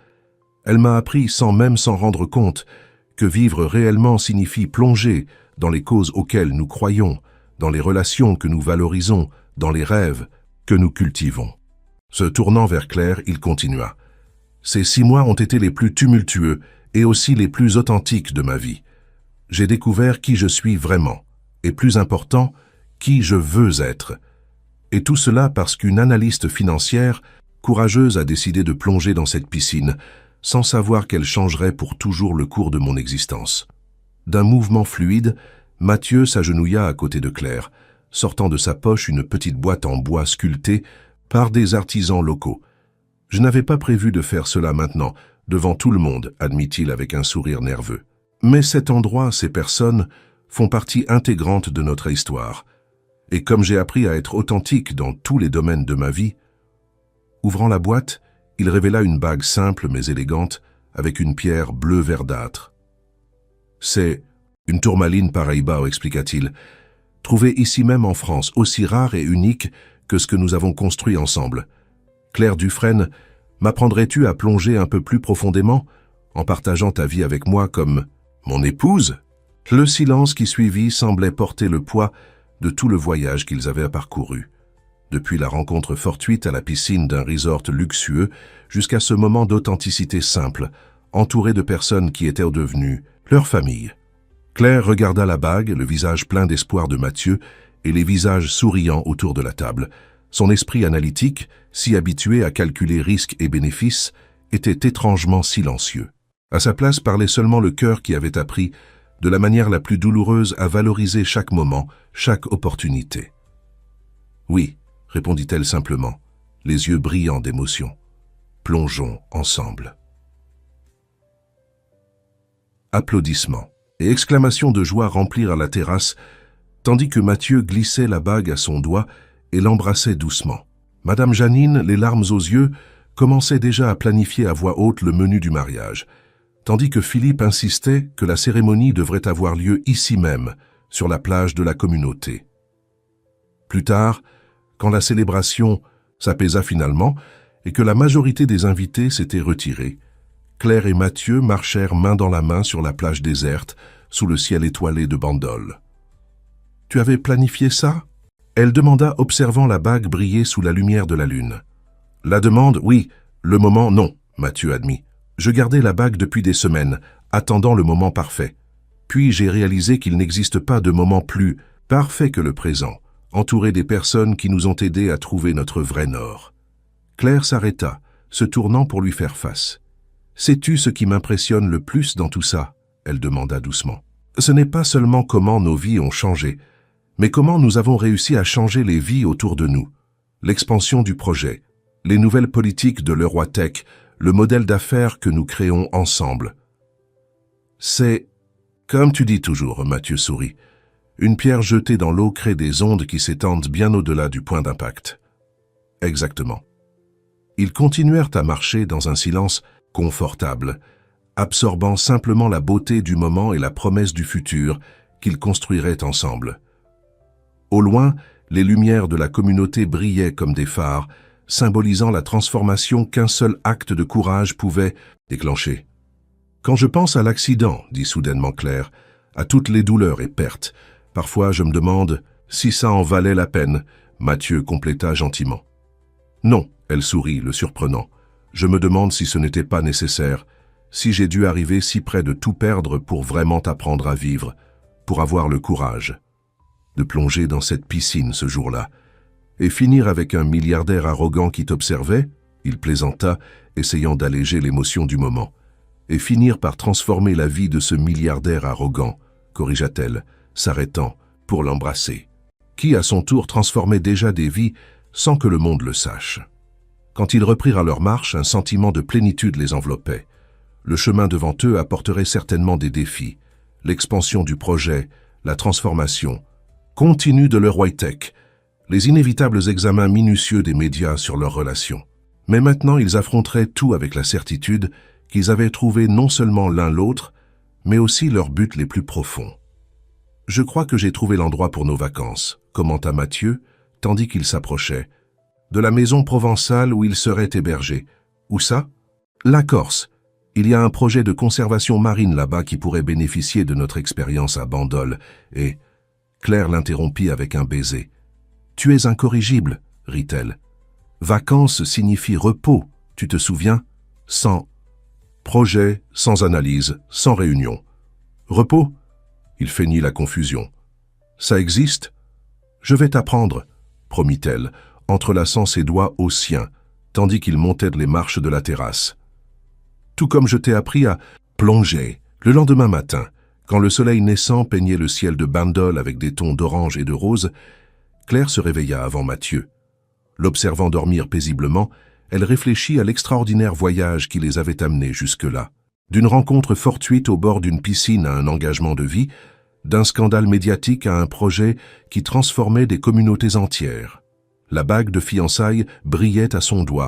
Speaker 1: Elle m'a appris, sans même s'en rendre compte, que vivre réellement signifie plonger dans les causes auxquelles nous croyons, dans les relations que nous valorisons, dans les rêves que nous cultivons. » Se tournant vers Claire, il continua. « Ces 6 mois ont été les plus tumultueux et aussi les plus authentiques de ma vie. J'ai découvert qui je suis vraiment. Et plus important, qui je veux être. Et tout cela parce qu'une analyste financière, courageuse, a décidé de plonger dans cette piscine, sans savoir qu'elle changerait pour toujours le cours de mon existence. » D'un mouvement fluide, Mathieu s'agenouilla à côté de Claire, sortant de sa poche une petite boîte en bois sculptée par des artisans locaux. « Je n'avais pas prévu de faire cela maintenant, devant tout le monde, admit-il avec un sourire nerveux. Mais cet endroit, ces personnes, font partie intégrante de notre histoire. Et comme j'ai appris à être authentique dans tous les domaines de ma vie... » Ouvrant la boîte, il révéla une bague simple mais élégante, avec une pierre bleu verdâtre. « C'est une tourmaline Paraíba, expliqua-t-il, trouvée ici même en France, aussi rare et unique que ce que nous avons construit ensemble. Claire Dufresne, m'apprendrais-tu à plonger un peu plus profondément, en partageant ta vie avec moi comme mon épouse ?» Le silence qui suivit semblait porter le poids de tout le voyage qu'ils avaient parcouru. Depuis la rencontre fortuite à la piscine d'un resort luxueux jusqu'à ce moment d'authenticité simple, entouré de personnes qui étaient devenues leur famille. Claire regarda la bague, le visage plein d'espoir de Mathieu et les visages souriants autour de la table. Son esprit analytique, si habitué à calculer risques et bénéfices, était étrangement silencieux. À sa place parlait seulement le cœur qui avait appris, de la manière la plus douloureuse, à valoriser chaque moment, chaque opportunité. « Oui », répondit-elle simplement, les yeux brillants d'émotion. « Plongeons ensemble. » Applaudissements et exclamations de joie remplirent la terrasse, tandis que Mathieu glissait la bague à son doigt et l'embrassait doucement. Madame Janine, les larmes aux yeux, commençait déjà à planifier à voix haute le menu du mariage, tandis que Philippe insistait que la cérémonie devrait avoir lieu ici même, sur la plage de la communauté. Plus tard, quand la célébration s'apaisa finalement et que la majorité des invités s'étaient retirés, Claire et Mathieu marchèrent main dans la main sur la plage déserte, sous le ciel étoilé de Bandol. « Tu avais planifié ça ?» Elle demanda, observant la bague briller sous la lumière de la lune. La demande, oui. Le moment, non, Mathieu admit. Je gardais la bague depuis des semaines, attendant le moment parfait. Puis j'ai réalisé qu'il n'existe pas de moment plus parfait que le présent, entouré des personnes qui nous ont aidés à trouver notre vrai nord. Claire s'arrêta, se tournant pour lui faire face. « Sais-tu ce qui m'impressionne le plus dans tout ça ?» elle demanda doucement. « Ce n'est pas seulement comment nos vies ont changé, mais comment nous avons réussi à changer les vies autour de nous. L'expansion du projet, les nouvelles politiques de l'Eurotech, le modèle d'affaires que nous créons ensemble. C'est, comme tu dis toujours, Mathieu sourit, une pierre jetée dans l'eau crée des ondes qui s'étendent bien au-delà du point d'impact. » Exactement. Ils continuèrent à marcher dans un silence confortable, absorbant simplement la beauté du moment et la promesse du futur qu'ils construiraient ensemble. Au loin, les lumières de la communauté brillaient comme des phares, symbolisant la transformation qu'un seul acte de courage pouvait déclencher. « Quand je pense à l'accident, dit soudainement Claire, à toutes les douleurs et pertes, parfois je me demande si ça en valait la peine, Mathieu compléta gentiment. Non, elle sourit, le surprenant. Je me demande si ce n'était pas nécessaire, si j'ai dû arriver si près de tout perdre pour vraiment apprendre à vivre, pour avoir le courage de plonger dans cette piscine ce jour-là, et finir avec un milliardaire arrogant qui t'observait, il plaisanta, essayant d'alléger l'émotion du moment, et finir par transformer la vie de ce milliardaire arrogant, corrigea-t-elle, s'arrêtant pour l'embrasser, qui à son tour transformait déjà des vies sans que le monde le sache. Quand ils reprirent leur marche, un sentiment de plénitude les enveloppait. Le chemin devant eux apporterait certainement des défis, l'expansion du projet, la transformation continue de l'Eurotech, les inévitables examens minutieux des médias sur leurs relations. Mais maintenant, ils affronteraient tout avec la certitude qu'ils avaient trouvé non seulement l'un l'autre, mais aussi leurs buts les plus profonds. « Je crois que j'ai trouvé l'endroit pour nos vacances », commenta Mathieu, tandis qu'il s'approchait. « De la maison provençale où il serait hébergé. Où ça ? La Corse. Il y a un projet de conservation marine là-bas qui pourrait bénéficier de notre expérience à Bandol, et... » Claire l'interrompit avec un baiser. « Tu es incorrigible, rit-elle. Vacances signifie repos, tu te souviens ? Sans projet, sans analyse, sans réunion. Repos ? Il feignit la confusion. Ça existe ? Je vais t'apprendre, promit-elle, entrelaçant ses doigts aux siens, tandis qu'il montait les marches de la terrasse. Tout comme je t'ai appris à plonger. Le lendemain matin, quand le soleil naissant peignait le ciel de Bandol avec des tons d'orange et de rose, Claire se réveilla avant Mathieu. L'observant dormir paisiblement, elle réfléchit à l'extraordinaire voyage qui les avait amenés jusque-là. D'une rencontre fortuite au bord d'une piscine à un engagement de vie, d'un scandale médiatique à un projet qui transformait des communautés entières. La bague de fiançailles brillait à son doigt,